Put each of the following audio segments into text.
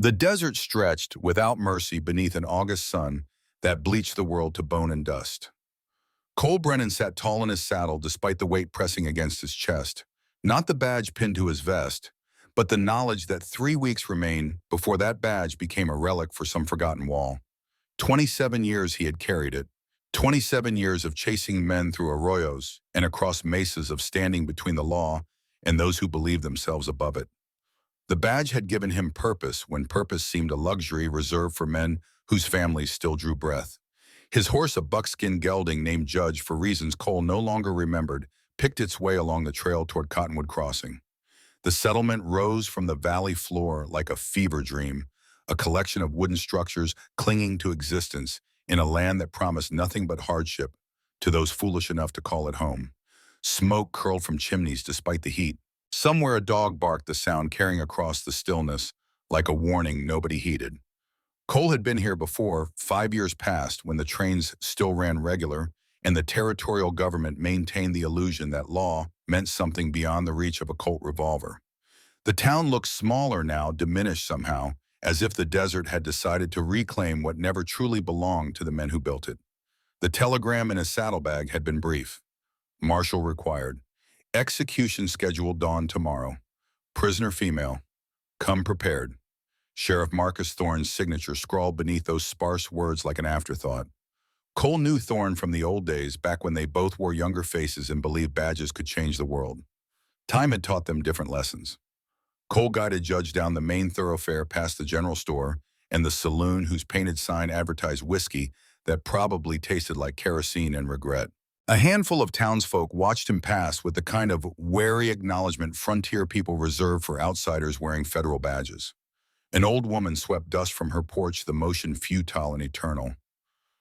The desert stretched without mercy beneath an August sun that bleached the world to bone and dust. Cole Brennan sat tall in his saddle despite the weight pressing against his chest, not the badge pinned to his vest, but the knowledge that 3 weeks remained before that badge became a relic for some forgotten wall. 27 years he had carried it, 27 years of chasing men through arroyos and across mesas, of standing between the law and those who believed themselves above it. The badge had given him purpose when purpose seemed a luxury reserved for men whose families still drew breath. His horse, a buckskin gelding named Judge for reasons Cole no longer remembered, picked its way along the trail toward Cottonwood Crossing. The settlement rose from the valley floor like a fever dream, a collection of wooden structures clinging to existence in a land that promised nothing but hardship to those foolish enough to call it home. Smoke curled from chimneys despite the heat. Somewhere a dog barked, the sound carrying across the stillness like a warning nobody heeded. Cole had been here before, 5 years past, when the trains still ran regular and the territorial government maintained the illusion that law meant something beyond the reach of a Colt revolver. The town looked smaller now, diminished somehow, as if the desert had decided to reclaim what never truly belonged to the men who built it. The telegram in his saddlebag had been brief. Marshal required. Execution scheduled dawn tomorrow. Prisoner female. Come prepared. Sheriff Marcus Thorne's signature scrawled beneath those sparse words like an afterthought. Cole knew Thorne from the old days, back when they both wore younger faces and believed badges could change the world. Time had taught them different lessons. Cole guided Judge down the main thoroughfare past the general store and the saloon whose painted sign advertised whiskey that probably tasted like kerosene and regret. A handful of townsfolk watched him pass with the kind of wary acknowledgement frontier people reserve for outsiders wearing federal badges. An old woman swept dust from her porch, the motion futile and eternal.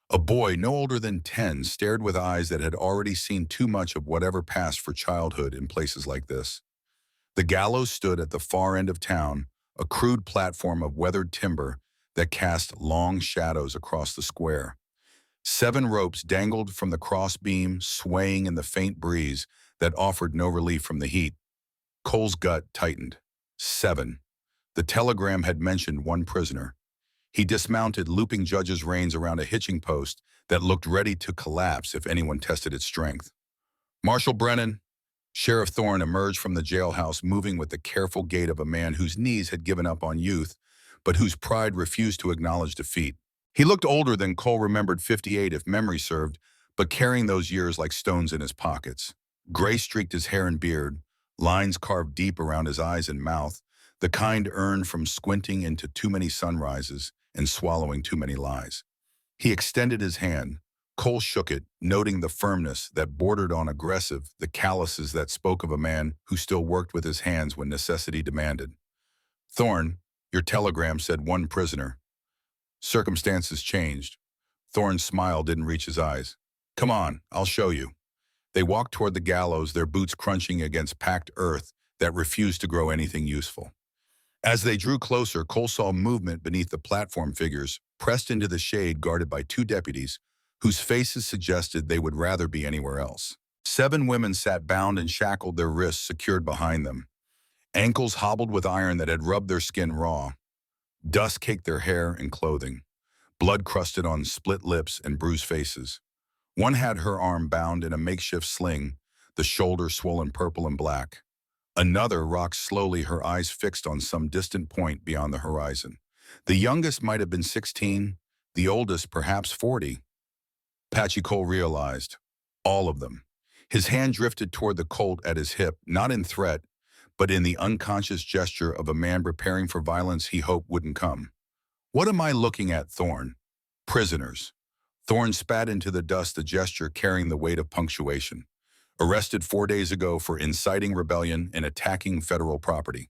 A boy no older than 10 stared with eyes that had already seen too much of whatever passed for childhood in places like this. The gallows stood at the far end of town, a crude platform of weathered timber that cast long shadows across the square. 7 ropes dangled from the crossbeam, swaying in the faint breeze that offered no relief from the heat. Cole's gut tightened. 7. The telegram had mentioned 1 prisoner. He dismounted, looping Judge's reins around a hitching post that looked ready to collapse if anyone tested its strength. Marshal Brennan. Sheriff Thorne emerged from the jailhouse, moving with the careful gait of a man whose knees had given up on youth, but whose pride refused to acknowledge defeat. He looked older than Cole remembered, 58 if memory served, but carrying those years like stones in his pockets. Gray streaked his hair and beard, lines carved deep around his eyes and mouth, the kind earned from squinting into too many sunrises and swallowing too many lies. He extended his hand. Cole shook it, noting the firmness that bordered on aggressive, the calluses that spoke of a man who still worked with his hands when necessity demanded. Thorne, your telegram said 1 prisoner. Circumstances changed. Thorne's smile didn't reach his eyes. Come on, I'll show you. They walked toward the gallows, their boots crunching against packed earth that refused to grow anything useful. As they drew closer, Cole saw movement beneath the platform, figures pressed into the shade guarded by 2 deputies whose faces suggested they would rather be anywhere else. 7 women sat bound and shackled, their wrists secured behind them. Ankles hobbled with iron that had rubbed their skin raw. Dust caked their hair and clothing. Blood crusted on split lips and bruised faces. One had her arm bound in a makeshift sling, the shoulder swollen purple and black. Another rocked slowly, her eyes fixed on some distant point beyond the horizon. The youngest might have been 16, the oldest perhaps 40. Patchy Cole realized. All of them. His hand drifted toward the Colt at his hip, not in threat, but in the unconscious gesture of a man preparing for violence he hoped wouldn't come. What am I looking at, Thorne? Prisoners. Thorne spat into the dust, the gesture carrying the weight of punctuation. Arrested 4 days ago for inciting rebellion and attacking federal property.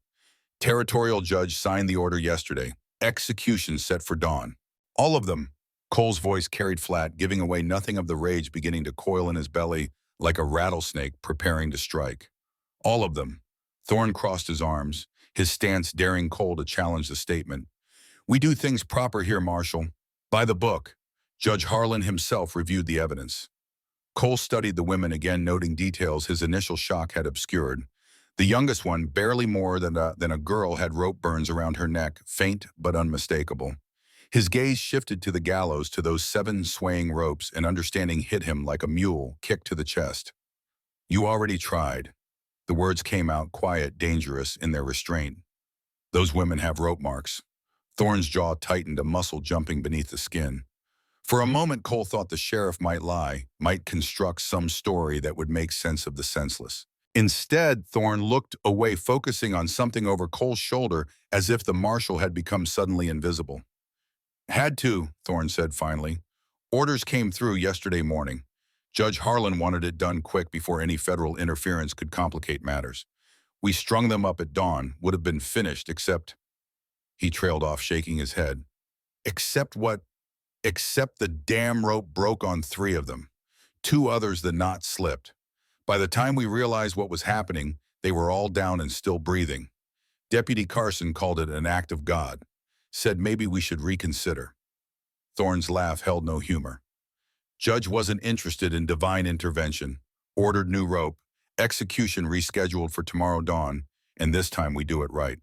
Territorial judge signed the order yesterday. Execution set for dawn. All of them. Cole's voice carried flat, giving away nothing of the rage beginning to coil in his belly like a rattlesnake preparing to strike. All of them. Thorne crossed his arms, his stance daring Cole to challenge the statement. We do things proper here, Marshal. By the book. Judge Harlan himself reviewed the evidence. Cole studied the women again, noting details his initial shock had obscured. The youngest one, barely more than a girl, had rope burns around her neck, faint but unmistakable. His gaze shifted to the gallows, to those 7 swaying ropes, and understanding hit him like a mule kicked to the chest. You already tried. The words came out quiet, dangerous in their restraint. Those women have rope marks. Thorne's jaw tightened, a muscle jumping beneath the skin. For a moment, Cole thought the sheriff might lie, might construct some story that would make sense of the senseless. Instead, Thorne looked away, focusing on something over Cole's shoulder, as if the marshal had become suddenly invisible. Had to, Thorne said finally. Orders came through yesterday morning. Judge Harlan wanted it done quick before any federal interference could complicate matters. We strung them up at dawn, would have been finished, except... He trailed off, shaking his head. Except what? Except the damn rope broke on 3 of them. 2 others the knot slipped. By the time we realized what was happening, they were all down and still breathing. Deputy Carson called it an act of God. Said maybe we should reconsider. Thorne's laugh held no humor. Judge wasn't interested in divine intervention. Ordered new rope. Execution rescheduled for tomorrow dawn, and this time we do it right.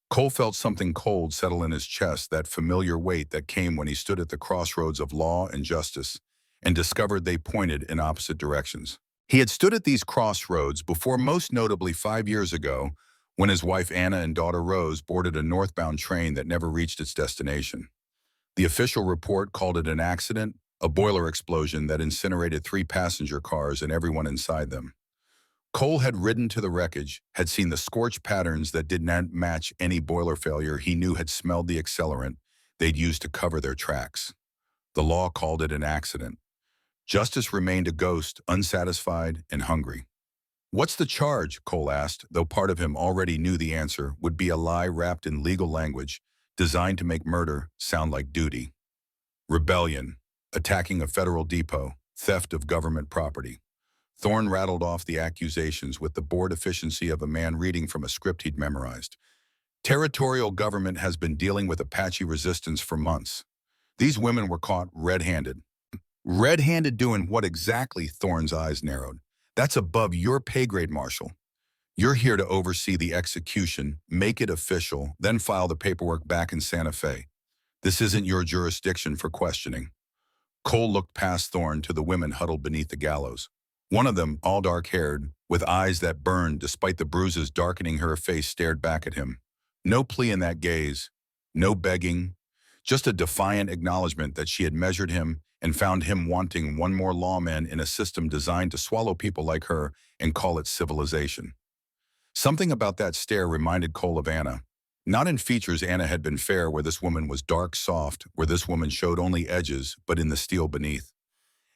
Cole felt something cold settle in his chest, that familiar weight that came when he stood at the crossroads of law and justice, and discovered they pointed in opposite directions. He had stood at these crossroads before, most notably 5 years ago, when his wife Anna and daughter Rose boarded a northbound train that never reached its destination. The official report called it an accident, a boiler explosion that incinerated 3 passenger cars and everyone inside them. Cole had ridden to the wreckage, had seen the scorch patterns that did not match any boiler failure. He knew had smelled the accelerant they'd used to cover their tracks. The law called it an accident. Justice remained a ghost, unsatisfied and hungry. What's the charge? Cole asked, though part of him already knew the answer would be a lie wrapped in legal language designed to make murder sound like duty. Rebellion, attacking a federal depot, theft of government property. Thorne rattled off the accusations with the bored efficiency of a man reading from a script he'd memorized. Territorial government has been dealing with Apache resistance for months. These women were caught red-handed. Red-handed doing what exactly? Thorne's eyes narrowed. That's above your pay grade, Marshal. You're here to oversee the execution, make it official, then file the paperwork back in Santa Fe. This isn't your jurisdiction for questioning. Cole looked past Thorne to the women huddled beneath the gallows. One of them, all dark-haired, with eyes that burned despite the bruises darkening her face, stared back at him. No plea in that gaze, no begging, just a defiant acknowledgement that she had measured him and found him wanting one more lawman in a system designed to swallow people like her and call it civilization. Something about that stare reminded Cole of Anna. Not in features. Anna had been fair, where this woman was dark, soft, where this woman showed only edges, but in the steel beneath.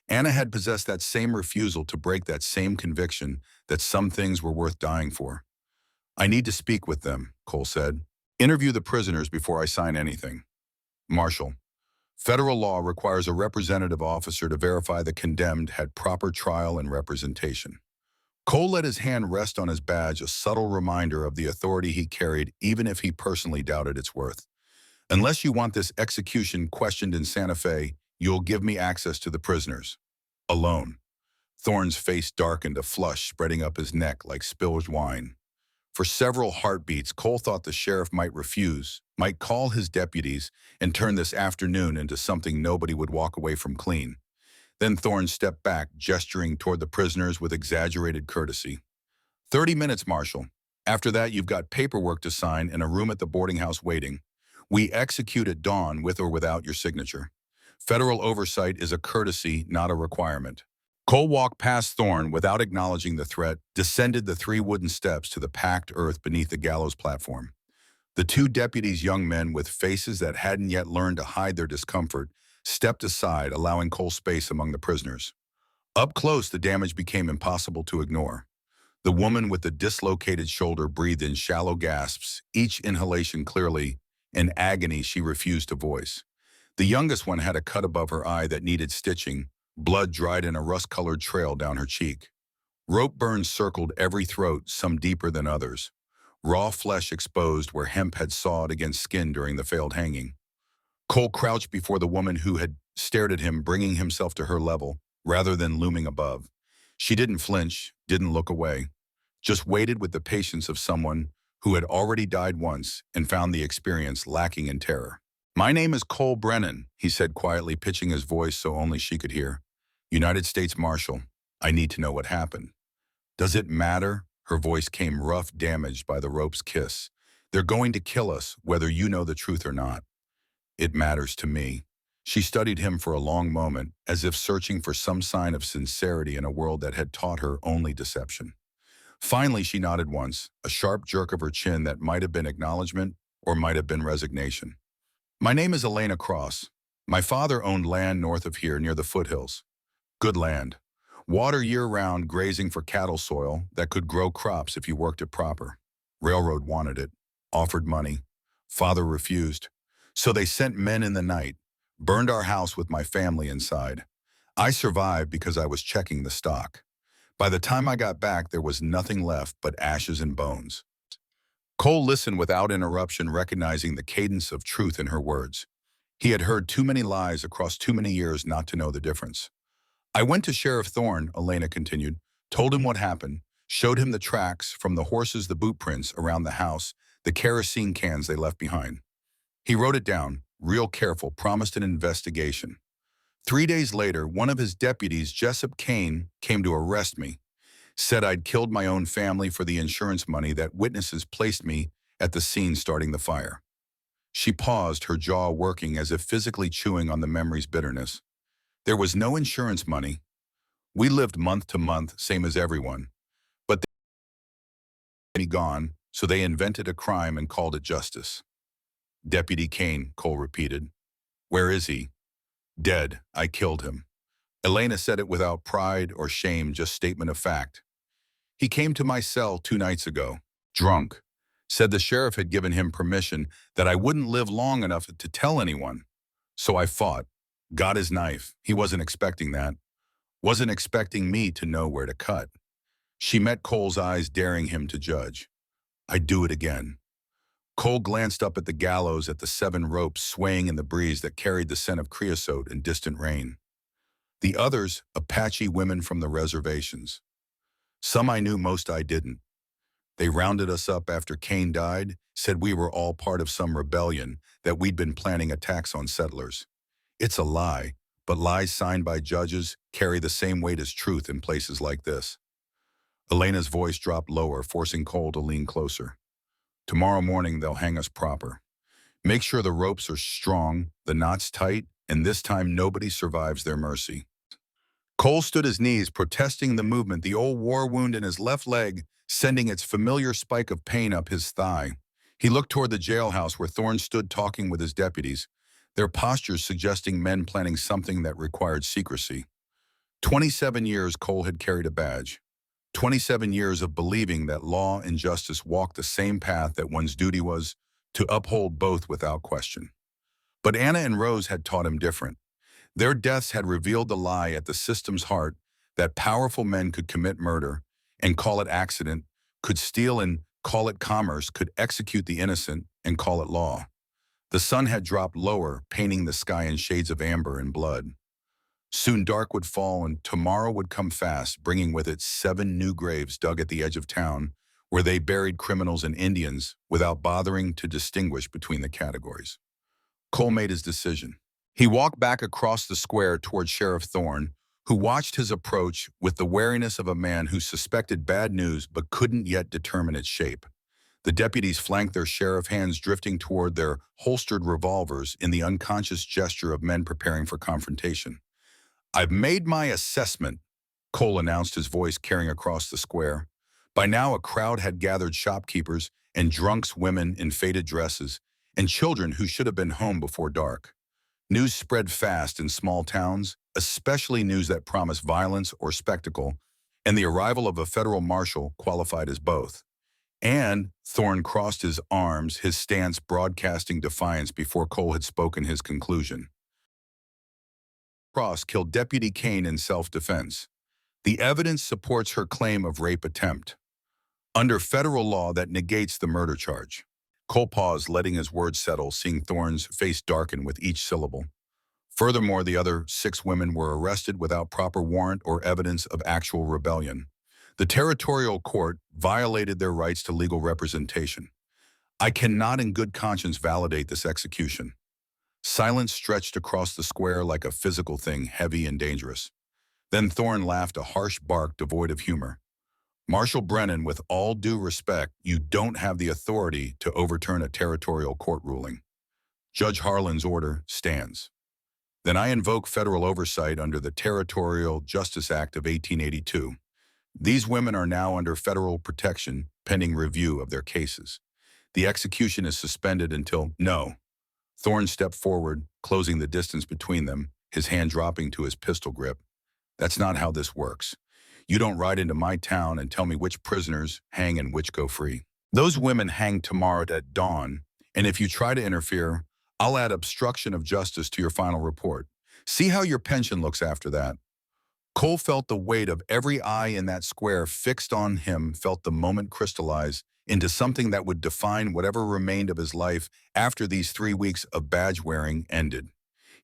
Anna had possessed that same refusal to break, that same conviction that some things were worth dying for. I need to speak with them, Cole said. Interview the prisoners before I sign anything. Marshal, federal law requires a representative officer to verify the condemned had proper trial and representation. Cole let his hand rest on his badge, a subtle reminder of the authority he carried, even if he personally doubted its worth. Unless you want this execution questioned in Santa Fe, you'll give me access to the prisoners. Alone. Thorne's face darkened, a flush spreading up his neck like spilled wine. For several heartbeats, Cole thought the sheriff might refuse, might call his deputies, and turn this afternoon into something nobody would walk away from clean. Then Thorne stepped back, gesturing toward the prisoners with exaggerated courtesy. 30 minutes, Marshal. After that, you've got paperwork to sign and a room at the boarding house waiting. We execute at dawn with or without your signature. Federal oversight is a courtesy, not a requirement. Cole walked past Thorne without acknowledging the threat, descended the 3 wooden steps to the packed earth beneath the gallows platform. The 2 deputies, young men with faces that hadn't yet learned to hide their discomfort, stepped aside, allowing Cole space among the prisoners. Up close, the damage became impossible to ignore. The woman with the dislocated shoulder breathed in shallow gasps, each inhalation clearly an agony she refused to voice. The youngest one had a cut above her eye that needed stitching, blood dried in a rust-colored trail down her cheek. Rope burns circled every throat, some deeper than others. Raw flesh exposed where hemp had sawed against skin during the failed hanging. Cole crouched before the woman who had stared at him, bringing himself to her level, rather than looming above. She didn't flinch, didn't look away. just waited with the patience of someone who had already died once and found the experience lacking in terror. "My name is Cole Brennan," he said quietly, pitching his voice so only she could hear. "United States Marshal. I need to know what happened." "Does it matter?" Her voice came rough, damaged by the rope's kiss. "They're going to kill us, whether you know the truth or not." "It matters to me." She studied him for a long moment, as if searching for some sign of sincerity in a world that had taught her only deception. Finally, she nodded once, a sharp jerk of her chin that might have been acknowledgement or might have been resignation. "My name is Elena Cross. My father owned land north of here near the foothills. Good land. Water year-round, grazing for cattle soil that could grow crops if you worked it proper. Railroad wanted it, offered money. Father refused. So they sent men in the night, burned our house with my family inside. I survived because I was checking the stock. By the time I got back, there was nothing left but ashes and bones." Cole listened without interruption, recognizing the cadence of truth in her words. He had heard too many lies across too many years not to know the difference. "I went to Sheriff Thorne," Elena continued, "told him what happened, showed him the tracks from the horses, the boot prints around the house, the kerosene cans they left behind. He wrote it down, real careful, promised an investigation. 3 days later, one of his deputies, Jessup Kane, came to arrest me. Said I'd killed my own family for the insurance money that witnesses placed me at the scene starting the fire." She paused, her jaw working as if physically chewing on the memory's bitterness. "There was no insurance money. We lived month to month, same as everyone. But they were gone, so they invented a crime and called it justice." "Deputy Kane," Cole repeated. "Where is he?" "Dead. I killed him." Elena said it without pride or shame, just statement of fact. "He came to my cell 2 nights ago, drunk. Said the sheriff had given him permission, that I wouldn't live long enough to tell anyone. So I fought. Got his knife. He wasn't expecting that. Wasn't expecting me to know where to cut." She met Cole's eyes, daring him to judge. "I'd do it again." Cole glanced up at the gallows, at the 7 ropes swaying in the breeze that carried the scent of creosote and distant rain. The others, Apache women from the reservations. Some I knew, most I didn't. They rounded us up after Kane died, said we were all part of some rebellion, that we'd been planning attacks on settlers. It's a lie, but lies signed by judges carry the same weight as truth in places like this. Elena's voice dropped lower, forcing Cole to lean closer. "Tomorrow morning they'll hang us proper. Make sure the ropes are strong, the knots tight, and this time nobody survives their mercy." Cole stood his knees, protesting the movement, the old war wound in his left leg sending its familiar spike of pain up his thigh. He looked toward the jailhouse where Thorne stood talking with his deputies, their postures suggesting men planning something that required secrecy. 27 years Cole had carried a badge. 27 years of believing that law and justice walked the same path, that one's duty was to uphold both without question. But Anna and Rose had taught him different. Their deaths had revealed the lie at the system's heart, that powerful men could commit murder and call it accident, could steal and call it commerce, could execute the innocent and call it law. The sun had dropped lower, painting the sky in shades of amber and blood. Soon dark would fall and tomorrow would come fast, bringing with it 7 new graves dug at the edge of town, where they buried criminals and Indians without bothering to distinguish between the categories. Cole made his decision. He walked back across the square toward Sheriff Thorne, who watched his approach with the wariness of a man who suspected bad news but couldn't yet determine its shape. The deputies flanked their sheriff, hands drifting toward their holstered revolvers in the unconscious gesture of men preparing for confrontation. "I've made my assessment," Cole announced, his voice carrying across the square. By now, a crowd had gathered, shopkeepers and drunks, women in faded dresses, and children who should have been home before dark. News spread fast in small towns, especially news that promised violence or spectacle, and the arrival of a federal marshal qualified as both. And Thorne crossed his arms, his stance broadcasting defiance before Cole had spoken his conclusion. Cross killed Deputy Kane in self-defense. The evidence supports her claim of rape attempt. Under federal law, that negates the murder charge. Cole paused, letting his words settle, seeing Thorne's face darken with each syllable. Furthermore, the other 6 women were arrested without proper warrant or evidence of actual rebellion. The territorial court violated their rights to legal representation. I cannot in good conscience validate this execution. Silence stretched across the square like a physical thing, heavy and dangerous. Then Thorne laughed a harsh bark devoid of humor. Marshal Brennan, with all due respect, you don't have the authority to overturn a territorial court ruling. Judge Harlan's order stands. Then I invoke federal oversight under the Territorial Justice Act of 1882. These women are now under federal protection pending review of their cases. The execution is suspended until no. Thorne stepped forward, closing the distance between them, his hand dropping to his pistol grip. That's not how this works. You don't ride into my town and tell me which prisoners hang and which go free. Those women hang tomorrow at dawn, and if you try to interfere, I'll add obstruction of justice to your final report. See how your pension looks after that. Cole felt the weight of every eye in that square fixed on him, felt the moment crystallize into something that would define whatever remained of his life after these 3 weeks of badge-wearing ended.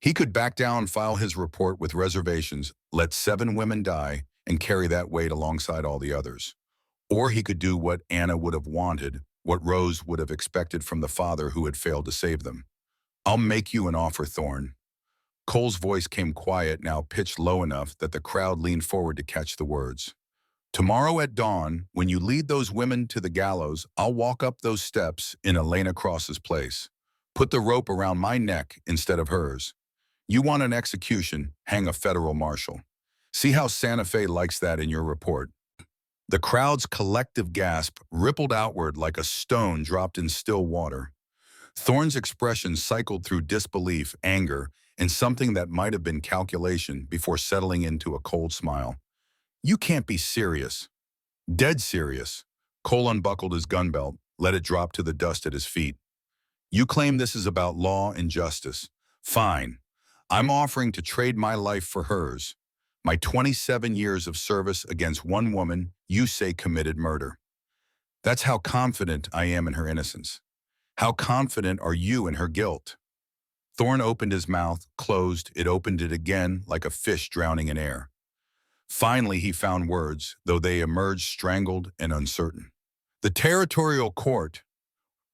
He could back down, file his report with reservations, let 7 women die, and carry that weight alongside all the others. Or he could do what Anna would have wanted, what Rose would have expected from the father who had failed to save them. I'll make you an offer, Thorne. Cole's voice came quiet, now pitched low enough that the crowd leaned forward to catch the words. Tomorrow at dawn, when you lead those women to the gallows, I'll walk up those steps in Elena Cross's place. Put the rope around my neck instead of hers. You want an execution, hang a federal marshal. See how Santa Fe likes that in your report. The crowd's collective gasp rippled outward like a stone dropped in still water. Thorne's expression cycled through disbelief, anger, and something that might have been calculation before settling into a cold smile. You can't be serious. Dead serious. Cole unbuckled his gun belt, let it drop to the dust at his feet. You claim this is about law and justice. Fine. I'm offering to trade my life for hers. My 27 years of service against one woman you say committed murder. That's how confident I am in her innocence. How confident are you in her guilt? Thorne opened his mouth, closed, it opened it again like a fish drowning in air. Finally, he found words, though they emerged strangled and uncertain. The territorial court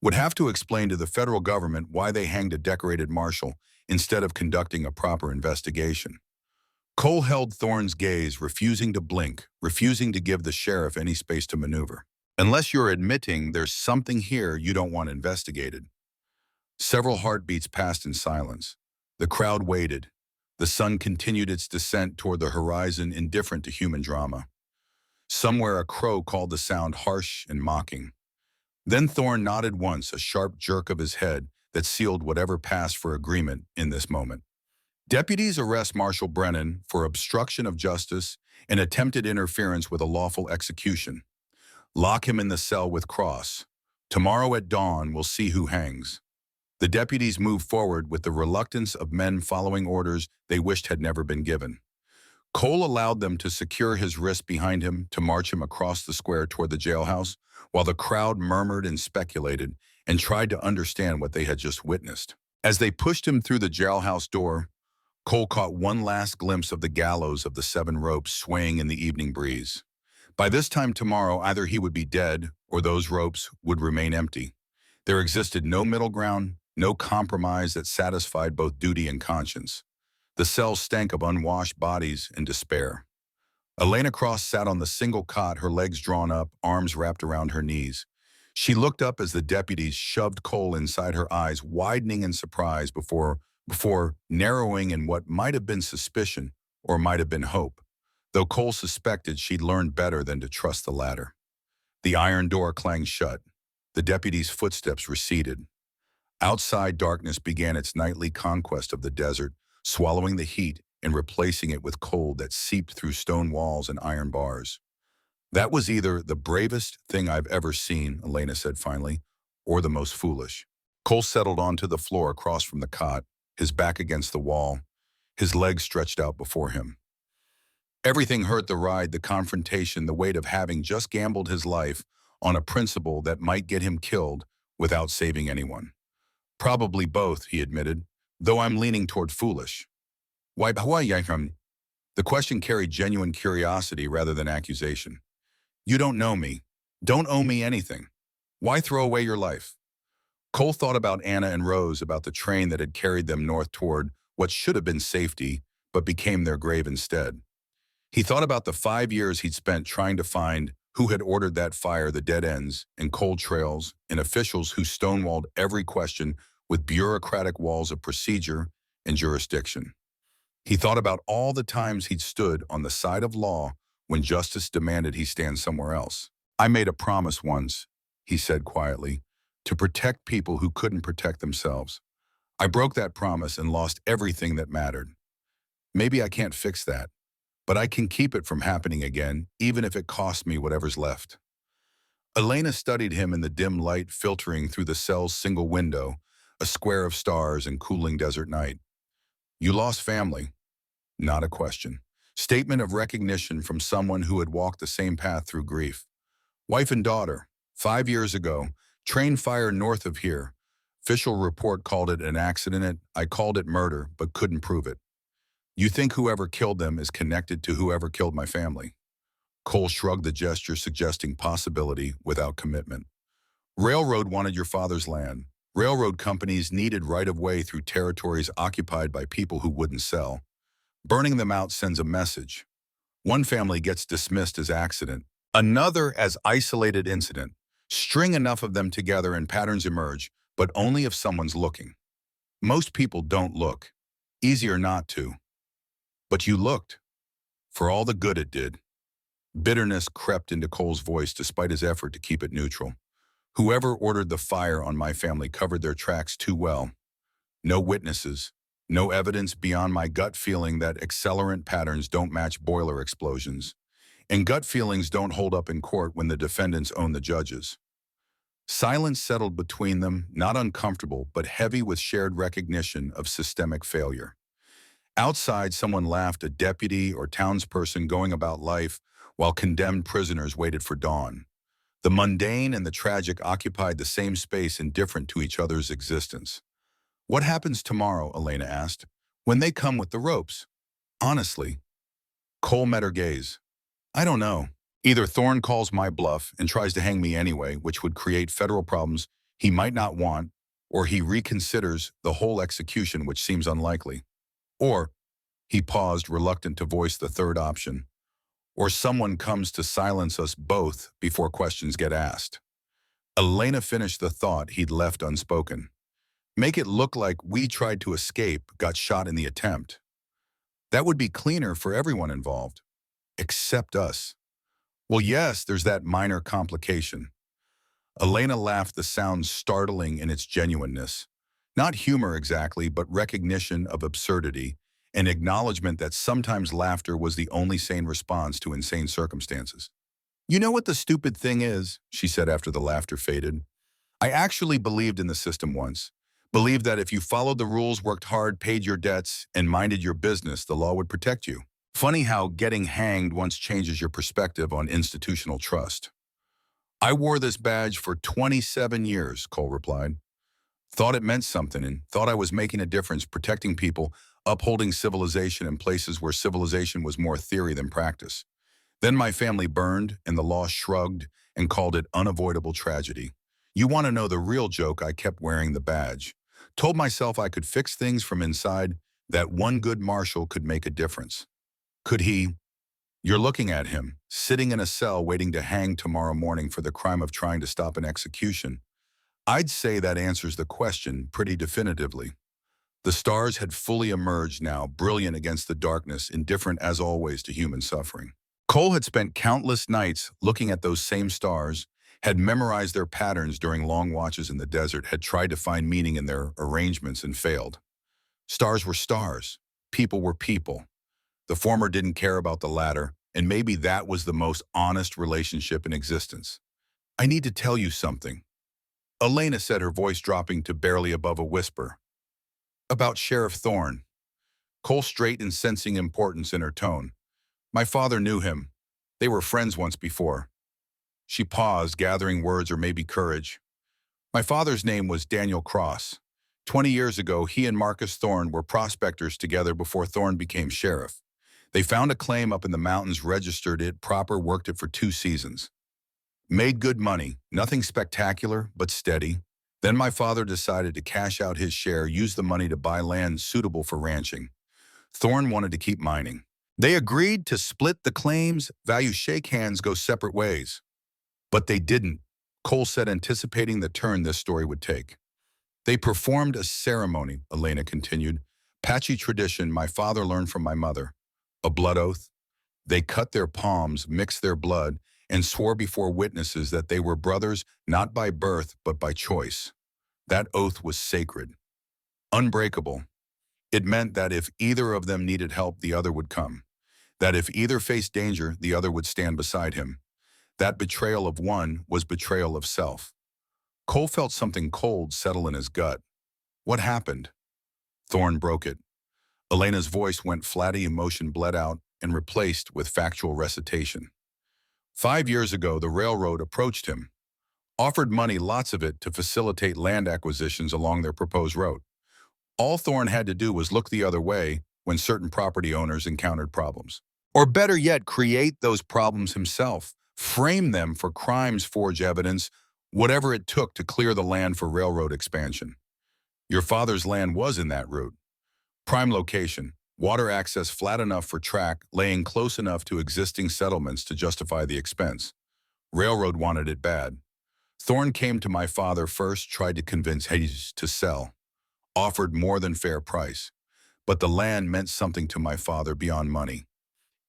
would have to explain to the federal government why they hanged a decorated marshal instead of conducting a proper investigation. Cole held Thorne's gaze, refusing to blink, refusing to give the sheriff any space to maneuver. Unless you're admitting there's something here you don't want investigated. Several heartbeats passed in silence. The crowd waited. The sun continued its descent toward the horizon, indifferent to human drama. Somewhere a crow called the sound harsh and mocking. Then Thorne nodded once, a sharp jerk of his head that sealed whatever passed for agreement in this moment. Deputies arrest Marshal Brennan for obstruction of justice and attempted interference with a lawful execution. Lock him in the cell with Cross. Tomorrow at dawn, we'll see who hangs. The deputies moved forward with the reluctance of men following orders they wished had never been given. Cole allowed them to secure his wrist behind him to march him across the square toward the jailhouse, while the crowd murmured and speculated and tried to understand what they had just witnessed. As they pushed him through the jailhouse door, Cole caught one last glimpse of the gallows of the 7 ropes swaying in the evening breeze. By this time tomorrow, either he would be dead or those ropes would remain empty. There existed no middle ground, no compromise that satisfied both duty and conscience. The cell stank of unwashed bodies and despair. Elena Cross sat on the single cot, her legs drawn up, arms wrapped around her knees. She looked up as the deputies shoved Cole inside, her eyes widening in surprise before narrowing in what might have been suspicion or might have been hope, though Cole suspected she'd learned better than to trust the latter. The iron door clanged shut. The deputies' footsteps receded. Outside, darkness began its nightly conquest of the desert, swallowing the heat and replacing it with cold that seeped through stone walls and iron bars. That was either the bravest thing I've ever seen, Elena said finally, or the most foolish. Cole settled onto the floor across from the cot, his back against the wall, his legs stretched out before him. Everything hurt: the ride, the confrontation, the weight of having just gambled his life on a principle that might get him killed without saving anyone. Probably both, he admitted, though I'm leaning toward foolish. Why? The question carried genuine curiosity rather than accusation. You don't know me. Don't owe me anything. Why throw away your life? Cole thought about Anna and Rose, about the train that had carried them north toward what should have been safety, but became their grave instead. He thought about the 5 years he'd spent trying to find who had ordered that fire, the dead ends and cold trails, and officials who stonewalled every question with bureaucratic walls of procedure and jurisdiction. He thought about all the times he'd stood on the side of law when justice demanded he stand somewhere else. I made a promise once, he said quietly, to protect people who couldn't protect themselves. I broke that promise and lost everything that mattered. Maybe I can't fix that, but I can keep it from happening again, even if it costs me whatever's left. Elena studied him in the dim light filtering through the cell's single window, a square of stars and cooling desert night. You lost family. Not a question. Statement of recognition from someone who had walked the same path through grief. Wife and daughter. 5 years ago, train fire north of here. Official report called it an accident. I called it murder, but couldn't prove it. You think whoever killed them is connected to whoever killed my family? Cole shrugged, the gesture suggesting possibility without commitment. Railroad wanted your father's land. Railroad companies needed right-of-way through territories occupied by people who wouldn't sell. Burning them out sends a message. One family gets dismissed as accident, another as isolated incident. String enough of them together and patterns emerge, but only if someone's looking. Most people don't look. Easier not to. But you looked. For all the good it did. Bitterness crept into Cole's voice despite his effort to keep it neutral. Whoever ordered the fire on my family covered their tracks too well. No witnesses. No evidence beyond my gut feeling that accelerant patterns don't match boiler explosions. And gut feelings don't hold up in court when the defendants own the judges. Silence settled between them, not uncomfortable, but heavy with shared recognition of systemic failure. Outside, someone laughed, a deputy or townsperson going about life while condemned prisoners waited for dawn. The mundane and the tragic occupied the same space, indifferent to each other's existence. What happens tomorrow, Elena asked, when they come with the ropes? Honestly. Cole met her gaze. I don't know. Either Thorne calls my bluff and tries to hang me anyway, which would create federal problems he might not want, or he reconsiders the whole execution, which seems unlikely. Or, he paused, reluctant to voice the third option, or someone comes to silence us both before questions get asked. Elena finished the thought he'd left unspoken. Make it look like we tried to escape, got shot in the attempt. That would be cleaner for everyone involved. Except us. Well, yes, there's that minor complication. Elena laughed, the sound startling in its genuineness. Not humor exactly, but recognition of absurdity, and acknowledgement that sometimes laughter was the only sane response to insane circumstances. You know what the stupid thing is, she said after the laughter faded. I actually believed in the system once. Believed that if you followed the rules, worked hard, paid your debts, and minded your business, the law would protect you. Funny how getting hanged once changes your perspective on institutional trust. I wore this badge for 27 years, Cole replied. Thought it meant something and thought I was making a difference, protecting people, upholding civilization in places where civilization was more theory than practice. Then my family burned and the law shrugged and called it unavoidable tragedy. You want to know the real joke? I kept wearing the badge. Told myself I could fix things from inside, that one good marshal could make a difference. Could he? You're looking at him, sitting in a cell waiting to hang tomorrow morning for the crime of trying to stop an execution. I'd say that answers the question pretty definitively. The stars had fully emerged now, brilliant against the darkness, indifferent as always to human suffering. Cole had spent countless nights looking at those same stars, had memorized their patterns during long watches in the desert, had tried to find meaning in their arrangements and failed. Stars were stars. People were people. The former didn't care about the latter, and maybe that was the most honest relationship in existence. I need to tell you something, Elena said, her voice dropping to barely above a whisper. About Sheriff Thorne. Cole straightened, sensing importance in her tone. My father knew him. They were friends once before. She paused, gathering words or maybe courage. My father's name was Daniel Cross. 20 years ago, he and Marcus Thorne were prospectors together before Thorne became sheriff. They found a claim up in the mountains, registered it proper, worked it for 2 seasons. Made good money, nothing spectacular, but steady. Then my father decided to cash out his share, use the money to buy land suitable for ranching. Thorne wanted to keep mining. They agreed to split the claims, values shake hands, go separate ways. But they didn't, Cole said, anticipating the turn this story would take. They performed a ceremony, Elena continued. Patchy tradition my father learned from my mother. A blood oath. They cut their palms, mixed their blood, and swore before witnesses that they were brothers not by birth but by choice. That oath was sacred. Unbreakable. It meant that if either of them needed help, the other would come. That if either faced danger, the other would stand beside him. That betrayal of one was betrayal of self. Cole felt something cold settle in his gut. What happened? Thorne broke it. Elena's voice went flatty, emotion bled out and replaced with factual recitation. 5 years ago, the railroad approached him, offered money, lots of it, to facilitate land acquisitions along their proposed route. All Thorne had to do was look the other way when certain property owners encountered problems. Or better yet, create those problems himself, frame them for crimes, forge evidence, whatever it took to clear the land for railroad expansion. Your father's land was in that route. Prime location, water access flat enough for track, laying close enough to existing settlements to justify the expense. Railroad wanted it bad. Thorne came to my father first, tried to convince Hayes to sell, offered more than fair price. But the land meant something to my father beyond money.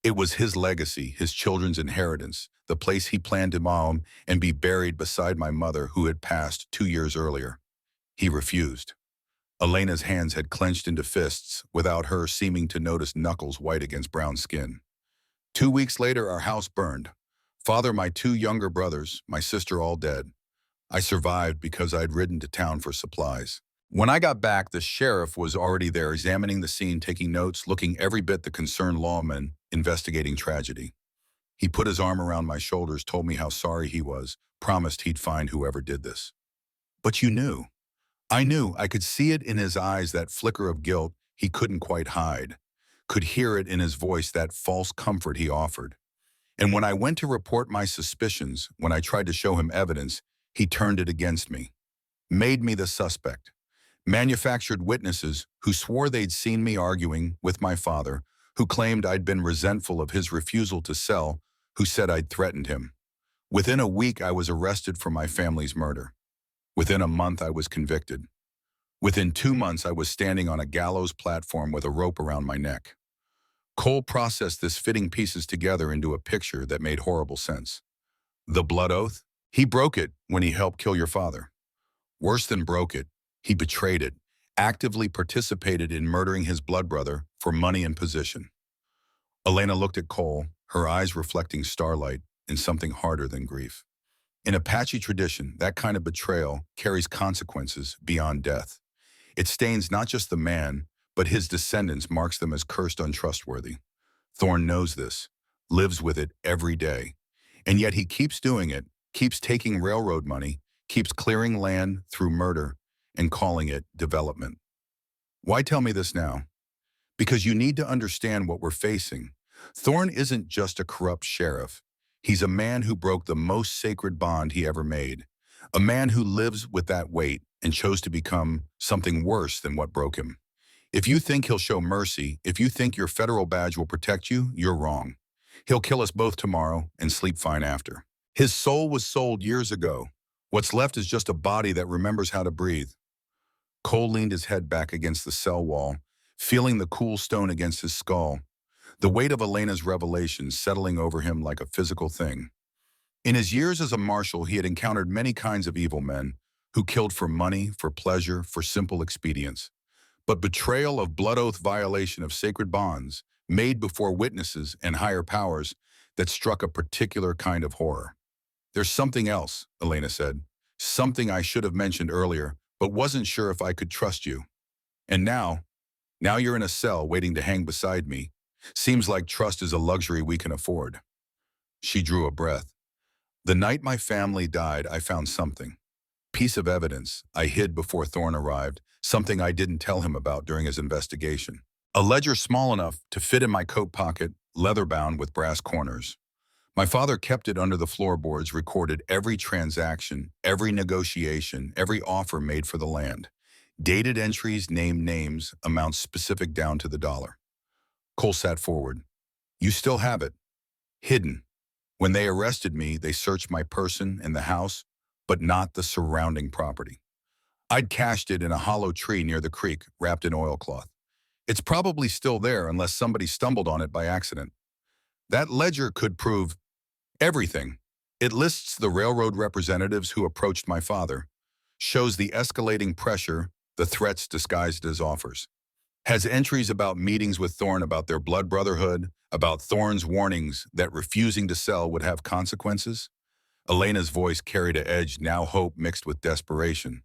It was his legacy, his children's inheritance, the place he planned to mow and be buried beside my mother, who had passed 2 years earlier. He refused. Elena's hands had clenched into fists, without her seeming to notice knuckles white against brown skin. 2 weeks later, our house burned. Father, my 2 younger brothers, my sister, all dead. I survived because I'd ridden to town for supplies. When I got back, the sheriff was already there, examining the scene, taking notes, looking every bit the concerned lawman investigating tragedy. He put his arm around my shoulders, told me how sorry he was, promised he'd find whoever did this. But you knew. I knew. I could see it in his eyes, that flicker of guilt he couldn't quite hide. Could hear it in his voice, that false comfort he offered. And when I went to report my suspicions, when I tried to show him evidence, he turned it against me. Made me the suspect. Manufactured witnesses who swore they'd seen me arguing with my father, who claimed I'd been resentful of his refusal to sell, who said I'd threatened him. Within a week, I was arrested for my family's murder. Within a month, I was convicted. Within 2 months, I was standing on a gallows platform with a rope around my neck. Cole processed this, fitting pieces together into a picture that made horrible sense. The blood oath? He broke it when he helped kill your father. Worse than broke it, he betrayed it, actively participated in murdering his blood brother for money and position. Elena looked at Cole, her eyes reflecting starlight and something harder than grief. In Apache tradition, that kind of betrayal carries consequences beyond death. It stains not just the man, but his descendants, marks them as cursed, untrustworthy. Thorne knows this, lives with it every day. And yet he keeps doing it, keeps taking railroad money, keeps clearing land through murder, and calling it development. Why tell me this now? Because you need to understand what we're facing. Thorne isn't just a corrupt sheriff. He's a man who broke the most sacred bond he ever made. A man who lives with that weight and chose to become something worse than what broke him. If you think he'll show mercy, if you think your federal badge will protect you, you're wrong. He'll kill us both tomorrow and sleep fine after. His soul was sold years ago. What's left is just a body that remembers how to breathe. Cole leaned his head back against the cell wall, feeling the cool stone against his skull, the weight of Elena's revelations settling over him like a physical thing. In his years as a marshal, he had encountered many kinds of evil men who killed for money, for pleasure, for simple expedience. But betrayal of blood oath, violation of sacred bonds, made before witnesses and higher powers, that struck a particular kind of horror. There's something else, Elena said. Something I should have mentioned earlier, but wasn't sure if I could trust you. And now you're in a cell waiting to hang beside me. Seems like trust is a luxury we can afford. She drew a breath. The night my family died, I found something. Piece of evidence I hid before Thorne arrived, something I didn't tell him about during his investigation. A ledger small enough to fit in my coat pocket, leather-bound with brass corners. My father kept it under the floorboards, recorded every transaction, every negotiation, every offer made for the land. Dated entries, named names, amounts specific down to the dollar. Cole sat forward. You still have it. Hidden. When they arrested me, they searched my person and the house, but not the surrounding property. I'd cached it in a hollow tree near the creek, wrapped in oilcloth. It's probably still there unless somebody stumbled on it by accident. That ledger could prove everything. It lists the railroad representatives who approached my father, shows the escalating pressure, the threats disguised as offers. Has entries about meetings with Thorne, about their blood brotherhood, about Thorne's warnings that refusing to sell would have consequences. Elena's voice carried an edge, now hope mixed with desperation.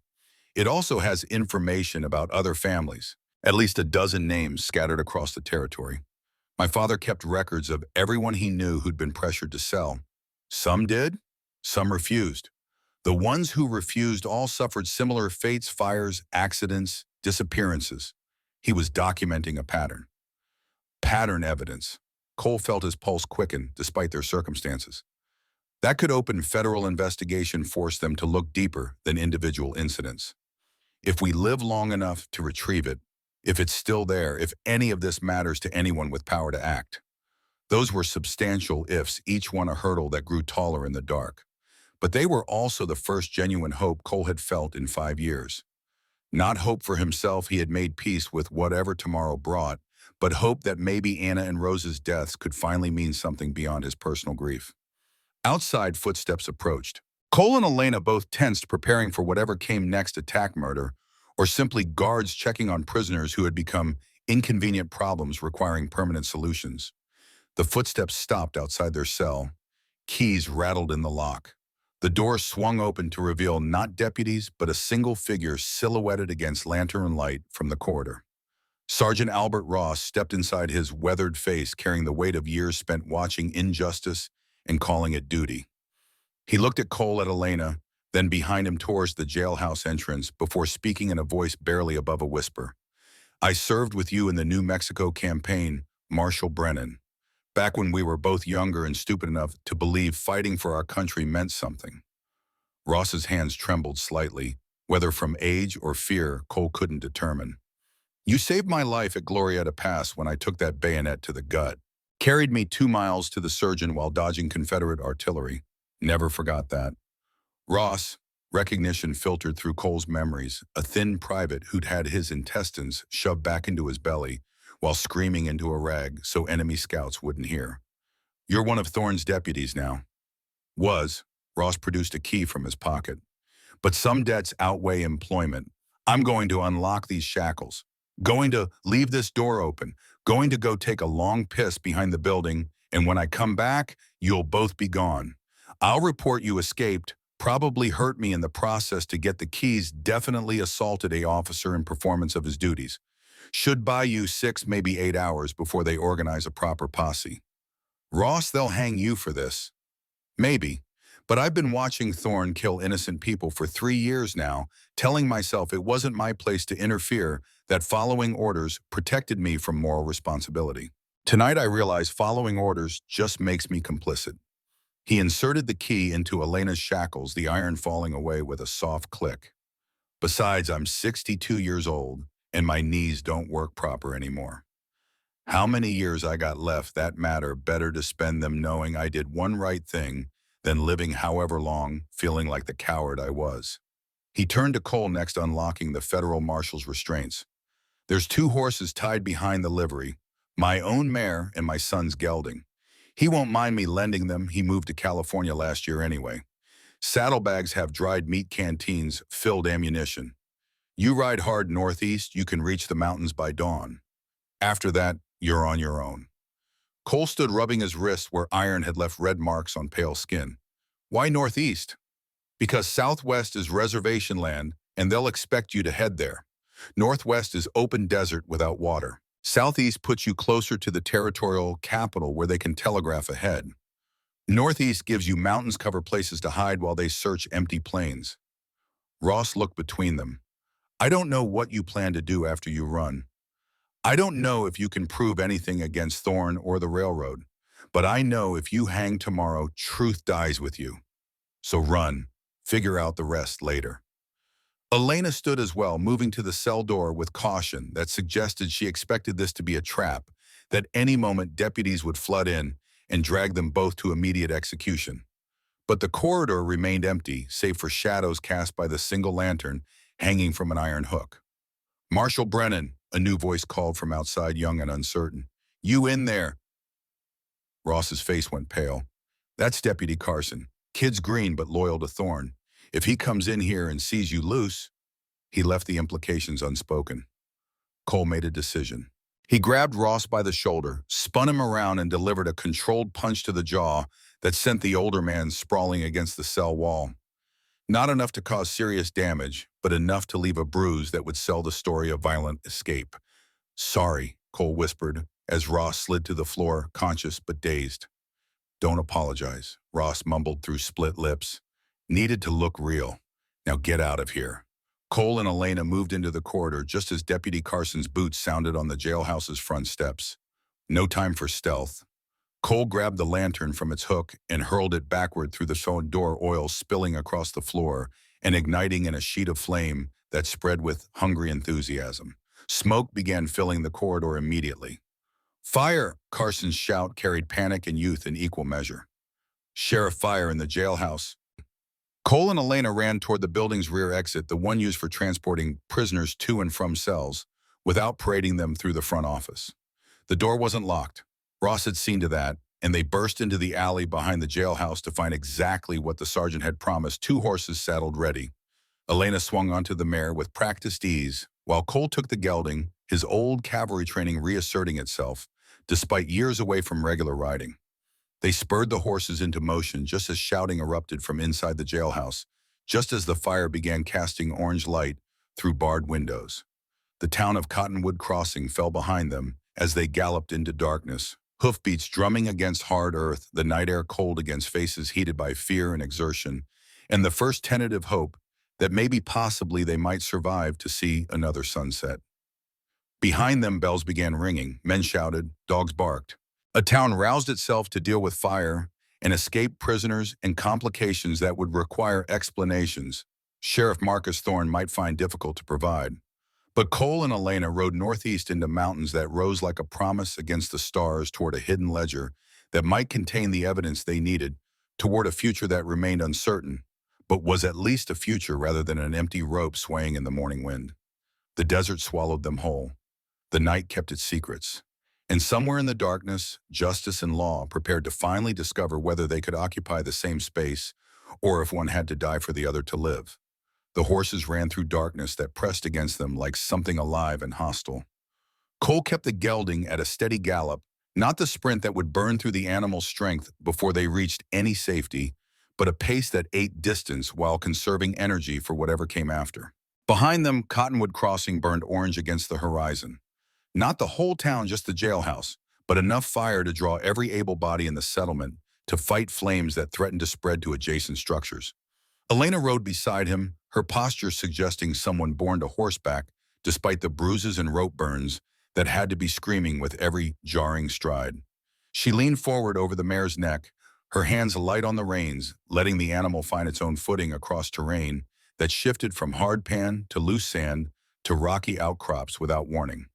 It also has information about other families, at least a dozen names scattered across the territory. My father kept records of everyone he knew who'd been pressured to sell. Some did, some refused. The ones who refused all suffered similar fates, fires, accidents, disappearances. He was documenting a pattern. Pattern evidence. Cole felt his pulse quicken despite their circumstances. That could open federal investigation, force them to look deeper than individual incidents. If we live long enough to retrieve it, if it's still there, if any of this matters to anyone with power to act. Those were substantial ifs, each one a hurdle that grew taller in the dark. But they were also the first genuine hope Cole had felt in 5 years. Not hope for himself, he had made peace with whatever tomorrow brought, but hope that maybe Anna and Rose's deaths could finally mean something beyond his personal grief. Outside, footsteps approached. Cole and Elena both tensed, preparing for whatever came next: attack, murder, or simply guards checking on prisoners who had become inconvenient problems requiring permanent solutions. The footsteps stopped outside their cell. Keys rattled in the lock. The door swung open to reveal not deputies, but a single figure silhouetted against lantern light from the corridor. Sergeant Albert Ross stepped inside, his weathered face carrying the weight of years spent watching injustice and calling it duty. He looked at Cole, at Elena, then behind him towards the jailhouse entrance before speaking in a voice barely above a whisper. I served with you in the New Mexico campaign, Marshal Brennan, back when we were both younger and stupid enough to believe fighting for our country meant something. Ross's hands trembled slightly, whether from age or fear, Cole couldn't determine. You saved my life at Glorieta Pass when I took that bayonet to the gut. Carried me 2 miles to the surgeon while dodging Confederate artillery. Never forgot that. Ross, recognition filtered through Cole's memories, a thin private who'd had his intestines shoved back into his belly while screaming into a rag so enemy scouts wouldn't hear. You're one of Thorne's deputies now. Was. Ross produced a key from his pocket. But some debts outweigh employment. I'm going to unlock these shackles. Going to leave this door open. Going to go take a long piss behind the building, and when I come back, you'll both be gone. I'll report you escaped, probably hurt me in the process to get the keys, definitely assaulted a officer in performance of his duties. Should buy you 6, maybe 8 hours before they organize a proper posse. Ross, they'll hang you for this. Maybe. But I've been watching Thorne kill innocent people for 3 years now, telling myself it wasn't my place to interfere, that following orders protected me from moral responsibility. Tonight I realize following orders just makes me complicit. He inserted the key into Elena's shackles, the iron falling away with a soft click. Besides, I'm 62 years old, and my knees don't work proper anymore. How many years I got left that matter, better to spend them knowing I did one right thing than living however long feeling like the coward I was. He turned to Cole next, unlocking the federal marshal's restraints. There's 2 horses tied behind the livery, my own mare and my son's gelding. He won't mind me lending them, he moved to California last year anyway. Saddlebags have dried meat canteens, filled ammunition. You ride hard northeast, you can reach the mountains by dawn. After that, you're on your own. Cole stood rubbing his wrists where iron had left red marks on pale skin. Why northeast? Because southwest is reservation land, and they'll expect you to head there. Northwest is open desert without water. Southeast puts you closer to the territorial capital where they can telegraph ahead. Northeast gives you mountains, cover places to hide while they search empty plains. Ross looked between them. I don't know what you plan to do after you run. I don't know if you can prove anything against Thorne or the railroad, but I know if you hang tomorrow, truth dies with you. So run. Figure out the rest later. Elena stood as well, moving to the cell door with caution that suggested she expected this to be a trap, that any moment deputies would flood in and drag them both to immediate execution. But the corridor remained empty, save for shadows cast by the single lantern hanging from an iron hook. "Marshal Brennan," a new voice called from outside, young and uncertain. "You in there?" Ross's face went pale. "That's Deputy Carson. Kid's green but loyal to Thorne. If he comes in here and sees you loose..." He left the implications unspoken. Cole made a decision. He grabbed Ross by the shoulder, spun him around, and delivered a controlled punch to the jaw that sent the older man sprawling against the cell wall. Not enough to cause serious damage, but enough to leave a bruise that would sell the story of violent escape. "Sorry," Cole whispered, as Ross slid to the floor, conscious but dazed. "Don't apologize," Ross mumbled through split lips. "Needed to look real. Now get out of here." Cole and Elena moved into the corridor just as Deputy Carson's boots sounded on the jailhouse's front steps. No time for stealth. Cole grabbed the lantern from its hook and hurled it backward through the front door, oil spilling across the floor and igniting in a sheet of flame that spread with hungry enthusiasm. Smoke began filling the corridor immediately. "Fire!" Carson's shout carried panic and youth in equal measure. "Sheriff, fire in the jailhouse." Cole and Elena ran toward the building's rear exit, the one used for transporting prisoners to and from cells, without parading them through the front office. The door wasn't locked. Ross had seen to that, and they burst into the alley behind the jailhouse to find exactly what the sergeant had promised: 2 horses saddled ready. Elena swung onto the mare with practiced ease, while Cole took the gelding, his old cavalry training reasserting itself, despite years away from regular riding. They spurred the horses into motion just as shouting erupted from inside the jailhouse, just as the fire began casting orange light through barred windows. The town of Cottonwood Crossing fell behind them as they galloped into darkness, hoofbeats drumming against hard earth, the night air cold against faces heated by fear and exertion, and the first tentative hope that maybe possibly they might survive to see another sunset. Behind them, bells began ringing, men shouted, dogs barked. A town roused itself to deal with fire and escaped prisoners and complications that would require explanations Sheriff Marcus Thorne might find difficult to provide. But Cole and Elena rode northeast into mountains that rose like a promise against the stars toward a hidden ledger that might contain the evidence they needed, toward a future that remained uncertain, but was at least a future rather than an empty rope swaying in the morning wind. The desert swallowed them whole. The night kept its secrets. And somewhere in the darkness, justice and law prepared to finally discover whether they could occupy the same space or if one had to die for the other to live. The horses ran through darkness that pressed against them like something alive and hostile. Cole kept the gelding at a steady gallop, not the sprint that would burn through the animal's strength before they reached any safety, but a pace that ate distance while conserving energy for whatever came after. Behind them, Cottonwood Crossing burned orange against the horizon. Not the whole town, just the jailhouse, but enough fire to draw every able body in the settlement to fight flames that threatened to spread to adjacent structures. Elena rode beside him, her posture suggesting someone born to horseback, despite the bruises and rope burns that had to be screaming with every jarring stride. She leaned forward over the mare's neck, her hands light on the reins, letting the animal find its own footing across terrain that shifted from hard pan to loose sand to rocky outcrops without warning.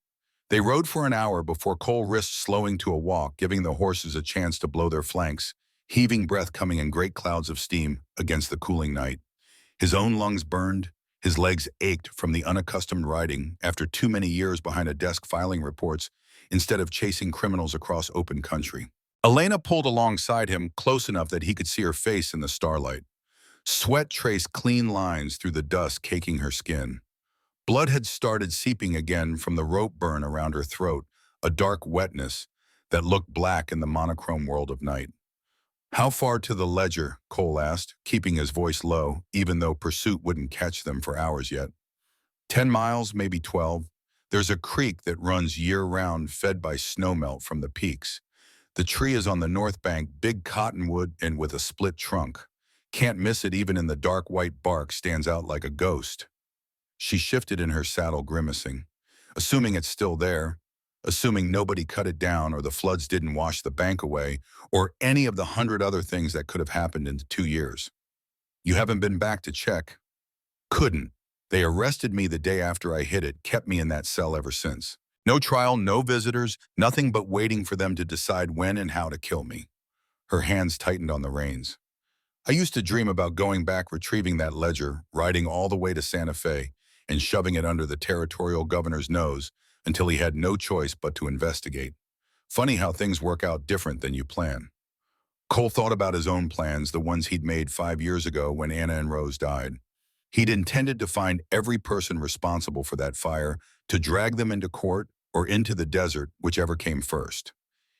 They rode for an hour before Cole risked slowing to a walk, giving the horses a chance to blow their flanks, heaving breath coming in great clouds of steam against the cooling night. His own lungs burned, his legs ached from the unaccustomed riding after too many years behind a desk filing reports instead of chasing criminals across open country. Elena pulled alongside him, close enough that he could see her face in the starlight. Sweat traced clean lines through the dust caking her skin. Blood had started seeping again from the rope burn around her throat, a dark wetness that looked black in the monochrome world of night. "How far to the ledger?" Cole asked, keeping his voice low, even though pursuit wouldn't catch them for hours yet. 10 miles, maybe 12. There's a creek that runs year-round, fed by snowmelt from the peaks. The tree is on the north bank, big cottonwood and with a split trunk. Can't miss it even in the dark white bark, stands out like a ghost. She shifted in her saddle, grimacing. "Assuming it's still there, assuming nobody cut it down or the floods didn't wash the bank away or any of the 100 other things that could have happened in 2 years. You haven't been back to check? Couldn't. They arrested me the day after I hit it, kept me in that cell ever since. No trial, no visitors, nothing but waiting for them to decide when and how to kill me. Her hands tightened on the reins. I used to dream about going back, retrieving that ledger, riding all the way to Santa Fe, and shoving it under the territorial governor's nose until he had no choice but to investigate. Funny how things work out different than you plan. Cole thought about his own plans, the ones he'd made 5 years ago when Anna and Rose died. He'd intended to find every person responsible for that fire, to drag them into court or into the desert, whichever came first.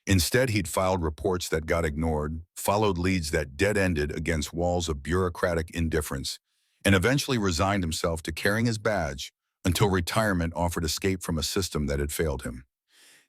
Instead, he'd filed reports that got ignored, followed leads that dead-ended against walls of bureaucratic indifference, and eventually resigned himself to carrying his badge until retirement offered escape from a system that had failed him.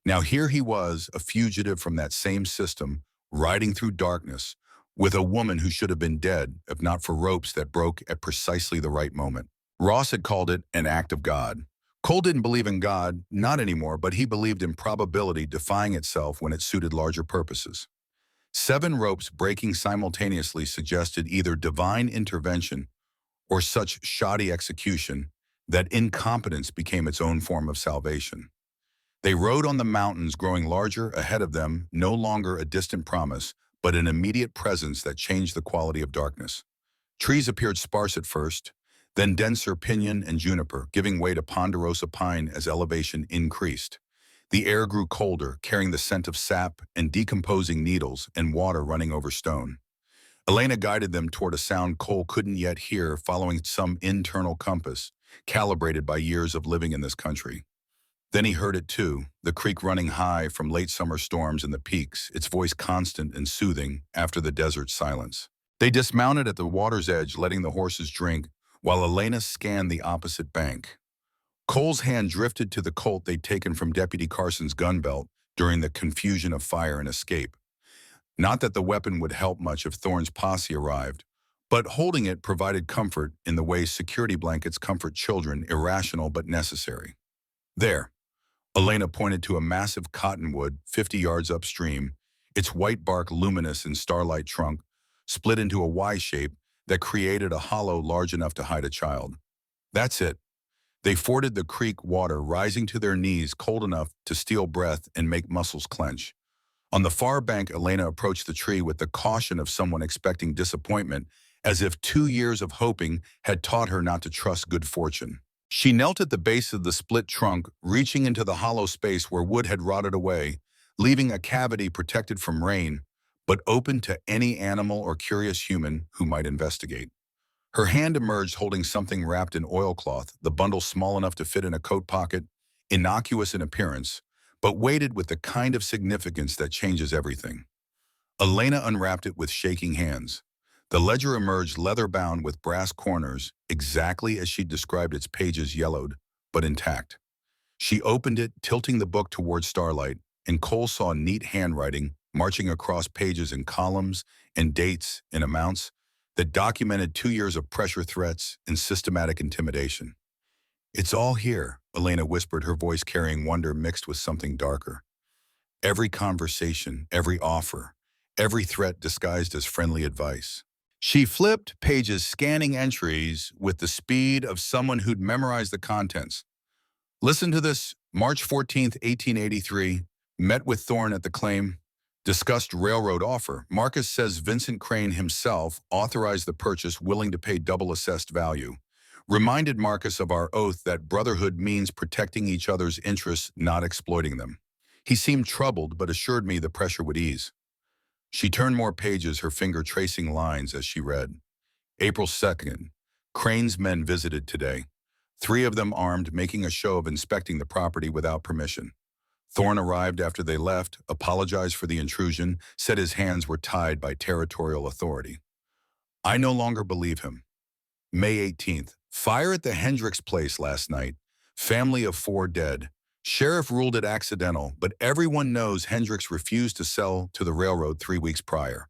Now here he was, a fugitive from that same system, riding through darkness, with a woman who should have been dead if not for ropes that broke at precisely the right moment. Ross had called it an act of God. Cole didn't believe in God, not anymore, but he believed in probability defying itself when it suited larger purposes. 7 ropes breaking simultaneously suggested either divine intervention or such shoddy execution that incompetence became its own form of salvation. They rode on the mountains, growing larger ahead of them, no longer a distant promise, but an immediate presence that changed the quality of darkness. Trees appeared sparse at first, then denser pinyon and juniper, giving way to ponderosa pine as elevation increased. The air grew colder, carrying the scent of sap and decomposing needles and water running over stone. Elena guided them toward a sound Cole couldn't yet hear, following some internal compass, calibrated by years of living in this country. Then he heard it too, the creek running high from late summer storms in the peaks, its voice constant and soothing after the desert silence. They dismounted at the water's edge, letting the horses drink, while Elena scanned the opposite bank. Cole's hand drifted to the Colt they'd taken from Deputy Carson's gun belt during the confusion of fire and escape. Not that the weapon would help much if Thorne's posse arrived, but holding it provided comfort in the way security blankets comfort children, irrational but necessary. There, Elena pointed to a massive cottonwood 50 yards upstream, its white bark luminous in starlight trunk, split into a Y shape that created a hollow large enough to hide a child. That's it. They forded the creek, water rising to their knees, cold enough to steal breath and make muscles clench. On the far bank, Elena approached the tree with the caution of someone expecting disappointment, as if 2 years of hoping had taught her not to trust good fortune. She knelt at the base of the split trunk, reaching into the hollow space where wood had rotted away, leaving a cavity protected from rain, but open to any animal or curious human who might investigate. Her hand emerged holding something wrapped in oilcloth, the bundle small enough to fit in a coat pocket, innocuous in appearance, but weighted with the kind of significance that changes everything. Elena unwrapped it with shaking hands. The ledger emerged leather-bound with brass corners, exactly as she'd described its pages, yellowed, but intact. She opened it, tilting the book toward starlight, and Cole saw neat handwriting marching across pages in columns and dates and amounts that documented 2 years of pressure threats and systematic intimidation. "It's all here," Elena whispered, her voice carrying wonder mixed with something darker. Every conversation, every offer, every threat disguised as friendly advice. She flipped pages, scanning entries with the speed of someone who'd memorized the contents. "Listen to this. March 14th, 1883. Met with Thorne at the claim. Discussed railroad offer. Marcus says Vincent Crane himself authorized the purchase, willing to pay double assessed value. Reminded Marcus of our oath that brotherhood means protecting each other's interests, not exploiting them. He seemed troubled, but assured me the pressure would ease." She turned more pages, her finger tracing lines as she read. April 2nd. Crane's men visited today. 3 of them armed, making a show of inspecting the property without permission. Thorne arrived after they left, apologized for the intrusion, said his hands were tied by territorial authority. I no longer believe him. May 18th. Fire at the Hendricks place last night. Family of 4 dead. Sheriff ruled it accidental, but everyone knows Hendricks refused to sell to the railroad 3 weeks prior.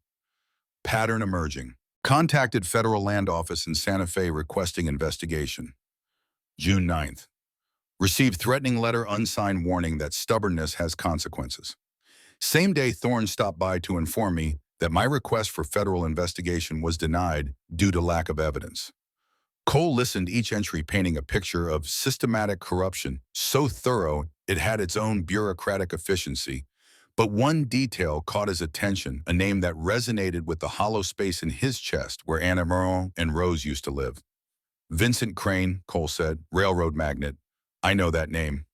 Pattern emerging. Contacted Federal Land Office in Santa Fe requesting investigation. June 9th. Received threatening letter, unsigned warning that stubbornness has consequences. Same day, Thorne stopped by to inform me that my request for federal investigation was denied due to lack of evidence. Cole listened, each entry painting a picture of systematic corruption so thorough it had its own bureaucratic efficiency. But one detail caught his attention, a name that resonated with the hollow space in his chest where Anna Merle and Rose used to live. Vincent Crane, Cole said, railroad magnate. I know that name.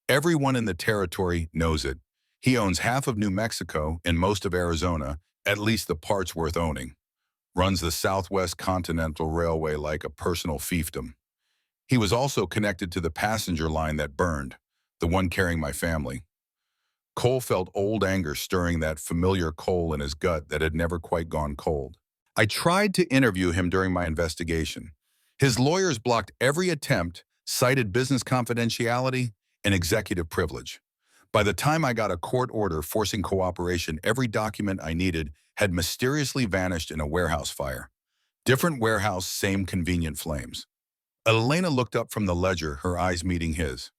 Everyone in the territory knows it. He owns half of New Mexico and most of Arizona, at least the parts worth owning. Runs the Southwest Continental Railway like a personal fiefdom. He was also connected to the passenger line that burned, the one carrying my family. Cole felt old anger stirring that familiar coal in his gut that had never quite gone cold. I tried to interview him during my investigation. His lawyers blocked every attempt, cited business confidentiality and executive privilege. By the time I got a court order forcing cooperation, every document I needed had mysteriously vanished in a warehouse fire. Different warehouse, same convenient flames. Elena looked up from the ledger, her eyes meeting his.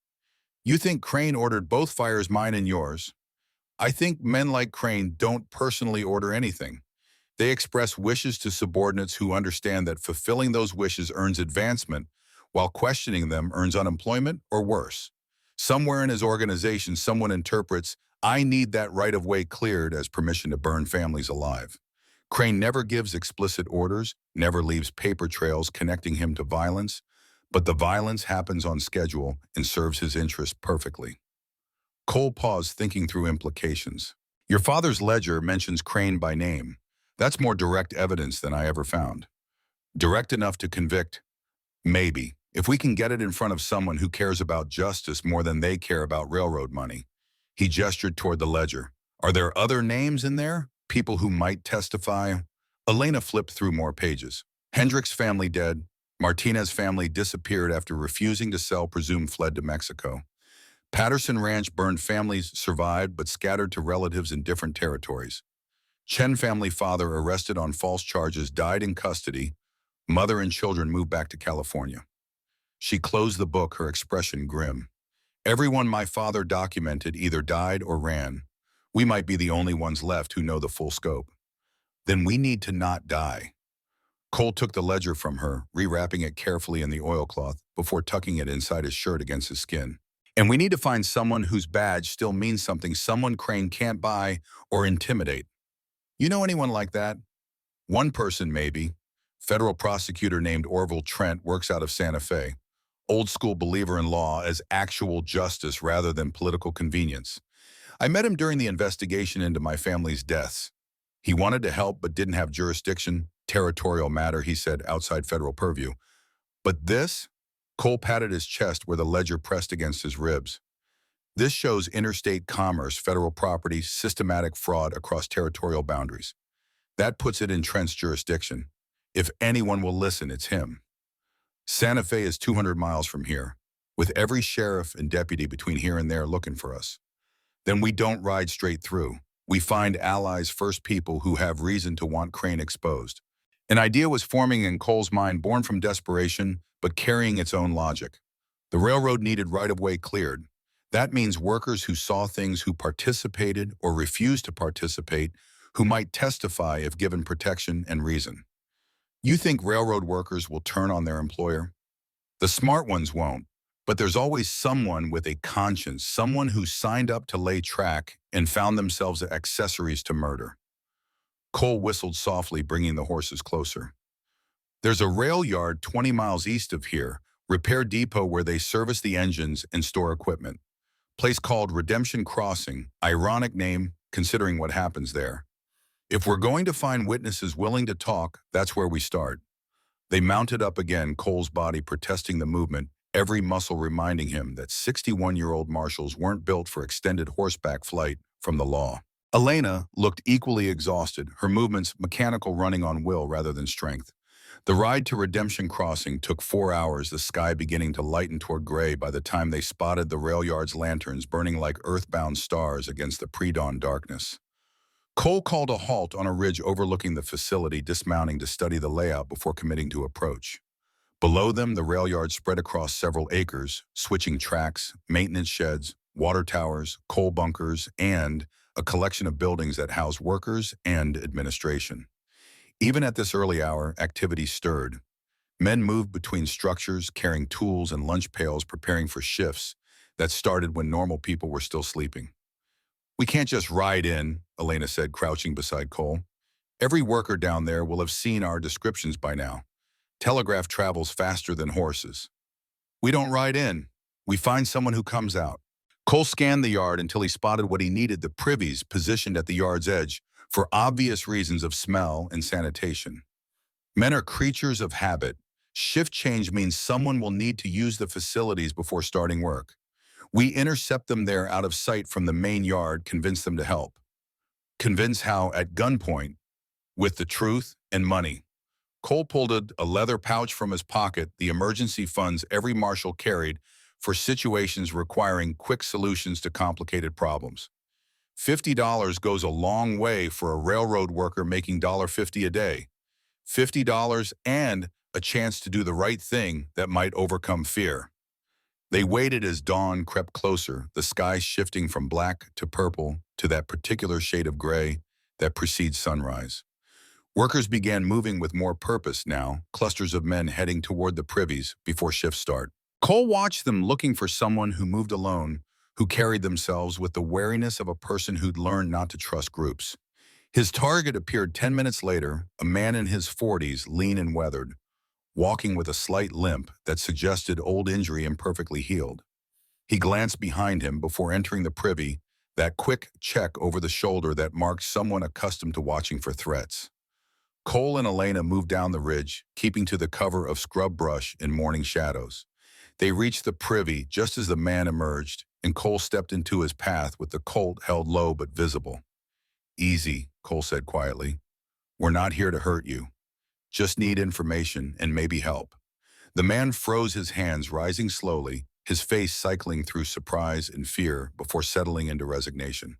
You think Crane ordered both fires, mine and yours? I think men like Crane don't personally order anything. They express wishes to subordinates who understand that fulfilling those wishes earns advancement, while questioning them earns unemployment or worse. Somewhere in his organization, someone interprets, I need that right-of-way cleared as permission to burn families alive. Crane never gives explicit orders, never leaves paper trails connecting him to violence, but the violence happens on schedule and serves his interests perfectly. Cole paused, thinking through implications. Your father's ledger mentions Crane by name. That's more direct evidence than I ever found. Direct enough to convict? Maybe, if we can get it in front of someone who cares about justice more than they care about railroad money. He gestured toward the ledger. Are there other names in there? People who might testify? Elena flipped through more pages. Hendricks family dead. Martinez family disappeared after refusing to sell, presumed fled to Mexico. Patterson Ranch burned, families survived but scattered to relatives in different territories. Chen family father arrested on false charges, died in custody. Mother and children moved back to California. She closed the book, her expression grim. Everyone my father documented either died or ran. We might be the only ones left who know the full scope. Then we need to not die. Cole took the ledger from her, rewrapping it carefully in the oilcloth before tucking it inside his shirt against his skin. And we need to find someone whose badge still means something, someone Crane can't buy or intimidate. You know anyone like that? One person, maybe. Federal prosecutor named Orville Trent, works out of Santa Fe. Old school believer in law as actual justice rather than political convenience. I met him during the investigation into my family's deaths. He wanted to help but didn't have jurisdiction. Territorial matter, he said, outside federal purview. But this? Cole patted his chest where the ledger pressed against his ribs. This shows interstate commerce, federal property, systematic fraud across territorial boundaries. That puts it in Trent's jurisdiction. If anyone will listen, it's him. Santa Fe is 200 miles from here, with every sheriff and deputy between here and there looking for us. Then we don't ride straight through. We find allies first, people who have reason to want Crane exposed. An idea was forming in Cole's mind, born from desperation, but carrying its own logic. The railroad needed right-of-way cleared. That means workers who saw things, who participated or refused to participate, who might testify if given protection and reason. You think railroad workers will turn on their employer? The smart ones won't, but there's always someone with a conscience, someone who signed up to lay track and found themselves accessories to murder. Cole whistled softly, bringing the horses closer. There's a rail yard 20 miles east of here, repair depot where they service the engines and store equipment. Place called Redemption Crossing, ironic name considering what happens there. If we're going to find witnesses willing to talk, that's where we start. They mounted up again, Cole's body protesting the movement, every muscle reminding him that 61-year-old marshals weren't built for extended horseback flight from the law. Elena looked equally exhausted, her movements mechanical, running on will rather than strength. The ride to Redemption Crossing took 4 hours, the sky beginning to lighten toward gray by the time they spotted the rail yard's lanterns burning like earthbound stars against the pre-dawn darkness. Cole called a halt on a ridge overlooking the facility, dismounting to study the layout before committing to approach. Below them, the rail yard spread across several acres, switching tracks, maintenance sheds, water towers, coal bunkers, and a collection of buildings that house workers and administration. Even at this early hour, activity stirred. Men moved between structures, carrying tools and lunch pails, preparing for shifts that started when normal people were still sleeping. "We can't just ride in," Elena said, crouching beside Cole. "Every worker down there will have seen our descriptions by now. Telegraph travels faster than horses." "We don't ride in. We find someone who comes out." Cole scanned the yard until he spotted what he needed: the privies positioned at the yard's edge for obvious reasons of smell and sanitation. Men are creatures of habit. Shift change means someone will need to use the facilities before starting work. We intercept them there out of sight from the main yard, convince them to help. Convince how? At gunpoint, with the truth and money. Cole pulled a leather pouch from his pocket, the emergency funds every marshal carried for situations requiring quick solutions to complicated problems. $50 goes a long way for a railroad worker making $1.50 a day. $50 and a chance to do the right thing that might overcome fear. They waited as dawn crept closer, the sky shifting from black to purple to that particular shade of gray that precedes sunrise. Workers began moving with more purpose now, clusters of men heading toward the privies before shift start. Cole watched them, looking for someone who moved alone, who carried themselves with the wariness of a person who'd learned not to trust groups. His target appeared 10 minutes later, a man in his 40s, lean and weathered, walking with a slight limp that suggested old injury imperfectly healed. He glanced behind him before entering the privy, that quick check over the shoulder that marked someone accustomed to watching for threats. Cole and Elena moved down the ridge, keeping to the cover of scrub brush in morning shadows. They reached the privy just as the man emerged, and Cole stepped into his path with the Colt held low but visible. "Easy," Cole said quietly. "We're not here to hurt you. Just need information and maybe help." The man froze, his hands rising slowly, his face cycling through surprise and fear before settling into resignation.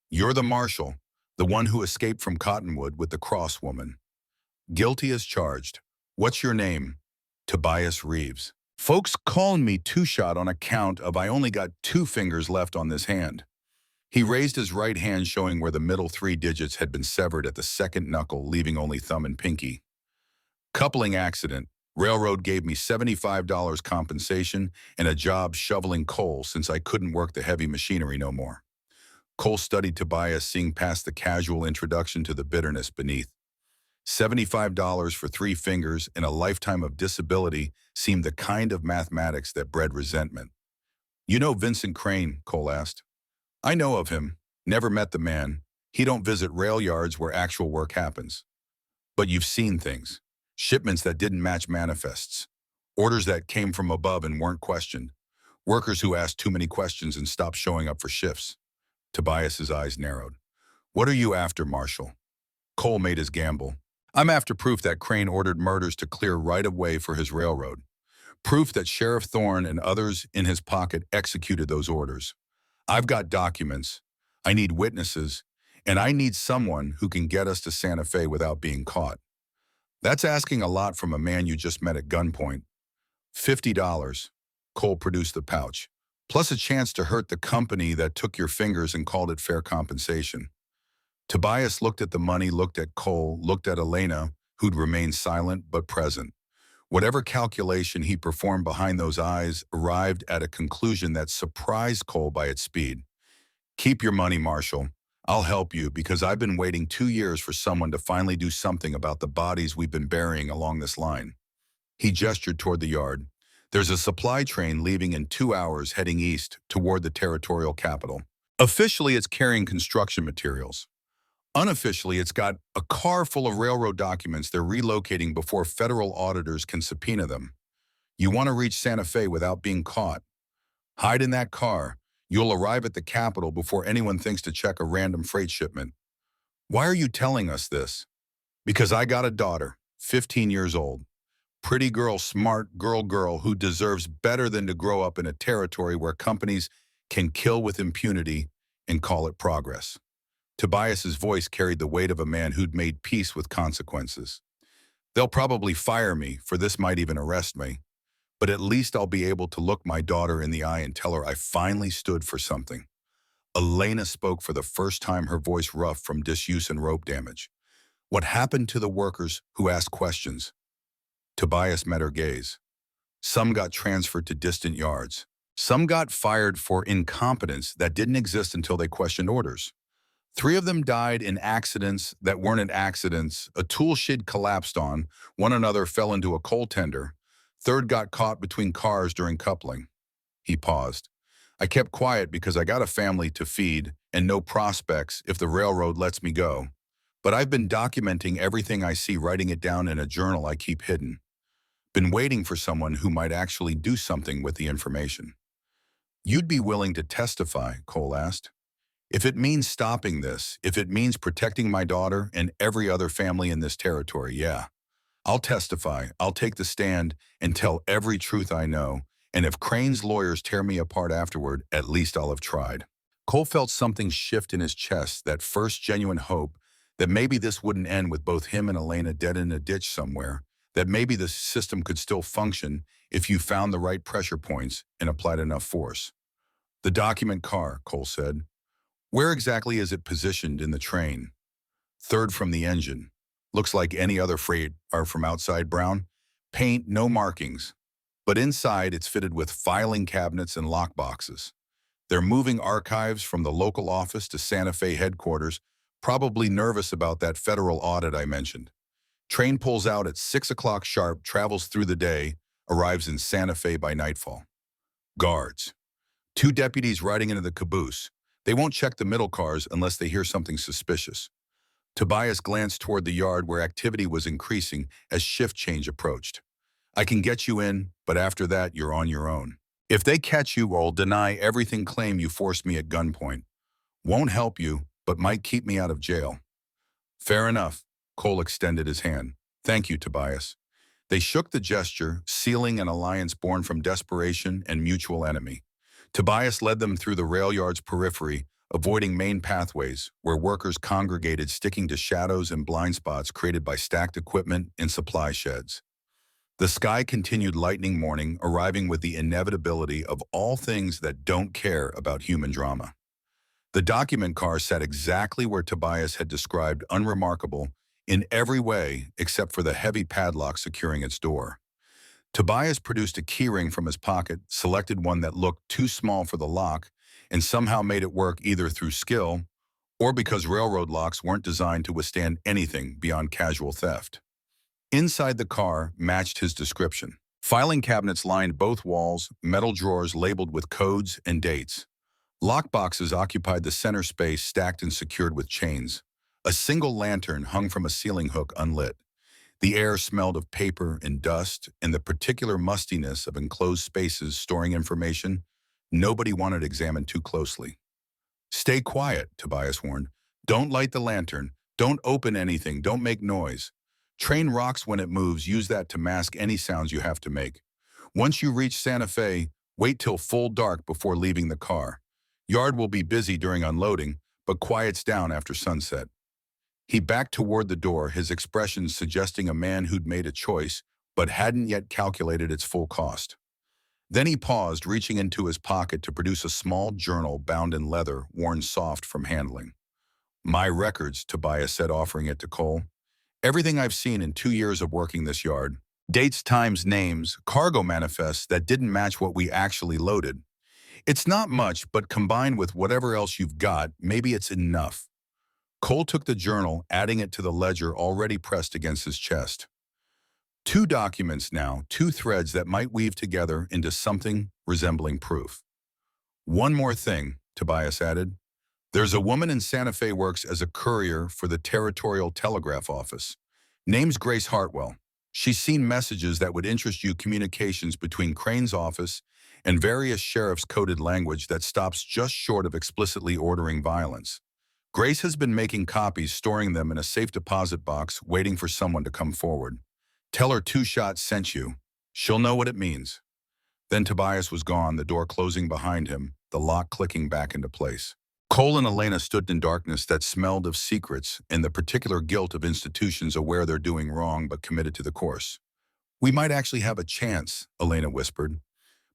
"You're the marshal, the one who escaped from Cottonwood with the cross woman." "Guilty as charged. What's your name?" "Tobias Reeves. Folks call me Two-Shot on account of I only got 2 fingers left on this hand." He raised his right hand, showing where the middle 3 digits had been severed at the second knuckle, leaving only thumb and pinky. "Coupling accident. Railroad gave me $75 compensation and a job shoveling coal since I couldn't work the heavy machinery no more." Cole studied Tobias, seeing past the casual introduction to the bitterness beneath. $75 for 3 fingers and a lifetime of disability seemed the kind of mathematics that bred resentment. "You know Vincent Crane?" Cole asked. "I know of him. Never met the man. He don't visit rail yards where actual work happens." "But you've seen things. Shipments that didn't match manifests. Orders that came from above and weren't questioned. Workers who asked too many questions and stopped showing up for shifts." Tobias's eyes narrowed. "What are you after, Marshal?" Cole made his gamble. "I'm after proof that Crane ordered murders to clear right-of-way for his railroad. Proof that Sheriff Thorne and others in his pocket executed those orders. I've got documents. I need witnesses. And I need someone who can get us to Santa Fe without being caught." "That's asking a lot from a man you just met at gunpoint." $50. Cole produced the pouch. "Plus a chance to hurt the company that took your fingers and called it fair compensation." Tobias looked at the money, looked at Cole, looked at Elena, who'd remained silent but present. Whatever calculation he performed behind those eyes arrived at a conclusion that surprised Cole by its speed. "Keep your money, Marshal. I'll help you because I've been waiting 2 years for someone to finally do something about the bodies we've been burying along this line." He gestured toward the yard. "There's a supply train leaving in 2 hours heading east toward the territorial capital. Officially, it's carrying construction materials. Unofficially, it's got a car full of railroad documents they're relocating before federal auditors can subpoena them. You want to reach Santa Fe without being caught. Hide in that car. You'll arrive at the capital before anyone thinks to check a random freight shipment." "Why are you telling us this?" "Because I got a daughter, 15 years old. Pretty girl, smart girl who deserves better than to grow up in a territory where companies can kill with impunity and call it progress." Tobias's voice carried the weight of a man who'd made peace with consequences. They'll probably fire me, for this might even arrest me, but at least I'll be able to look my daughter in the eye and tell her I finally stood for something. Elena spoke for the first time, her voice rough from disuse and rope damage. What happened to the workers who asked questions? Tobias met her gaze. Some got transferred to distant yards. Some got fired for incompetence that didn't exist until they questioned orders. 3 of them died in accidents that weren't accidents. A tool shed collapsed on, one another fell into a coal tender. Third got caught between cars during coupling. He paused. I kept quiet because I got a family to feed and no prospects if the railroad lets me go. But I've been documenting everything I see, writing it down in a journal I keep hidden. Been waiting for someone who might actually do something with the information. You'd be willing to testify, Cole asked. If it means stopping this, if it means protecting my daughter and every other family in this territory, yeah. I'll testify, I'll take the stand and tell every truth I know, and if Crane's lawyers tear me apart afterward, at least I'll have tried. Cole felt something shift in his chest, that first genuine hope that maybe this wouldn't end with both him and Elena dead in a ditch somewhere, that maybe the system could still function if you found the right pressure points and applied enough force. The document car, Cole said. Where exactly is it positioned in the train? Third from the engine. Looks like any other freight are from outside brown. Paint, no markings. But inside, it's fitted with filing cabinets and lockboxes. They're moving archives from the local office to Santa Fe headquarters, probably nervous about that federal audit I mentioned. Train pulls out at 6 o'clock sharp, travels through the day, arrives in Santa Fe by nightfall. Guards. 2 deputies riding into the caboose. They won't check the middle cars unless they hear something suspicious. Tobias glanced toward the yard where activity was increasing as shift change approached. I can get you in, but after that, you're on your own. If they catch you, I'll deny everything, claim you forced me at gunpoint. Won't help you, but might keep me out of jail. Fair enough. Cole extended his hand. Thank you, Tobias. They shook the gesture, sealing an alliance born from desperation and mutual enemy. Tobias led them through the rail yard's periphery, avoiding main pathways where workers congregated, sticking to shadows and blind spots created by stacked equipment and supply sheds. The sky continued lightning morning, arriving with the inevitability of all things that don't care about human drama. The document car sat exactly where Tobias had described, unremarkable in every way except for the heavy padlock securing its door. Tobias produced a keyring from his pocket, selected one that looked too small for the lock, and somehow made it work either through skill or because railroad locks weren't designed to withstand anything beyond casual theft. Inside the car matched his description. Filing cabinets lined both walls, metal drawers labeled with codes and dates. Lockboxes occupied the center space, stacked and secured with chains. A single lantern hung from a ceiling hook unlit. The air smelled of paper and dust and the particular mustiness of enclosed spaces storing information nobody wanted examined too closely. Stay quiet, Tobias warned. Don't light the lantern. Don't open anything. Don't make noise. Train rocks when it moves. Use that to mask any sounds you have to make. Once you reach Santa Fe, wait till full dark before leaving the car. Yard will be busy during unloading, but quiets down after sunset. He backed toward the door, his expression suggesting a man who'd made a choice, but hadn't yet calculated its full cost. Then he paused, reaching into his pocket to produce a small journal bound in leather, worn soft from handling. My records, Tobias said, offering it to Cole. Everything I've seen in 2 years of working this yard. Dates, times, names, cargo manifests that didn't match what we actually loaded. It's not much, but combined with whatever else you've got, maybe it's enough. Cole took the journal, adding it to the ledger already pressed against his chest. 2 documents now, 2 threads that might weave together into something resembling proof. One more thing, Tobias added. There's a woman in Santa Fe works as a courier for the Territorial Telegraph Office. Name's Grace Hartwell. She's seen messages that would interest you, communications between Crane's office and various sheriffs, coded language that stops just short of explicitly ordering violence. Grace has been making copies, storing them in a safe deposit box, waiting for someone to come forward. Tell her 2 Shots sent you. She'll know what it means. Then Tobias was gone, the door closing behind him, the lock clicking back into place. Cole and Elena stood in darkness that smelled of secrets and the particular guilt of institutions aware they're doing wrong but committed to the course. "We might actually have a chance," Elena whispered.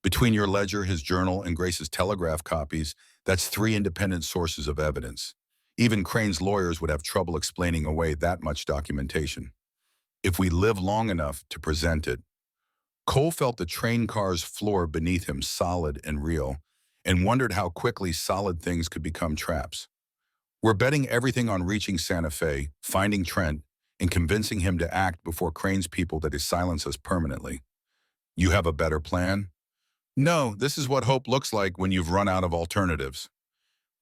"Between your ledger, his journal, and Grace's telegraph copies, that's 3 independent sources of evidence. Even Crane's lawyers would have trouble explaining away that much documentation. If we live long enough to present it." Cole felt the train car's floor beneath him solid and real, and wondered how quickly solid things could become traps. "We're betting everything on reaching Santa Fe, finding Trent, and convincing him to act before Crane's people that he silence us permanently. You have a better plan?" "No, this is what hope looks like when you've run out of alternatives."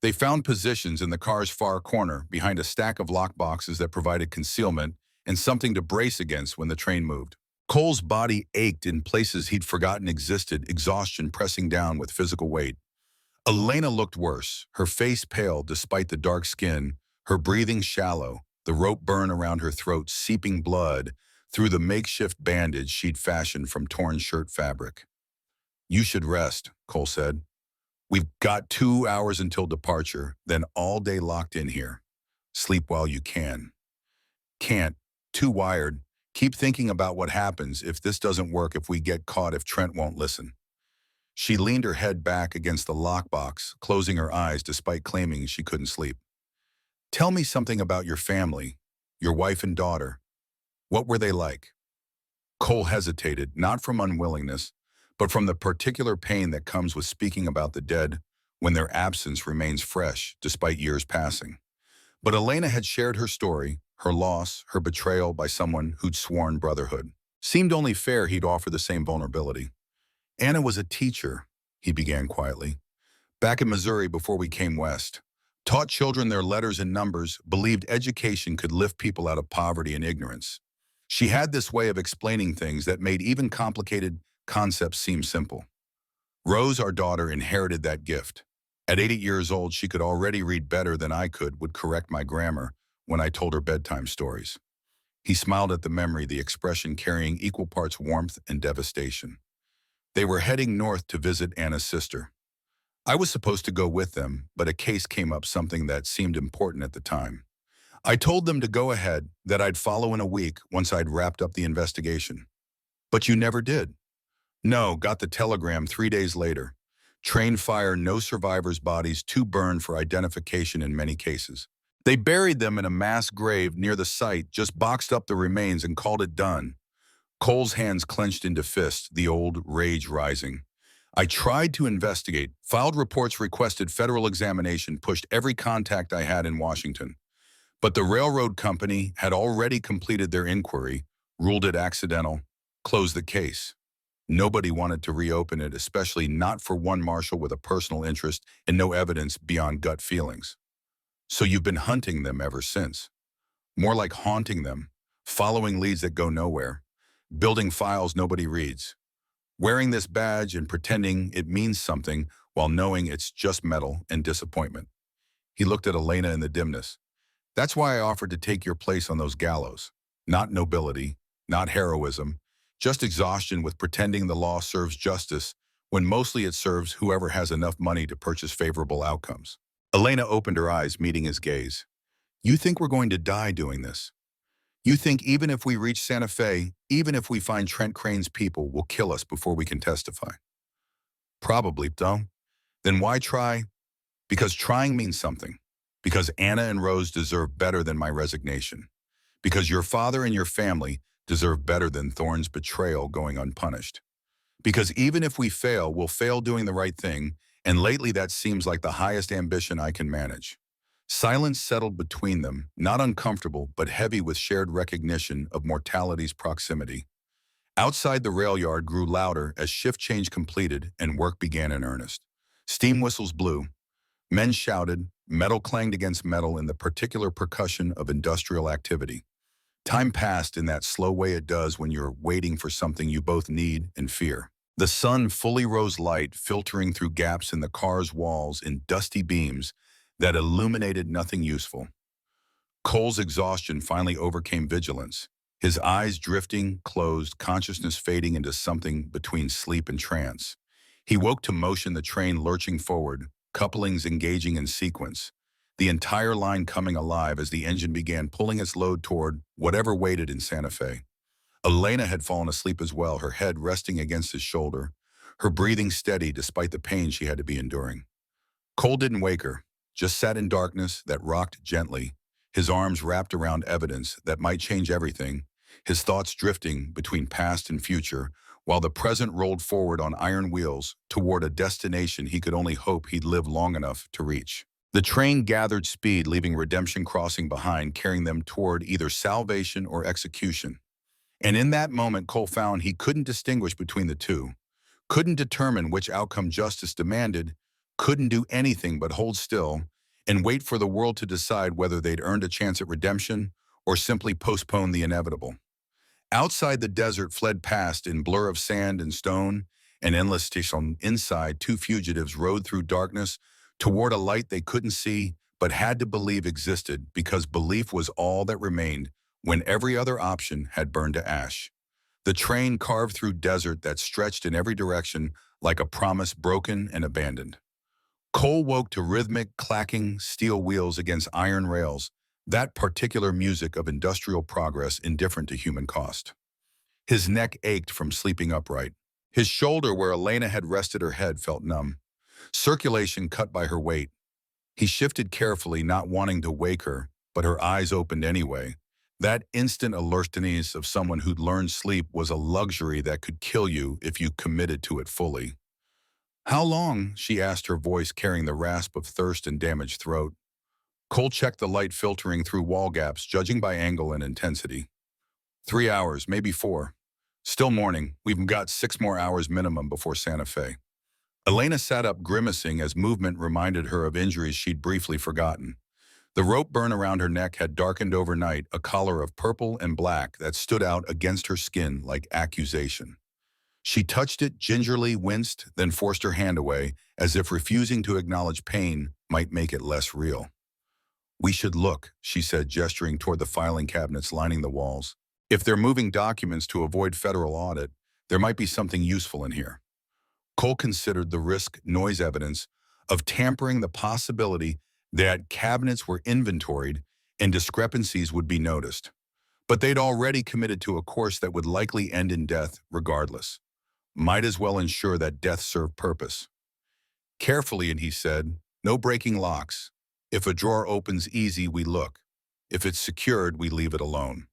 They found positions in the car's far corner, behind a stack of lockboxes that provided concealment and something to brace against when the train moved. Cole's body ached in places he'd forgotten existed, exhaustion pressing down with physical weight. Elena looked worse, her face pale despite the dark skin, her breathing shallow, the rope burn around her throat seeping blood through the makeshift bandage she'd fashioned from torn shirt fabric. "You should rest," Cole said. "We've got 2 hours until departure, then all day locked in here. Sleep while you can." "Can't. Too wired. Keep thinking about what happens if this doesn't work, if we get caught, if Trent won't listen." She leaned her head back against the lockbox, closing her eyes despite claiming she couldn't sleep. "Tell me something about your family, your wife and daughter. What were they like?" Cole hesitated, not from unwillingness, but from the particular pain that comes with speaking about the dead when their absence remains fresh despite years passing. But Elena had shared her story, her loss, her betrayal by someone who'd sworn brotherhood. Seemed only fair he'd offer the same vulnerability. "Anna was a teacher," he began quietly, "back in Missouri before we came west. Taught children their letters and numbers, believed education could lift people out of poverty and ignorance. She had this way of explaining things that made even complicated concepts seem simple. Rose, our daughter, inherited that gift. At 8 years old, she could already read better than I could, would correct my grammar when I told her bedtime stories." He smiled at the memory, the expression carrying equal parts warmth and devastation. They were heading north to visit Anna's sister. "I was supposed to go with them, but a case came up, something that seemed important at the time. I told them to go ahead, that I'd follow in a week once I'd wrapped up the investigation." "But you never did." "No, got the telegram 3 days later. Train fire, no survivors' bodies, too burned for identification in many cases. They buried them in a mass grave near the site, just boxed up the remains and called it done." Cole's hands clenched into fists, the old rage rising. "I tried to investigate, filed reports, requested federal examination, pushed every contact I had in Washington. But the railroad company had already completed their inquiry, ruled it accidental, closed the case. Nobody wanted to reopen it, especially not for one marshal with a personal interest and no evidence beyond gut feelings. So you've been hunting them ever since. More like haunting them, following leads that go nowhere, building files nobody reads, wearing this badge and pretending it means something while knowing it's just metal and disappointment." He looked at Elena in the dimness. "That's why I offered to take your place on those gallows. Not nobility, not heroism, just exhaustion with pretending the law serves justice when mostly it serves whoever has enough money to purchase favorable outcomes." Elena opened her eyes, meeting his gaze. "You think we're going to die doing this? You think even if we reach Santa Fe, even if we find Trent Crane's people, will kill us before we can testify?" "Probably, though. Then why try? Because trying means something. Because Anna and Rose deserve better than my resignation. Because your father and your family deserve better than Thorne's betrayal going unpunished. Because even if we fail, we'll fail doing the right thing, and lately that seems like the highest ambition I can manage." Silence settled between them, not uncomfortable, but heavy with shared recognition of mortality's proximity. Outside, the rail yard grew louder as shift change completed and work began in earnest. Steam whistles blew. Men shouted. Metal clanged against metal in the particular percussion of industrial activity. Time passed in that slow way it does when you're waiting for something you both need and fear. The sun fully rose light, filtering through gaps in the car's walls in dusty beams that illuminated nothing useful. Cole's exhaustion finally overcame vigilance, his eyes drifting, closed, consciousness fading into something between sleep and trance. He woke to motion, the train lurching forward, couplings engaging in sequence, the entire line coming alive as the engine began pulling its load toward whatever waited in Santa Fe. Elena had fallen asleep as well, her head resting against his shoulder, her breathing steady despite the pain she had to be enduring. Cole didn't wake her, just sat in darkness that rocked gently, his arms wrapped around evidence that might change everything, his thoughts drifting between past and future, while the present rolled forward on iron wheels toward a destination he could only hope he'd live long enough to reach. The train gathered speed, leaving Redemption Crossing behind, carrying them toward either salvation or execution. And in that moment, Cole found he couldn't distinguish between the two, couldn't determine which outcome justice demanded, couldn't do anything but hold still and wait for the world to decide whether they'd earned a chance at redemption or simply postpone the inevitable. Outside, the desert fled past in blur of sand and stone, an endless station. Inside, two fugitives rode through darkness toward a light they couldn't see but had to believe existed because belief was all that remained when every other option had burned to ash. The train carved through desert that stretched in every direction like a promise broken and abandoned. Cole woke to rhythmic, clacking steel wheels against iron rails, that particular music of industrial progress indifferent to human cost. His neck ached from sleeping upright. His shoulder, where Elena had rested her head, felt numb, circulation cut by her weight. He shifted carefully, not wanting to wake her, but her eyes opened anyway. That instant alertness of someone who'd learned sleep was a luxury that could kill you if you committed to it fully. "How long?" she asked, her voice carrying the rasp of thirst and damaged throat. Cole checked the light filtering through wall gaps, judging by angle and intensity. 3 hours, maybe 4. Still morning. We've got 6 more hours minimum before Santa Fe. Elena sat up, grimacing as movement reminded her of injuries she'd briefly forgotten. The rope burn around her neck had darkened overnight, a collar of purple and black that stood out against her skin like accusation. She touched it, gingerly winced, then forced her hand away, as if refusing to acknowledge pain might make it less real. "We should look," she said, gesturing toward the filing cabinets lining the walls. "If they're moving documents to avoid federal audit, there might be something useful in here." Cole considered the risk, noise evidence, of tampering, the possibility that cabinets were inventoried and discrepancies would be noticed. But they'd already committed to a course that would likely end in death regardless. Might as well ensure that death served purpose. "Carefully," and he said, "no breaking locks. If a drawer opens easy, we look. If it's secured, we leave it alone."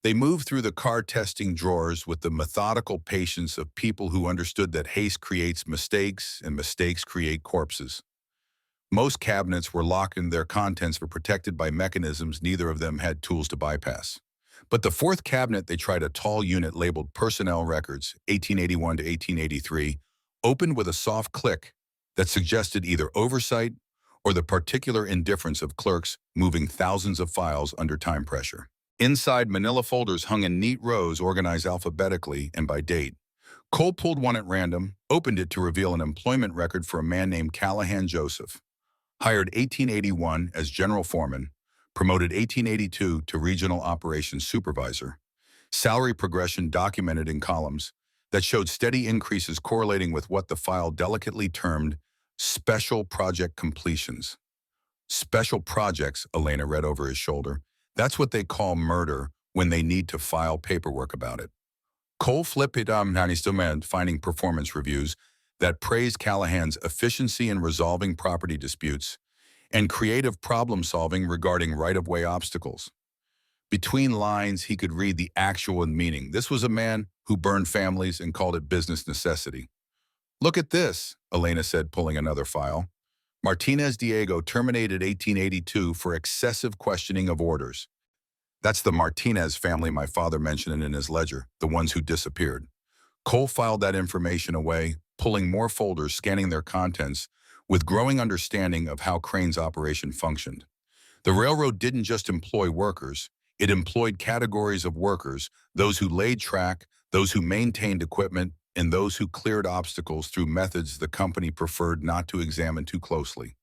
They moved through the car-testing drawers with the methodical patience of people who understood that haste creates mistakes and mistakes create corpses. Most cabinets were locked and their contents were protected by mechanisms neither of them had tools to bypass. But the fourth cabinet, they tried, a tall unit labeled Personnel Records, 1881 to 1883, opened with a soft click that suggested either oversight or the particular indifference of clerks moving thousands of files under time pressure. Inside, manila folders hung in neat rows organized alphabetically and by date. Cole pulled one at random, opened it to reveal an employment record for a man named Callahan Joseph. Hired 1881 as general foreman, promoted 1882 to regional operations supervisor. Salary progression documented in columns that showed steady increases correlating with what the file delicately termed special project completions. "Special projects," Elena read over his shoulder. "That's what they call murder when they need to file paperwork about it." Cole flipped it on finding performance reviews that praised Callahan's efficiency in resolving property disputes and creative problem-solving regarding right-of-way obstacles. Between lines, he could read the actual meaning. This was a man who burned families and called it business necessity. "Look at this," Elena said, pulling another file. "Martinez Diego terminated 1882 for excessive questioning of orders." That's the Martinez family my father mentioned in his ledger, the ones who disappeared. Cole filed that information away, pulling more folders, scanning their contents, with growing understanding of how Crane's operation functioned. The railroad didn't just employ workers, it employed categories of workers, those who laid track, those who maintained equipment, and those who cleared obstacles through methods the company preferred not to examine too closely.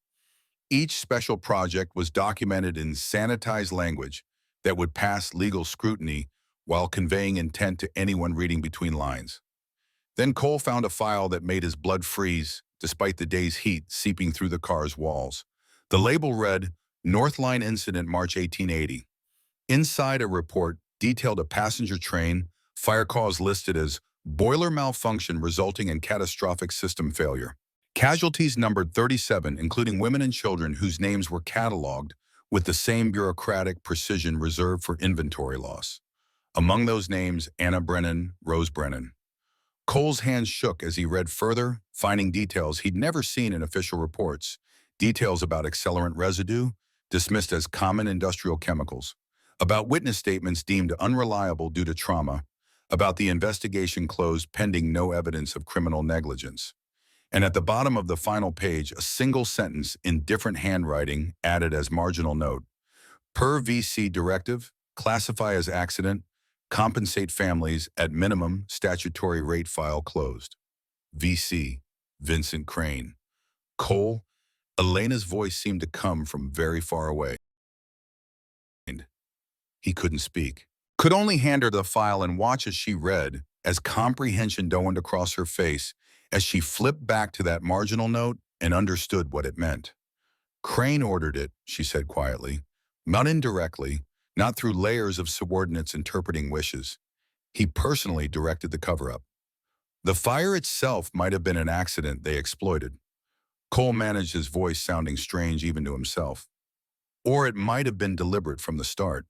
Each special project was documented in sanitized language that would pass legal scrutiny while conveying intent to anyone reading between lines. Then Cole found a file that made his blood freeze, despite the day's heat seeping through the car's walls. The label read, Northline Incident, March 1880. Inside a report detailed a passenger train, fire cause listed as boiler malfunction resulting in catastrophic system failure. Casualties numbered 37, including women and children whose names were cataloged with the same bureaucratic precision reserved for inventory loss. Among those names, Anna Brennan, Rose Brennan. Cole's hands shook as he read further, finding details he'd never seen in official reports. Details about accelerant residue, dismissed as common industrial chemicals. About witness statements deemed unreliable due to trauma. About the investigation closed pending no evidence of criminal negligence. And at the bottom of the final page, a single sentence in different handwriting added as marginal note. Per VC directive, classify as accident, compensate families at minimum statutory rate, file closed. VC, Vincent Crane. Cole, Elena's voice seemed to come from very far away. He couldn't speak. Could only hand her the file and watch as she read, as comprehension dawned across her face, as she flipped back to that marginal note and understood what it meant. Crane ordered it, she said quietly, not indirectly, not through layers of subordinates interpreting wishes. He personally directed the cover-up. The fire itself might have been an accident they exploited. Cole managed his voice sounding strange even to himself. Or it might have been deliberate from the start.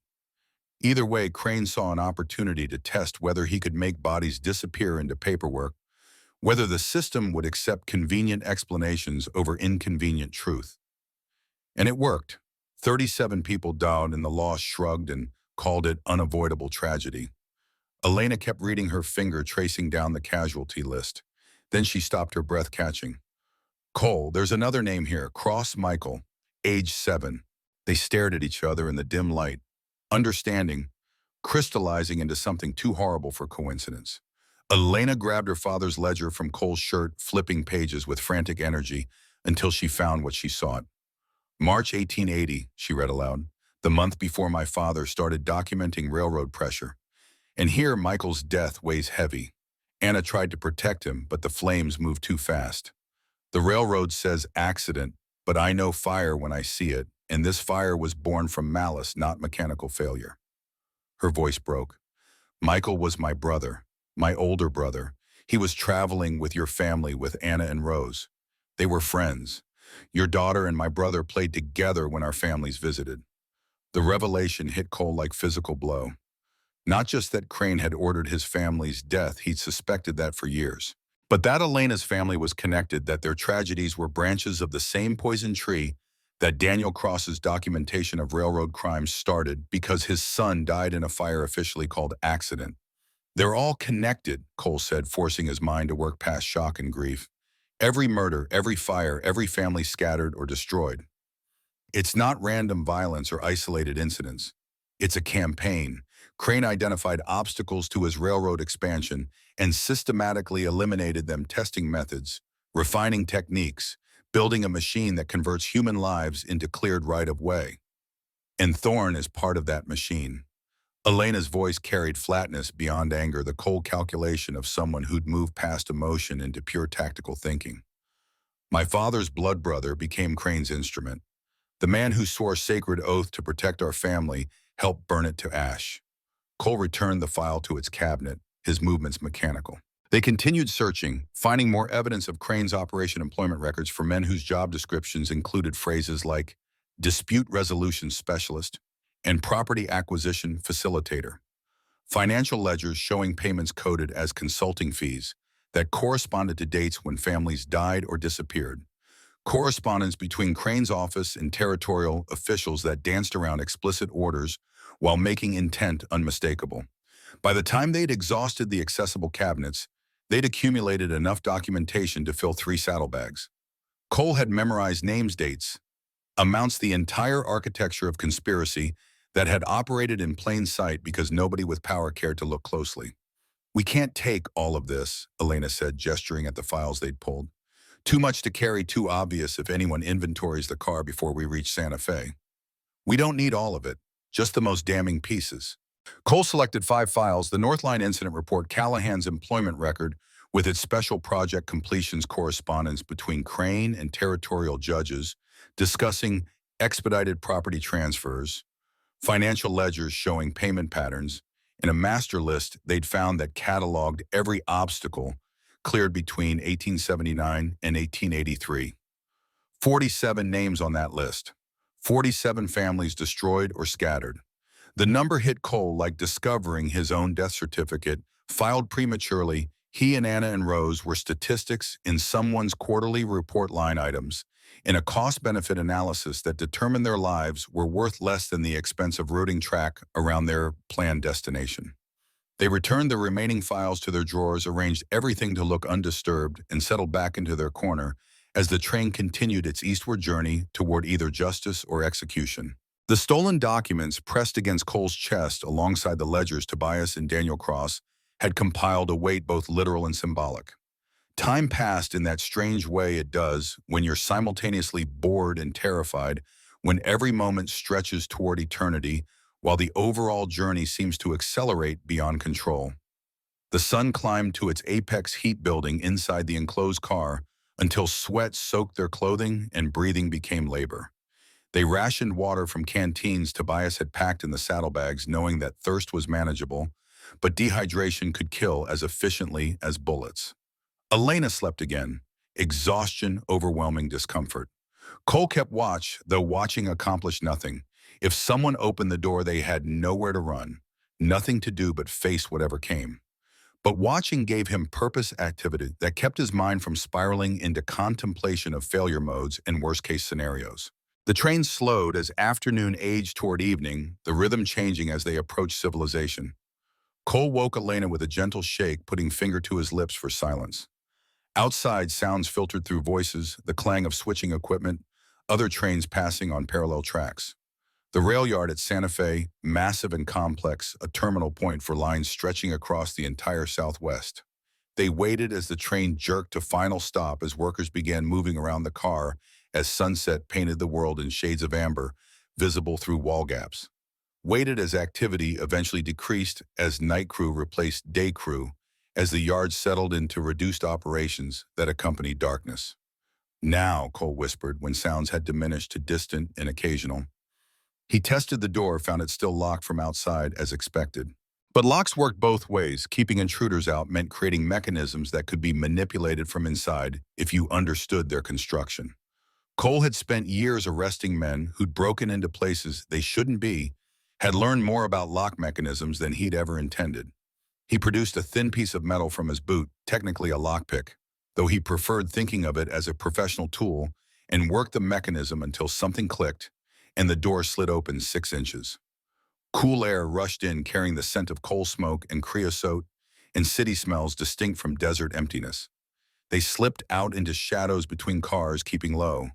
Either way, Crane saw an opportunity to test whether he could make bodies disappear into paperwork, whether the system would accept convenient explanations over inconvenient truth. And it worked. 37 people died and the law shrugged and called it unavoidable tragedy. Elena kept reading, her finger tracing down the casualty list. Then she stopped, her breath catching. Cole, there's another name here, Cross Michael, age 7. They stared at each other in the dim light, understanding, crystallizing into something too horrible for coincidence. Elena grabbed her father's ledger from Cole's shirt, flipping pages with frantic energy until she found what she sought. March 1880, she read aloud, the month before my father started documenting railroad pressure. And here Michael's death weighs heavy. Anna tried to protect him, but the flames moved too fast. The railroad says accident, but I know fire when I see it, and this fire was born from malice, not mechanical failure. Her voice broke. Michael was my brother, my older brother. He was traveling with your family, with Anna and Rose. They were friends. Your daughter and my brother played together when our families visited. The revelation hit Cole like physical blow. Not just that Crane had ordered his family's death, he'd suspected that for years. But that Elena's family was connected, that their tragedies were branches of the same poison tree that Daniel Cross's documentation of railroad crimes started because his son died in a fire officially called accident. They're all connected, Cole said, forcing his mind to work past shock and grief. Every murder, every fire, every family scattered or destroyed. It's not random violence or isolated incidents. It's a campaign. Crane identified obstacles to his railroad expansion and systematically eliminated them, testing methods, refining techniques, building a machine that converts human lives into cleared right-of-way. And Thorne is part of that machine. Elena's voice carried flatness beyond anger, the cold calculation of someone who'd moved past emotion into pure tactical thinking. My father's blood brother became Crane's instrument. The man who swore sacred oath to protect our family helped burn it to ash. Cole returned the file to its cabinet, his movements mechanical. They continued searching, finding more evidence of Crane's operation employment records for men whose job descriptions included phrases like dispute resolution specialist and property acquisition facilitator. Financial ledgers showing payments coded as consulting fees that corresponded to dates when families died or disappeared. Correspondence between Crane's office and territorial officials that danced around explicit orders while making intent unmistakable. By the time they'd exhausted the accessible cabinets, they'd accumulated enough documentation to fill 3 saddlebags. Cole had memorized names, dates, amounts, the entire architecture of conspiracy that had operated in plain sight because nobody with power cared to look closely. We can't take all of this, Elena said, gesturing at the files they'd pulled. Too much to carry, too obvious if anyone inventories the car before we reach Santa Fe. We don't need all of it, just the most damning pieces. Cole selected 5 files: the Northline Incident Report, Callahan's employment record, with its special project completions correspondence between Crane and territorial judges discussing expedited property transfers, financial ledgers showing payment patterns, and a master list they'd found that cataloged every obstacle cleared between 1879 and 1883. 47 names on that list. 47 families destroyed or scattered. The number hit Cole like discovering his own death certificate, filed prematurely. He and Anna and Rose were statistics in someone's quarterly report line items, in a cost-benefit analysis that determined their lives were worth less than the expense of routing track around their planned destination. They returned the remaining files to their drawers, arranged everything to look undisturbed, and settled back into their corner as the train continued its eastward journey toward either justice or execution. The stolen documents pressed against Cole's chest alongside the ledgers Tobias and Daniel Cross had compiled a weight both literal and symbolic. Time passed in that strange way it does when you're simultaneously bored and terrified, when every moment stretches toward eternity, while the overall journey seems to accelerate beyond control. The sun climbed to its apex heat building inside the enclosed car until sweat soaked their clothing and breathing became labor. They rationed water from canteens Tobias had packed in the saddlebags, knowing that thirst was manageable, but dehydration could kill as efficiently as bullets. Elena slept again, exhaustion, overwhelming discomfort. Cole kept watch, though watching accomplished nothing. If someone opened the door, they had nowhere to run, nothing to do but face whatever came. But watching gave him purpose, activity that kept his mind from spiraling into contemplation of failure modes and worst-case scenarios. The train slowed as afternoon aged toward evening, the rhythm changing as they approached civilization. Cole woke Elena with a gentle shake, putting finger to his lips for silence. Outside, sounds filtered through voices, the clang of switching equipment, other trains passing on parallel tracks. The rail yard at Santa Fe, massive and complex, a terminal point for lines stretching across the entire Southwest. They waited as the train jerked to final stop as workers began moving around the car as sunset painted the world in shades of amber, visible through wall gaps. Waited as activity eventually decreased as night crew replaced day crew, as the yard settled into reduced operations that accompanied darkness. Now, Cole whispered when sounds had diminished to distant and occasional. He tested the door, found it still locked from outside as expected. But locks worked both ways. Keeping intruders out meant creating mechanisms that could be manipulated from inside if you understood their construction. Cole had spent years arresting men who'd broken into places they shouldn't be, had learned more about lock mechanisms than he'd ever intended. He produced a thin piece of metal from his boot, technically a lockpick, though he preferred thinking of it as a professional tool, and worked the mechanism until something clicked and the door slid open 6 inches. Cool air rushed in, carrying the scent of coal smoke and creosote and city smells distinct from desert emptiness. They slipped out into shadows between cars, keeping low,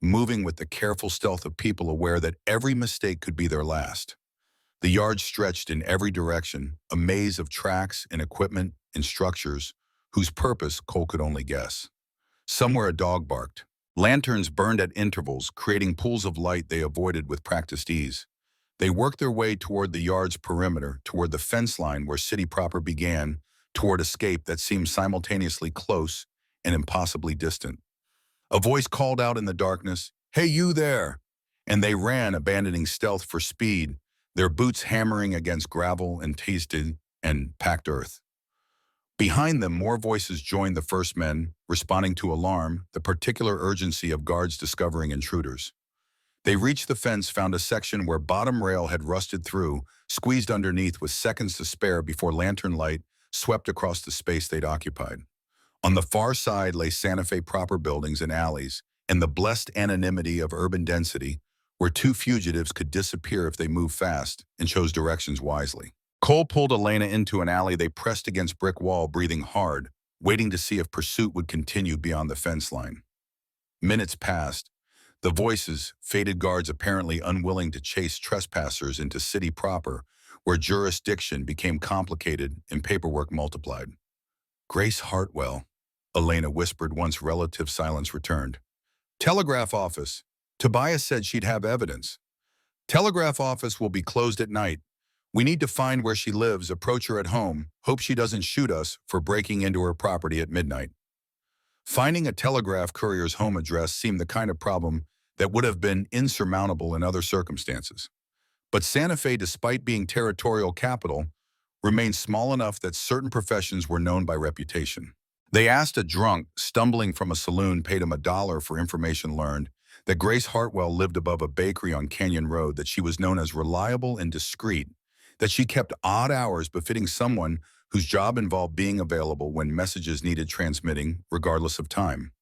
moving with the careful stealth of people aware that every mistake could be their last. The yard stretched in every direction, a maze of tracks and equipment and structures whose purpose Cole could only guess. Somewhere a dog barked. Lanterns burned at intervals, creating pools of light they avoided with practiced ease. They worked their way toward the yard's perimeter, toward the fence line where city proper began, toward escape that seemed simultaneously close and impossibly distant. A voice called out in the darkness, "Hey, you there!" And they ran, abandoning stealth for speed, their boots hammering against gravel and tasted and packed earth. Behind them, more voices joined the first men, responding to alarm, the particular urgency of guards discovering intruders. They reached the fence, found a section where bottom rail had rusted through, squeezed underneath with seconds to spare before lantern light swept across the space they'd occupied. On the far side lay Santa Fe proper buildings and alleys, and the blessed anonymity of urban density, where 2 fugitives could disappear if they moved fast and chose directions wisely. Cole pulled Elena into an alley. They pressed against brick wall, breathing hard, waiting to see if pursuit would continue beyond the fence line. Minutes passed. The voices, faded guards apparently unwilling to chase trespassers into city proper, where jurisdiction became complicated and paperwork multiplied. "Grace Hartwell," Elena whispered once relative silence returned. "Telegraph office. Tobias said she'd have evidence. Telegraph office will be closed at night. We need to find where she lives, approach her at home, hope she doesn't shoot us for breaking into her property at midnight. Finding a telegraph courier's home address seemed the kind of problem that would have been insurmountable in other circumstances. But Santa Fe, despite being territorial capital, remained small enough that certain professions were known by reputation. They asked a drunk stumbling from a saloon, paid him $1 for information learned, that Grace Hartwell lived above a bakery on Canyon Road, that she was known as reliable and discreet, that she kept odd hours befitting someone whose job involved being available when messages needed transmitting, regardless of time.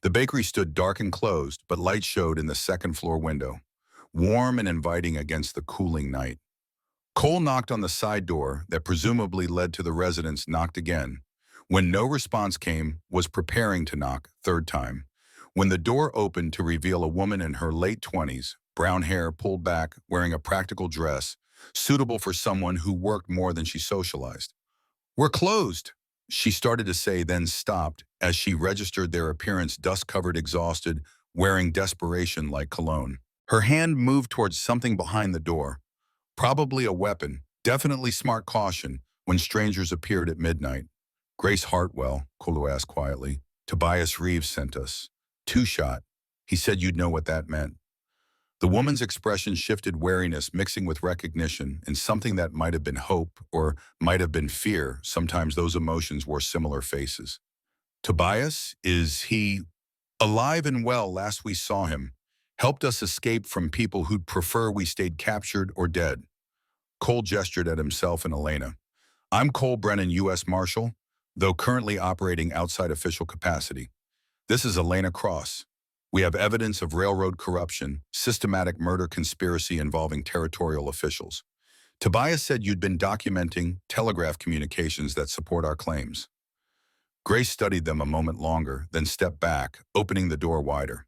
The bakery stood dark and closed, but light showed in the second-floor window, warm and inviting against the cooling night. Cole knocked on the side door that presumably led to the residence, knocked again. When no response came, was preparing to knock, third time. When the door opened to reveal a woman in her late 20s, brown hair pulled back, wearing a practical dress, suitable for someone who worked more than she socialized. "We're closed," she started to say, then stopped as she registered their appearance, dust-covered, exhausted, wearing desperation like cologne. Her hand moved towards something behind the door. Probably a weapon, definitely smart caution when strangers appeared at midnight. "Grace Hartwell," Cole asked quietly. "Tobias Reeves sent us. Two-shot. He said you'd know what that meant." The woman's expression shifted, wariness mixing with recognition, and something that might have been hope or might have been fear. Sometimes those emotions wore similar faces. "Tobias, is he alive and well? Last we saw him. Helped us escape from people who'd prefer we stayed captured or dead." Cole gestured at himself and Elena. "I'm Cole Brennan, U.S. Marshal, though currently operating outside official capacity. This is Elena Cross. We have evidence of railroad corruption, systematic murder conspiracy involving territorial officials. Tobias said you'd been documenting telegraph communications that support our claims." Grace studied them a moment longer, then stepped back, opening the door wider.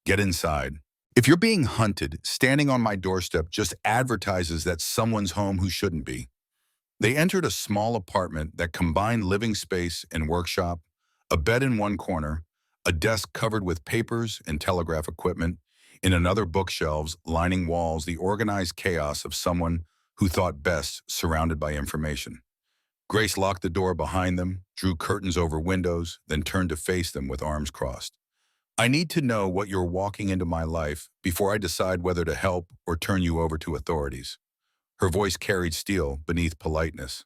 "Get inside. If you're being hunted, standing on my doorstep just advertises that someone's home who shouldn't be." They entered a small apartment that combined living space and workshop, a bed in one corner, a desk covered with papers and telegraph equipment, in another bookshelves lining walls, the organized chaos of someone who thought best surrounded by information. Grace locked the door behind them, drew curtains over windows, then turned to face them with arms crossed. "I need to know what you're walking into my life before I decide whether to help or turn you over to authorities." Her voice carried steel beneath politeness.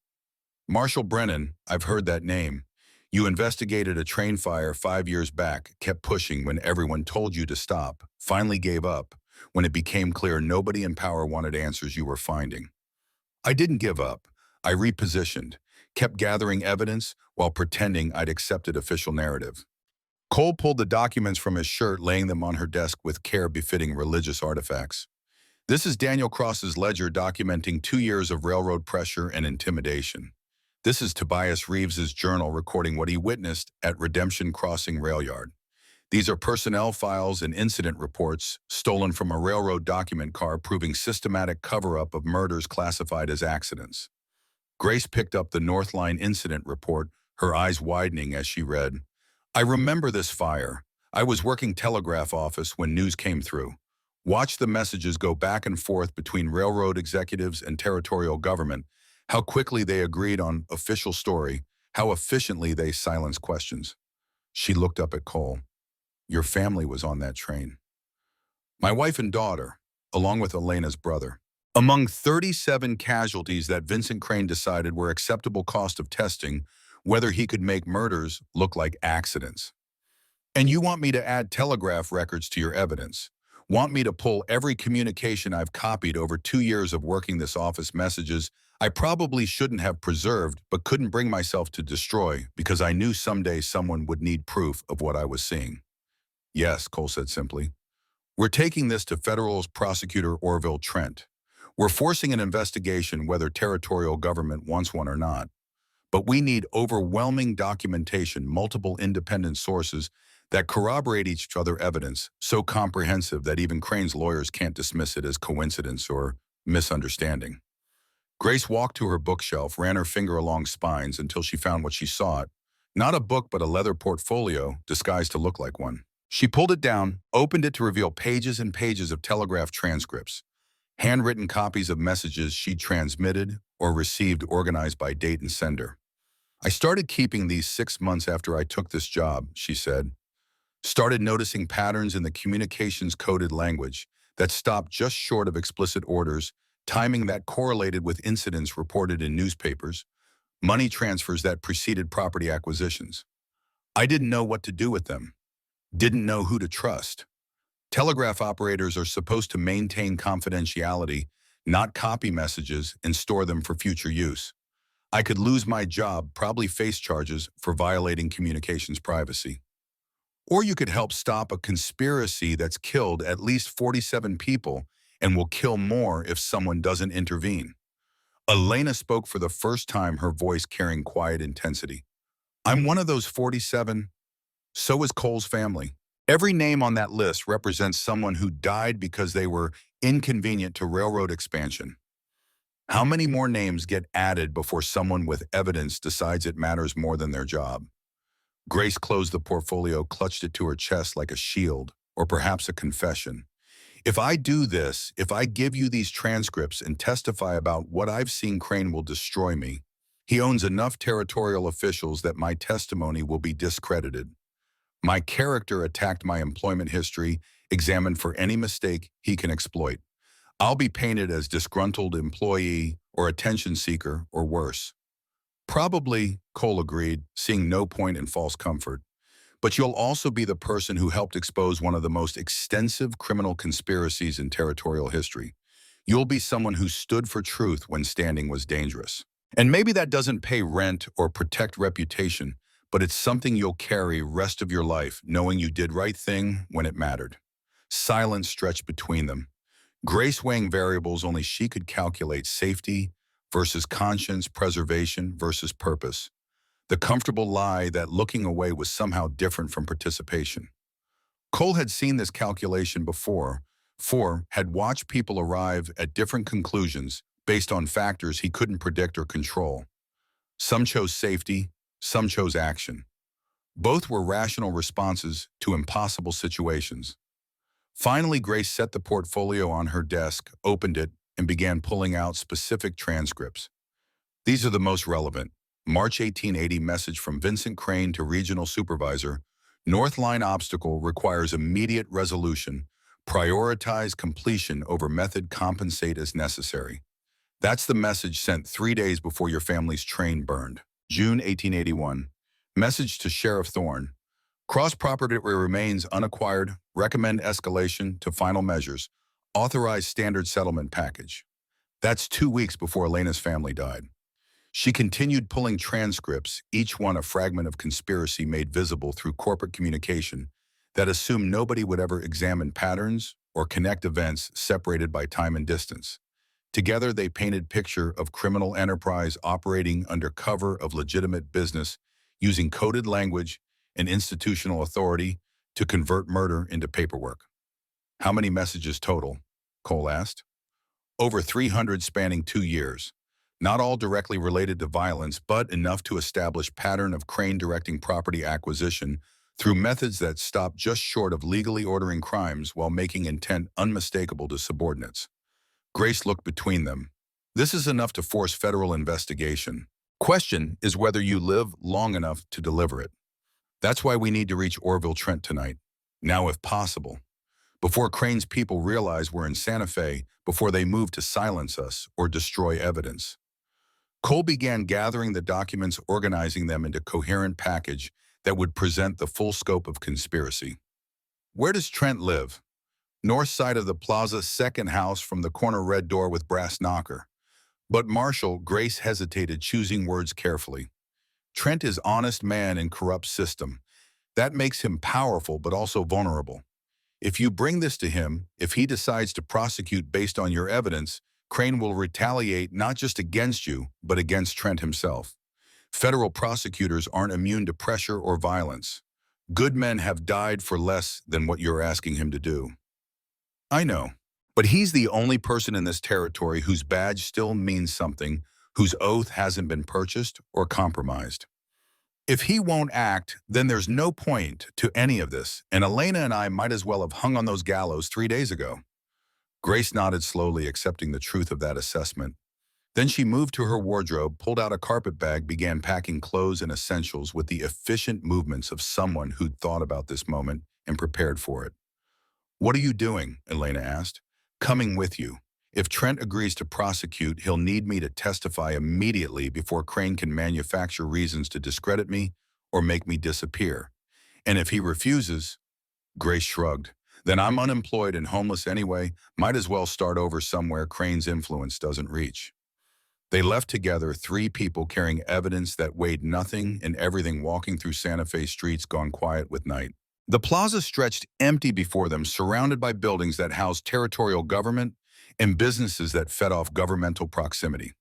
"Marshal Brennan, I've heard that name. You investigated a train fire 5 years back, kept pushing when everyone told you to stop, finally gave up when it became clear nobody in power wanted answers you were finding." "I didn't give up. I repositioned, kept gathering evidence while pretending I'd accepted official narrative." Cole pulled the documents from his shirt, laying them on her desk with care befitting religious artifacts. "This is Daniel Cross's ledger documenting 2 years of railroad pressure and intimidation. This is Tobias Reeves's journal recording what he witnessed at Redemption Crossing Rail Yard. These are personnel files and incident reports stolen from a railroad document car proving systematic cover-up of murders classified as accidents." Grace picked up the North Line incident report, her eyes widening as she read. "I remember this fire. I was working telegraph office when news came through. Watched the messages go back and forth between railroad executives and territorial government, how quickly they agreed on official story, how efficiently they silenced questions." She looked up at Cole. "Your family was on that train." "My wife and daughter, along with Elena's brother. Among 37 casualties that Vincent Crane decided were acceptable cost of testing whether he could make murders look like accidents. And you want me to add telegraph records to your evidence? Want me to pull every communication I've copied over 2 years of working this office, messages I probably shouldn't have preserved but couldn't bring myself to destroy because I knew someday someone would need proof of what I was seeing?" "Yes," Cole said simply. "We're taking this to Federal Prosecutor Orville Trent. We're forcing an investigation whether territorial government wants one or not. But we need overwhelming documentation, multiple independent sources that corroborate each other, evidence so comprehensive that even Crane's lawyers can't dismiss it as coincidence or misunderstanding." Grace walked to her bookshelf, ran her finger along spines until she found what she sought. Not a book, but a leather portfolio disguised to look like one. She pulled it down, opened it to reveal pages and pages of telegraph transcripts. handwritten copies of messages she transmitted or received organized by date and sender. I started keeping these 6 months after I took this job, she said. Started noticing patterns in the communications coded language that stopped just short of explicit orders, timing that correlated with incidents reported in newspapers, money transfers that preceded property acquisitions. I didn't know what to do with them, didn't know who to trust. Telegraph operators are supposed to maintain confidentiality, not copy messages and store them for future use. I could lose my job, probably face charges for violating communications privacy. Or you could help stop a conspiracy that's killed at least 47 people and will kill more if someone doesn't intervene. Elena spoke for the first time, her voice carrying quiet intensity. I'm one of those 47. So is Cole's family. Every name on that list represents someone who died because they were inconvenient to railroad expansion. How many more names get added before someone with evidence decides it matters more than their job? Grace closed the portfolio, clutched it to her chest like a shield, or perhaps a confession. If I do this, if I give you these transcripts and testify about what I've seen, Crane will destroy me. He owns enough territorial officials that my testimony will be discredited. My character attacked my employment history, examined for any mistake he can exploit. I'll be painted as disgruntled employee or attention seeker or worse. Probably, Cole agreed, seeing no point in false comfort. But you'll also be the person who helped expose one of the most extensive criminal conspiracies in territorial history. You'll be someone who stood for truth when standing was dangerous. And maybe that doesn't pay rent or protect reputation, but it's something you'll carry rest of your life, knowing you did right thing when it mattered. Silence stretched between them. Grace weighing variables only she could calculate: safety versus conscience, preservation versus purpose. The comfortable lie that looking away was somehow different from participation. Cole had seen this calculation before, had watched people arrive at different conclusions based on factors he couldn't predict or control. Some chose safety, some chose action. Both were rational responses to impossible situations. Finally, Grace set the portfolio on her desk, opened it, and began pulling out specific transcripts. These are the most relevant. March 1880 message from Vincent Crane to regional supervisor. North Line obstacle requires immediate resolution. Prioritize completion over method, compensate as necessary. That's the message sent 3 days before your family's train burned. June 1881. Message to Sheriff Thorne. Cross property remains unacquired. Recommend escalation to final measures. Authorize standard settlement package. That's 2 weeks before Elena's family died. She continued pulling transcripts, each one a fragment of conspiracy made visible through corporate communication that assumed nobody would ever examine patterns or connect events separated by time and distance. Together, they painted picture of criminal enterprise operating under cover of legitimate business, using coded language and institutional authority to convert murder into paperwork. How many messages total? Cole asked. Over 300 spanning 2 years. Not all directly related to violence, but enough to establish pattern of Crane directing property acquisition through methods that stopped just short of legally ordering crimes while making intent unmistakable to subordinates. Grace looked between them. This is enough to force federal investigation. Question is whether you live long enough to deliver it. That's why we need to reach Orville Trent tonight. Now, if possible. Before Crane's people realize we're in Santa Fe, before they move to silence us or destroy evidence. Cole began gathering the documents, organizing them into a coherent package that would present the full scope of conspiracy. Where does Trent live? North side of the plaza, second house from the corner, red door with brass knocker. But Marshall, Grace hesitated, choosing words carefully. Trent is honest man in corrupt system. That makes him powerful but also vulnerable. If you bring this to him, if he decides to prosecute based on your evidence, Crane will retaliate not just against you, but against Trent himself. Federal prosecutors aren't immune to pressure or violence. Good men have died for less than what you're asking him to do. I know, but he's the only person in this territory whose badge still means something, whose oath hasn't been purchased or compromised. If he won't act, then there's no point to any of this, and Elena and I might as well have hung on those gallows 3 days ago. Grace nodded slowly, accepting the truth of that assessment. Then she moved to her wardrobe, pulled out a carpet bag, began packing clothes and essentials with the efficient movements of someone who'd thought about this moment and prepared for it. "What are you doing?" Elena asked. "Coming with you. If Trent agrees to prosecute, he'll need me to testify immediately before Crane can manufacture reasons to discredit me or make me disappear. And if he refuses," Grace shrugged, "then I'm unemployed and homeless anyway. Might as well start over somewhere Crane's influence doesn't reach." They left together, three people carrying evidence that weighed nothing and everything, walking through Santa Fe streets gone quiet with night. The plaza stretched empty before them, surrounded by buildings that housed territorial government and businesses that fed off governmental proximity.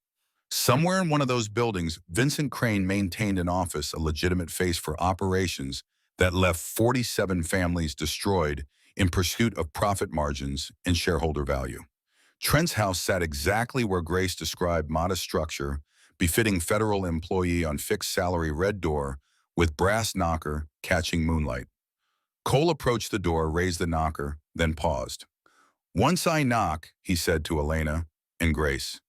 Somewhere in one of those buildings, Vincent Crane maintained an office, a legitimate face for operations that left 47 families destroyed in pursuit of profit margins and shareholder value. Trent's house sat exactly where Grace described: modest structure, befitting federal employee on fixed salary, red door with brass knocker catching moonlight. Cole approached the door, raised the knocker, then paused. "Once I knock," he said to Elena and Grace,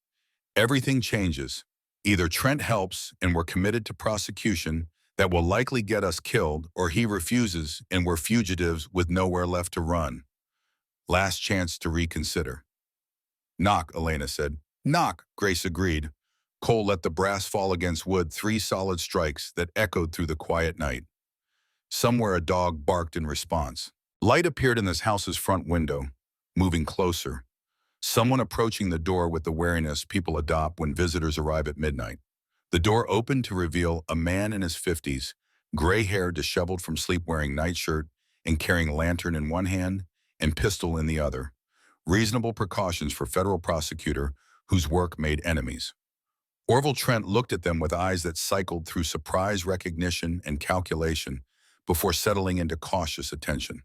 "everything changes. Either Trent helps and we're committed to prosecution that will likely get us killed, or he refuses and we're fugitives with nowhere left to run. Last chance to reconsider." "Knock," Elena said. "Knock," Grace agreed. Cole let the brass fall against wood, 3 solid strikes that echoed through the quiet night. Somewhere a dog barked in response. Light appeared in this house's front window, moving closer. Someone approaching the door with the wariness people adopt when visitors arrive at midnight. The door opened to reveal a man in his 50s, gray hair disheveled from sleep, wearing nightshirt and carrying lantern in one hand and pistol in the other. Reasonable precautions for federal prosecutor whose work made enemies. Orville Trent looked at them with eyes that cycled through surprise, recognition, and calculation before settling into cautious attention.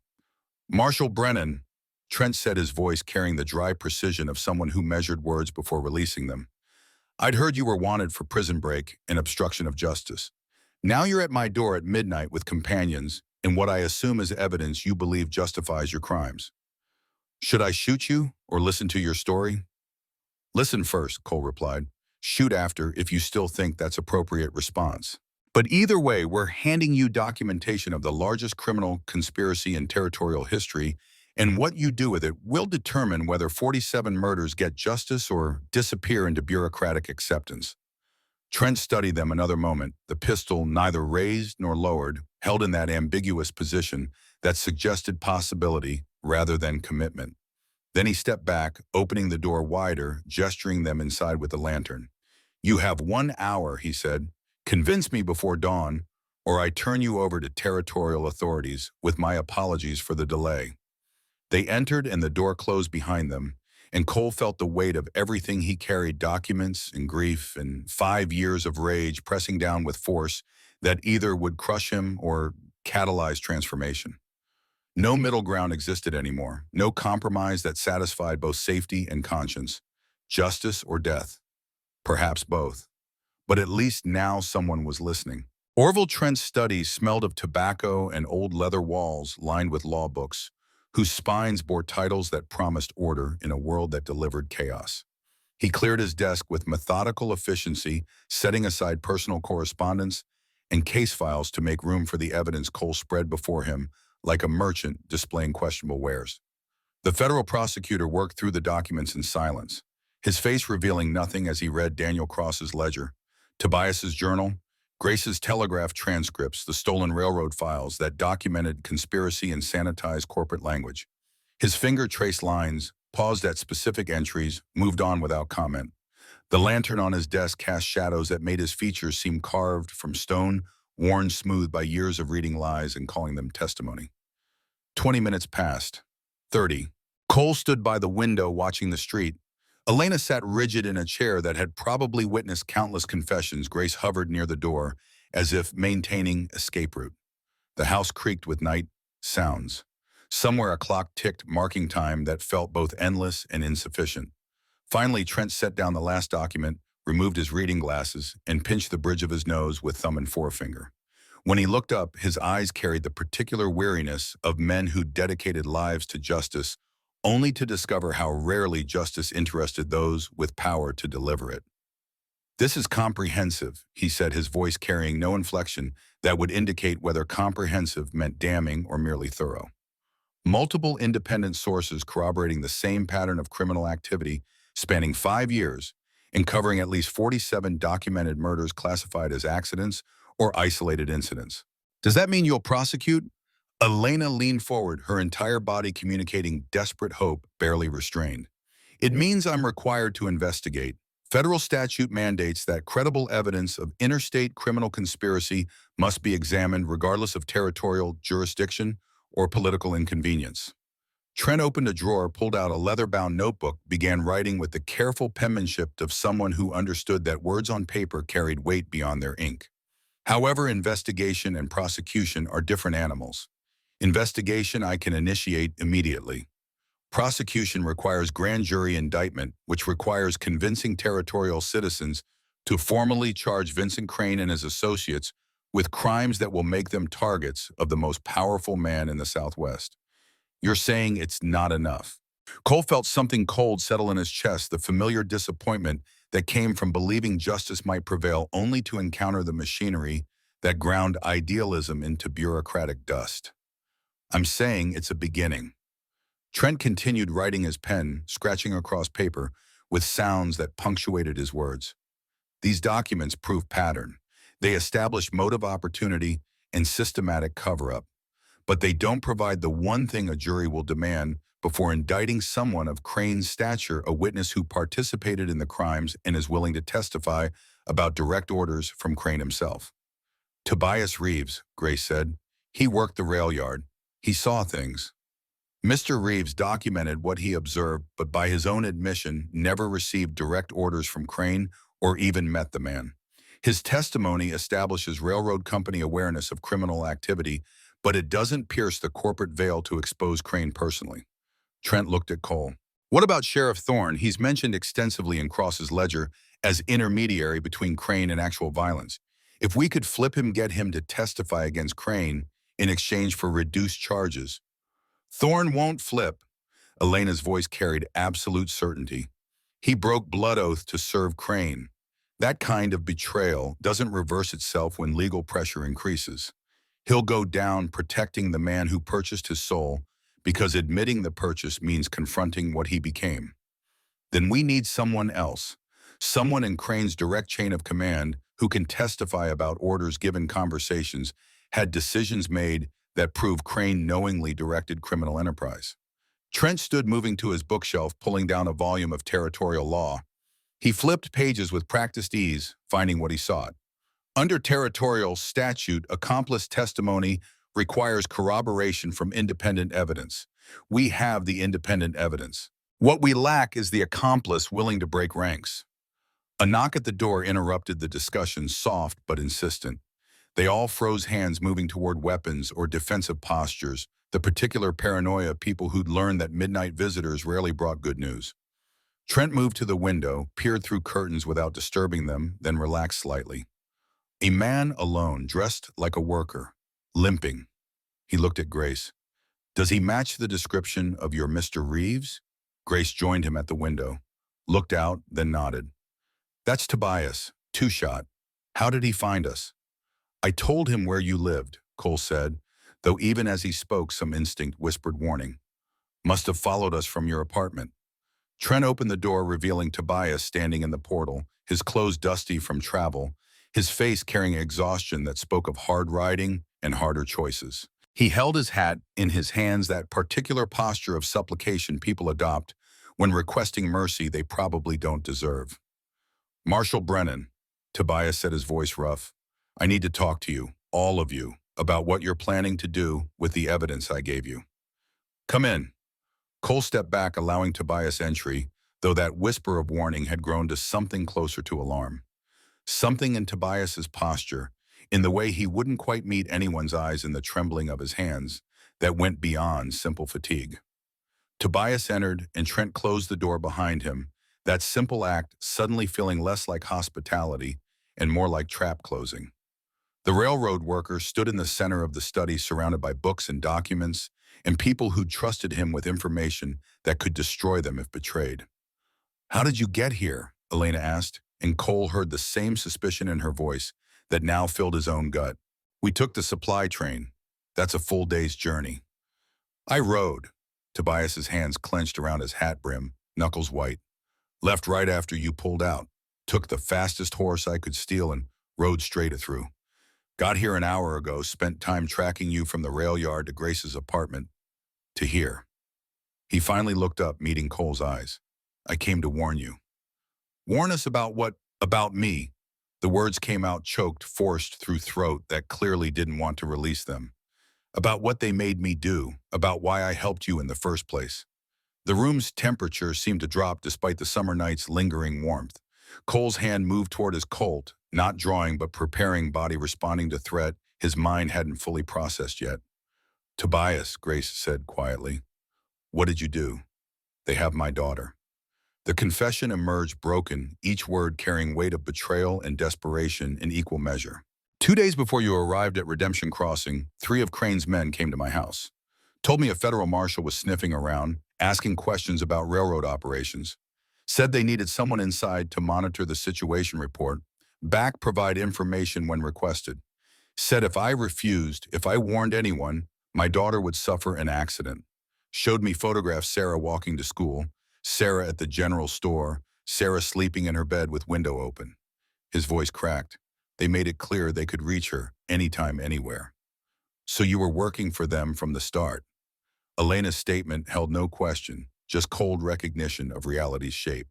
"Marshal Brennan," Trent said, his voice carrying the dry precision of someone who measured words before releasing them. "I'd heard you were wanted for prison break and obstruction of justice. Now you're at my door at midnight with companions in what I assume is evidence you believe justifies your crimes. Should I shoot you or listen to your story?" "Listen first," Cole replied. "Shoot after if you still think that's appropriate response. But either way, we're handing you documentation of the largest criminal conspiracy in territorial history, and what you do with it will determine whether 47 murders get justice or disappear into bureaucratic acceptance." Trent studied them another moment, the pistol neither raised nor lowered, held in that ambiguous position that suggested possibility rather than commitment. Then he stepped back, opening the door wider, gesturing them inside with the lantern. "You have 1 hour," he said. "Convince me before dawn, or I turn you over to territorial authorities, with my apologies for the delay." They entered and the door closed behind them, and Cole felt the weight of everything he carried: documents and grief and 5 years of rage pressing down with force that either would crush him or catalyze transformation. No middle ground existed anymore, no compromise that satisfied both safety and conscience. Justice or death. Perhaps both. But at least now someone was listening. Orville Trent's study smelled of tobacco and old leather walls lined with law books, whose spines bore titles that promised order in a world that delivered chaos. He cleared his desk with methodical efficiency, setting aside personal correspondence and case files to make room for the evidence Cole spread before him like a merchant displaying questionable wares. The federal prosecutor worked through the documents in silence, his face revealing nothing as he read Daniel Cross's ledger, Tobias's journal, Grace's telegraph transcripts, the stolen railroad files that documented conspiracy in sanitized corporate language. His finger traced lines, paused at specific entries, moved on without comment. The lantern on his desk cast shadows that made his features seem carved from stone, worn smooth by years of reading lies and calling them testimony. 20 minutes passed. 30. Cole stood by the window watching the street. Elena sat rigid in a chair that had probably witnessed countless confessions. Grace hovered near the door, as if maintaining escape route. The house creaked with night sounds. Somewhere a clock ticked, marking time that felt both endless and insufficient. Finally, Trent set down the last document, removed his reading glasses, and pinched the bridge of his nose with thumb and forefinger. When he looked up, his eyes carried the particular weariness of men who dedicated lives to justice only to discover how rarely justice interested those with power to deliver it. This is comprehensive, he said, his voice carrying no inflection that would indicate whether comprehensive meant damning or merely thorough. Multiple independent sources corroborating the same pattern of criminal activity spanning 5 years and covering at least 47 documented murders classified as accidents or isolated incidents. Does that mean you'll prosecute? Elena leaned forward, her entire body communicating desperate hope, barely restrained. It means I'm required to investigate. Federal statute mandates that credible evidence of interstate criminal conspiracy must be examined regardless of territorial jurisdiction or political inconvenience. Trent opened a drawer, pulled out a leather-bound notebook, began writing with the careful penmanship of someone who understood that words on paper carried weight beyond their ink. However, investigation and prosecution are different animals. Investigation I can initiate immediately. Prosecution requires grand jury indictment, which requires convincing territorial citizens to formally charge Vincent Crane and his associates with crimes that will make them targets of the most powerful man in the Southwest. You're saying it's not enough. Cole felt something cold settle in his chest, the familiar disappointment that came from believing justice might prevail only to encounter the machinery that ground idealism into bureaucratic dust. I'm saying it's a beginning. Trent continued writing his pen, scratching across paper, with sounds that punctuated his words. These documents prove pattern. They establish motive, opportunity, and systematic cover-up. But they don't provide the one thing a jury will demand before indicting someone of Crane's stature, a witness who participated in the crimes and is willing to testify about direct orders from Crane himself. Tobias Reeves, Grace said. He worked the rail yard. He saw things. Mr. Reeves documented what he observed, but by his own admission, never received direct orders from Crane or even met the man. His testimony establishes railroad company awareness of criminal activity, but it doesn't pierce the corporate veil to expose Crane personally. Trent looked at Cole. What about Sheriff Thorne? He's mentioned extensively in Cross's ledger as intermediary between Crane and actual violence. If we could flip him, get him to testify against Crane in exchange for reduced charges. Thorne won't flip. Elena's voice carried absolute certainty. He broke blood oath to serve Crane. That kind of betrayal doesn't reverse itself when legal pressure increases. He'll go down protecting the man who purchased his soul, because admitting the purchase means confronting what he became. Then we need someone else, someone in Crane's direct chain of command who can testify about orders given, conversations, had decisions made that prove Crane knowingly directed criminal enterprise. Trent stood, moving to his bookshelf, pulling down a volume of territorial law. He flipped pages with practiced ease, finding what he sought. Under territorial statute, accomplice testimony requires corroboration from independent evidence. We have the independent evidence. What we lack is the accomplice willing to break ranks. A knock at the door interrupted the discussion, soft but insistent. They all froze, hands moving toward weapons or defensive postures, the particular paranoia of people who'd learned that midnight visitors rarely brought good news. Trent moved to the window, peered through curtains without disturbing them, then relaxed slightly. A man alone, dressed like a worker, limping. He looked at Grace. Does he match the description of your Mr. Reeves? Grace joined him at the window, looked out, then nodded. That's Tobias, two-shot. How did he find us? I told him where you lived, Cole said, though even as he spoke, some instinct whispered warning. Must have followed us from your apartment. Trent opened the door, revealing Tobias standing in the portal, his clothes dusty from travel, his face carrying exhaustion that spoke of hard riding and harder choices. He held his hat in his hands, that particular posture of supplication people adopt when requesting mercy they probably don't deserve. Marshal Brennan, Tobias said, his voice rough. I need to talk to you, all of you, about what you're planning to do with the evidence I gave you. Come in. Cole stepped back, allowing Tobias entry, though that whisper of warning had grown to something closer to alarm. Something in Tobias's posture, in the way he wouldn't quite meet anyone's eyes, in the trembling of his hands, that went beyond simple fatigue. Tobias entered, and Trent closed the door behind him, that simple act suddenly feeling less like hospitality and more like trap closing. The railroad worker stood in the center of the study, surrounded by books and documents, and people who trusted him with information that could destroy them if betrayed. "How did you get here?" Elena asked, and Cole heard the same suspicion in her voice that now filled his own gut. "We took the supply train. That's a full day's journey." "I rode." Tobias's hands clenched around his hat brim, knuckles white. "Left right after you pulled out. Took the fastest horse I could steal and rode straight through. Got here an hour ago, spent time tracking you from the rail yard to Grace's apartment to here." He finally looked up, meeting Cole's eyes. "I came to warn you." "Warn us about what?" "About me." The words came out choked, forced through throat that clearly didn't want to release them. "About what they made me do, about why I helped you in the first place." The room's temperature seemed to drop despite the summer night's lingering warmth. Cole's hand moved toward his Colt, not drawing but preparing, body responding to threat his mind hadn't fully processed yet. "Tobias," Grace said quietly. "What did you do?" "They have my daughter." The confession emerged broken, each word carrying weight of betrayal and desperation in equal measure. "2 days before you arrived at Redemption Crossing, 3 of Crane's men came to my house. Told me a federal marshal was sniffing around, asking questions about railroad operations. Said they needed someone inside to monitor the situation report, back provide information when requested. Said if I refused, if I warned anyone, my daughter would suffer an accident. Showed me photographs Sarah walking to school, Sarah at the general store, Sarah sleeping in her bed with window open." His voice cracked. "They made it clear they could reach her anytime, anywhere." "So you were working for them from the start." Elena's statement held no question, just cold recognition of reality's shape.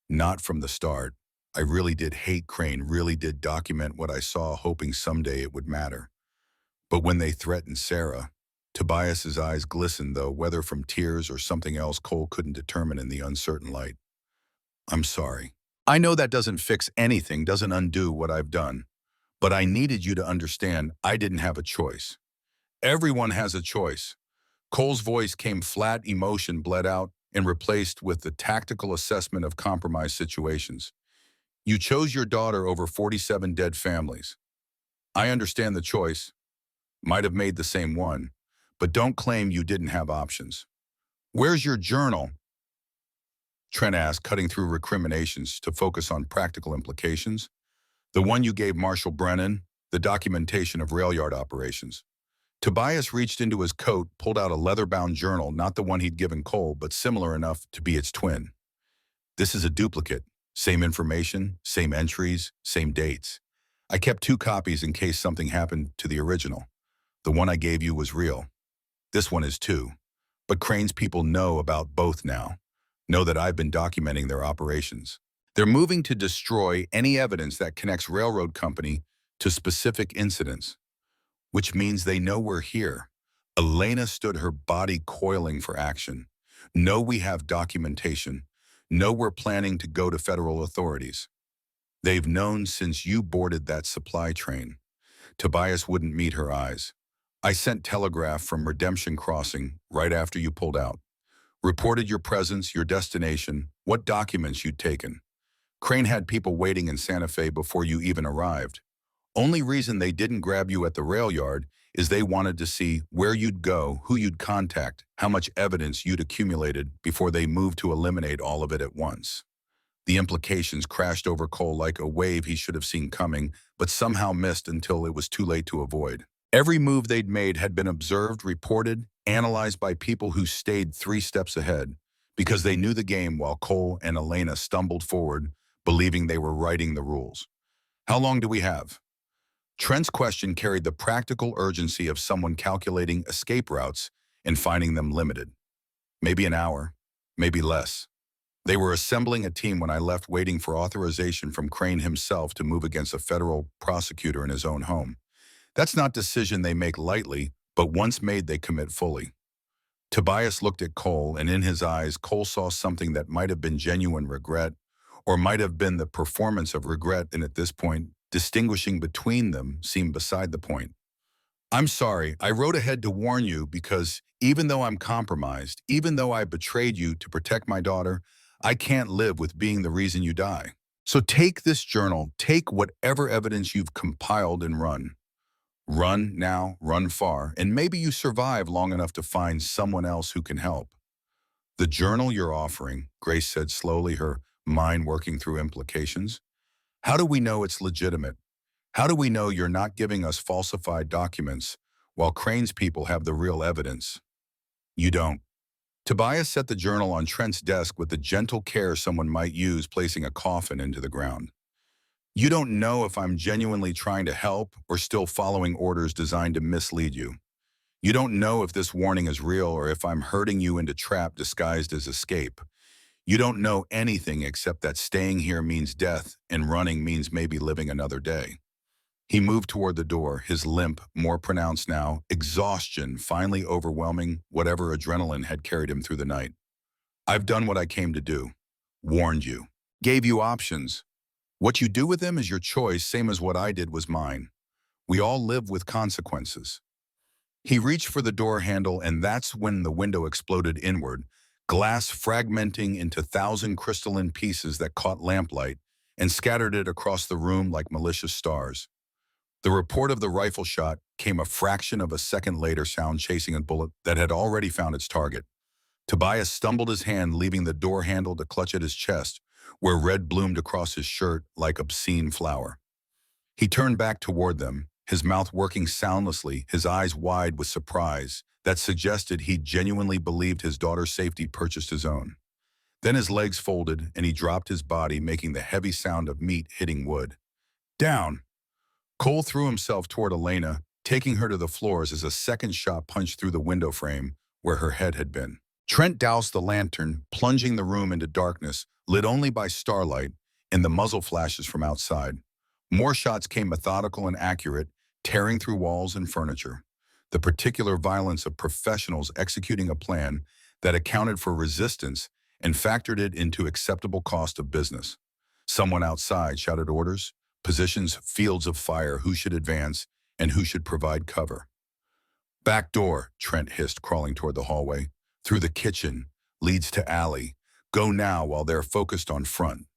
"Not from the start. I really did hate Crane, really did document what I saw, hoping someday it would matter. But when they threatened Sarah," Tobias's eyes glistened, though whether from tears or something else Cole couldn't determine in the uncertain light. "I'm sorry. I know that doesn't fix anything, doesn't undo what I've done. But I needed you to understand I didn't have a choice. Everyone has a choice." Cole's voice came flat, emotion bled out and replaced with the tactical assessment of compromised situations. "You chose your daughter over 47 dead families. I understand the choice. Might have made the same one. But don't claim you didn't have options." "Where's your journal?" Trent asked, cutting through recriminations to focus on practical implications. "The one you gave Marshal Brennan, the documentation of rail yard operations." Tobias reached into his coat, pulled out a leather-bound journal, not the one he'd given Cole, but similar enough to be its twin. "This is a duplicate. Same information, same entries, same dates. I kept 2 copies in case something happened to the original. The one I gave you was real. This one is too. But Crane's people know about both now. Know that I've been documenting their operations. They're moving to destroy any evidence that connects Railroad Company to specific incidents, which means they know we're here." Elena stood, her body coiling for action. "Know we have documentation. Know we're planning to go to federal authorities. They've known since you boarded that supply train." Tobias wouldn't meet her eyes. "I sent telegraph from Redemption Crossing right after you pulled out. Reported your presence, your destination, what documents you'd taken. Crane had people waiting in Santa Fe before you even arrived. Only reason they didn't grab you at the rail yard is they wanted to see where you'd go, who you'd contact, how much evidence you'd accumulated before they moved to eliminate all of it at once." The implications crashed over Cole like a wave he should have seen coming, but somehow missed until it was too late to avoid. Every move they'd made had been observed, reported, analyzed by people who stayed 3 steps ahead, because they knew the game while Cole and Elena stumbled forward, believing they were writing the rules. "How long do we have?" Trent's question carried the practical urgency of someone calculating escape routes and finding them limited. "Maybe an hour, maybe less. They were assembling a team when I left, waiting for authorization from Crane himself to move against a federal prosecutor in his own home. That's not a decision they make lightly, but once made they commit fully." Tobias looked at Cole, and in his eyes Cole saw something that might have been genuine regret, or might have been the performance of regret, and at this point, distinguishing between them seemed beside the point. "I'm sorry, I wrote ahead to warn you because even though I'm compromised, even though I betrayed you to protect my daughter, I can't live with being the reason you die. So take this journal, take whatever evidence you've compiled and run. Run now, run far, and maybe you survive long enough to find someone else who can help. The journal you're offering, Grace said slowly, her mind working through implications. How do we know it's legitimate? How do we know you're not giving us falsified documents while Crane's people have the real evidence? You don't. Tobias set the journal on Trent's desk with the gentle care someone might use placing a coffin into the ground. You don't know if I'm genuinely trying to help or still following orders designed to mislead you. You don't know if this warning is real or if I'm herding you into trap disguised as escape. You don't know anything except that staying here means death and running means maybe living another day. He moved toward the door, his limp more pronounced now, exhaustion finally overwhelming whatever adrenaline had carried him through the night. I've done what I came to do. Warned you. Gave you options. What you do with them is your choice, same as what I did was mine. We all live with consequences. He reached for the door handle, and that's when the window exploded inward, glass fragmenting into thousand crystalline pieces that caught lamplight and scattered it across the room like malicious stars. The report of the rifle shot came a fraction of a second later, sound chasing a bullet that had already found its target. Tobias stumbled his hand, leaving the door handle to clutch at his chest, where red bloomed across his shirt like obscene flower. He turned back toward them, his mouth working soundlessly, his eyes wide with surprise that suggested he genuinely believed his daughter's safety purchased his own. Then his legs folded and he dropped his body, making the heavy sound of meat hitting wood. Down! Cole threw himself toward Elena, taking her to the floors as a second shot punched through the window frame where her head had been. Trent doused the lantern, plunging the room into darkness, lit only by starlight and the muzzle flashes from outside. More shots came methodical and accurate, tearing through walls and furniture. The particular violence of professionals executing a plan that accounted for resistance and factored it into acceptable cost of business. Someone outside shouted orders, positions, fields of fire, who should advance, and who should provide cover. Back door, Trent hissed, crawling toward the hallway. Through the kitchen, leads to alley. Go now while they're focused on front.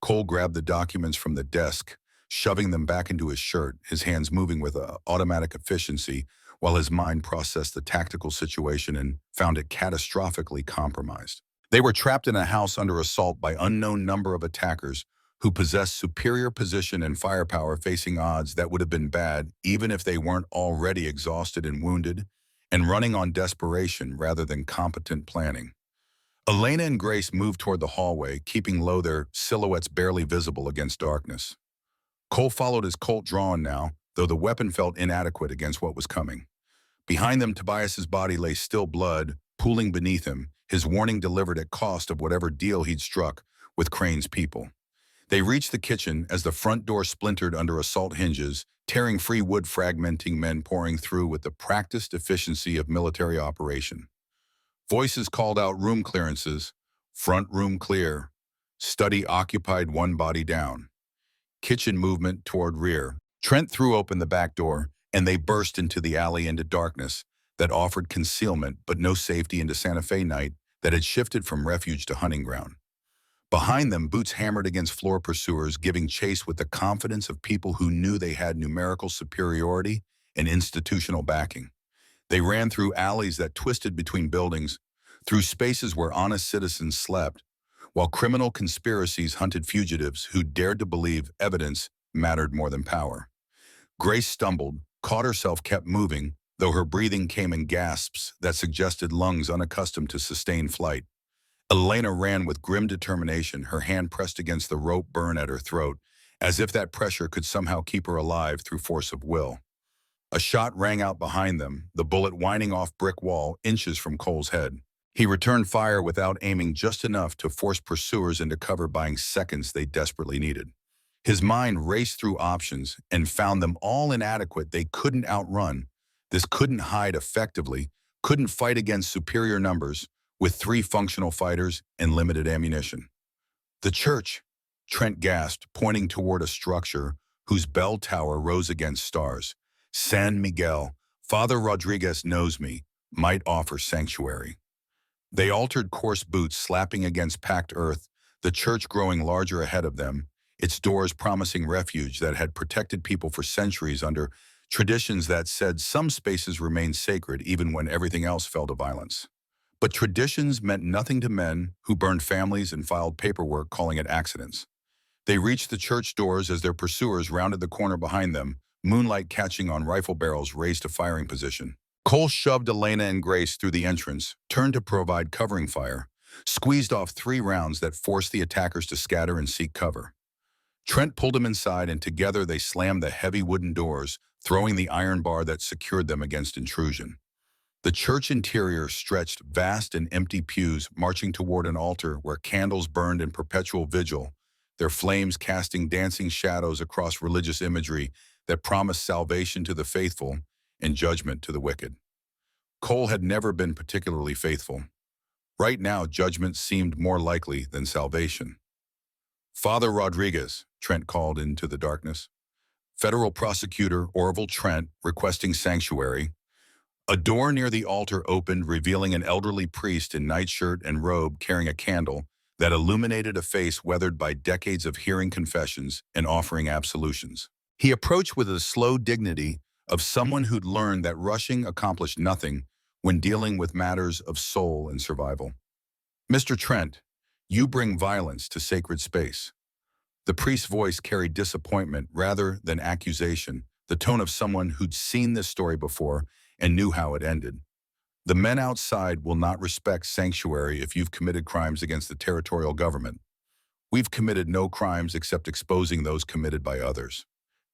Cole grabbed the documents from the desk, shoving them back into his shirt, his hands moving with automatic efficiency while his mind processed the tactical situation and found it catastrophically compromised. They were trapped in a house under assault by unknown number of attackers who possessed superior position and firepower, facing odds that would have been bad even if they weren't already exhausted and wounded, and running on desperation rather than competent planning. Elena and Grace moved toward the hallway, keeping low, their silhouettes barely visible against darkness. Cole followed his Colt drawn now, though the weapon felt inadequate against what was coming. Behind them, Tobias's body lay still, blood pooling beneath him, his warning delivered at cost of whatever deal he'd struck with Crane's people. They reached the kitchen as the front door splintered under assault hinges, tearing free wood, fragmenting, men pouring through with the practiced efficiency of military operation. Voices called out room clearances, front room clear, study occupied, one body down. Kitchen movement toward rear. Trent threw open the back door, and they burst into the alley, into darkness that offered concealment but no safety, into Santa Fe night that had shifted from refuge to hunting ground. Behind them, boots hammered against floor pursuers, giving chase with the confidence of people who knew they had numerical superiority and institutional backing. They ran through alleys that twisted between buildings, through spaces where honest citizens slept, while criminal conspiracies hunted fugitives who dared to believe evidence mattered more than power. Grace stumbled, caught herself, kept moving, though her breathing came in gasps that suggested lungs unaccustomed to sustained flight. Elena ran with grim determination, her hand pressed against the rope burn at her throat, as if that pressure could somehow keep her alive through force of will. A shot rang out behind them, the bullet whining off brick wall inches from Cole's head. He returned fire without aiming, just enough to force pursuers into cover, buying seconds they desperately needed. His mind raced through options and found them all inadequate. They couldn't outrun. This couldn't hide effectively, couldn't fight against superior numbers, with 3 functional fighters and limited ammunition. The church, Trent gasped, pointing toward a structure whose bell tower rose against stars. San Miguel, Father Rodriguez knows me, might offer sanctuary. They altered course, boots slapping against packed earth, the church growing larger ahead of them, its doors promising refuge that had protected people for centuries under traditions that said some spaces remained sacred even when everything else fell to violence. But traditions meant nothing to men who burned families and filed paperwork calling it accidents. They reached the church doors as their pursuers rounded the corner behind them, moonlight catching on rifle barrels raised to firing position. Cole shoved Elena and Grace through the entrance, turned to provide covering fire, squeezed off 3 rounds that forced the attackers to scatter and seek cover. Trent pulled him inside, and together they slammed the heavy wooden doors, throwing the iron bar that secured them against intrusion. The church interior stretched vast and empty pews marching toward an altar where candles burned in perpetual vigil, their flames casting dancing shadows across religious imagery that promised salvation to the faithful and judgment to the wicked. Cole had never been particularly faithful. Right now, judgment seemed more likely than salvation. "Father Rodriguez," Trent called into the darkness. Federal Prosecutor Orville Trent requesting sanctuary. A door near the altar opened, revealing an elderly priest in nightshirt and robe carrying a candle that illuminated a face weathered by decades of hearing confessions and offering absolutions. He approached with the slow dignity of someone who'd learned that rushing accomplished nothing when dealing with matters of soul and survival. "Mr. Trent, you bring violence to sacred space." The priest's voice carried disappointment rather than accusation, the tone of someone who'd seen this story before and knew how it ended. "The men outside will not respect sanctuary if you've committed crimes against the territorial government. We've committed no crimes except exposing those committed by others."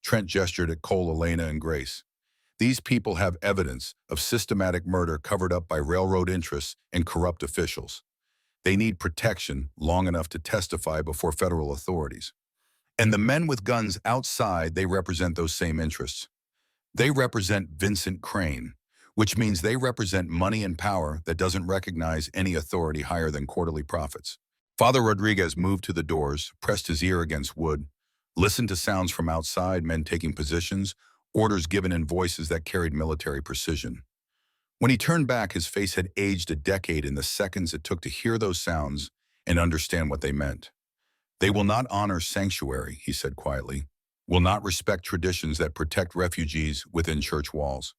Trent gestured at Cole, Elena, and Grace. "These people have evidence of systematic murder covered up by railroad interests and corrupt officials. They need protection long enough to testify before federal authorities. And the men with guns outside, they represent those same interests. They represent Vincent Crane, which means they represent money and power that doesn't recognize any authority higher than quarterly profits." Father Rodriguez moved to the doors, pressed his ear against wood, listened to sounds from outside, men taking positions, orders given in voices that carried military precision. When he turned back, his face had aged a decade in the seconds it took to hear those sounds and understand what they meant. "They will not honor sanctuary," he said quietly, "will not respect traditions that protect refugees within church walls.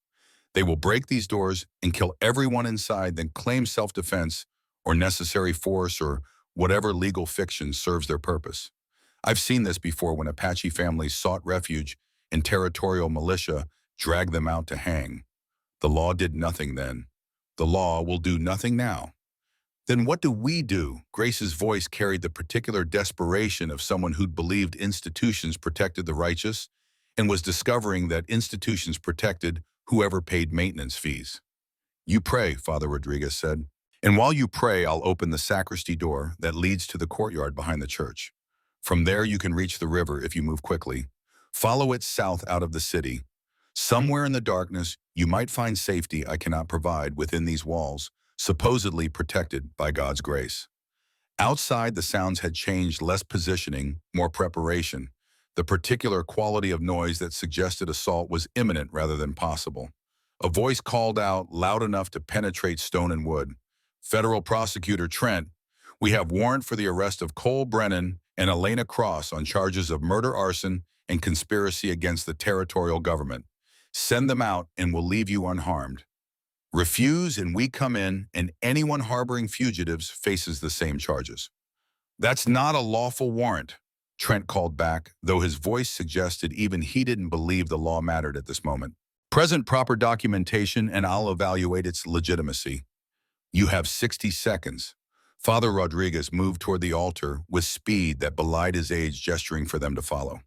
They will break these doors and kill everyone inside, then claim self-defense or necessary force or whatever legal fiction serves their purpose. I've seen this before when Apache families sought refuge and territorial militia dragged them out to hang. The law did nothing then. The law will do nothing now." "Then what do we do?" Grace's voice carried the particular desperation of someone who'd believed institutions protected the righteous and was discovering that institutions protected whoever paid maintenance fees. "You pray," Father Rodriguez said. "And while you pray, I'll open the sacristy door that leads to the courtyard behind the church. From there, you can reach the river if you move quickly. Follow it south out of the city. Somewhere in the darkness, you might find safety I cannot provide within these walls, supposedly protected by God's grace." Outside, the sounds had changed, less positioning, more preparation. The particular quality of noise that suggested assault was imminent rather than possible. A voice called out, loud enough to penetrate stone and wood. "Federal Prosecutor Trent, we have warrant for the arrest of Cole Brennan and Elena Cross on charges of murder, arson, and conspiracy against the territorial government. Send them out and we'll leave you unharmed. Refuse and we come in, and anyone harboring fugitives faces the same charges." "That's not a lawful warrant," Trent called back, though his voice suggested even he didn't believe the law mattered at this moment. "Present proper documentation and I'll evaluate its legitimacy." "You have 60 seconds. Father Rodriguez moved toward the altar with speed that belied his age, gesturing for them to follow.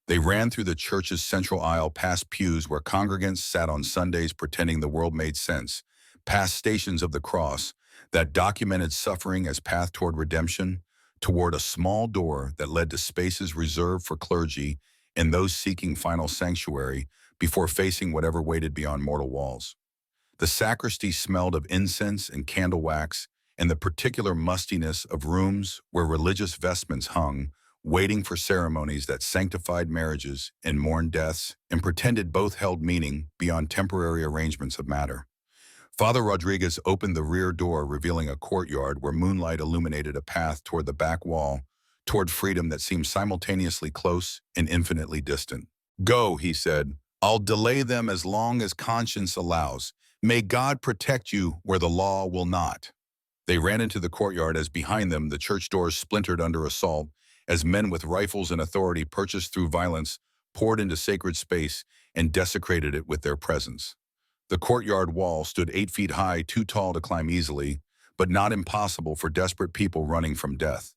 They ran through the church's central aisle, past pews where congregants sat on Sundays pretending the world made sense, past stations of the cross that documented suffering as path toward redemption, toward a small door that led to spaces reserved for clergy and those seeking final sanctuary before facing whatever waited beyond mortal walls. The sacristy smelled of incense and candle wax and the particular mustiness of rooms where religious vestments hung, waiting for ceremonies that sanctified marriages and mourned deaths and pretended both held meaning beyond temporary arrangements of matter. Father Rodriguez opened the rear door, revealing a courtyard where moonlight illuminated a path toward the back wall, toward freedom that seemed simultaneously close and infinitely distant. "Go," he said, I'll delay them as long as conscience allows. May God protect you where the law will not." They ran into the courtyard as behind them the church doors splintered under assault, as men with rifles and authority purchased through violence poured into sacred space and desecrated it with their presence. The courtyard wall stood 8 feet high, too tall to climb easily, but not impossible for desperate people running from death.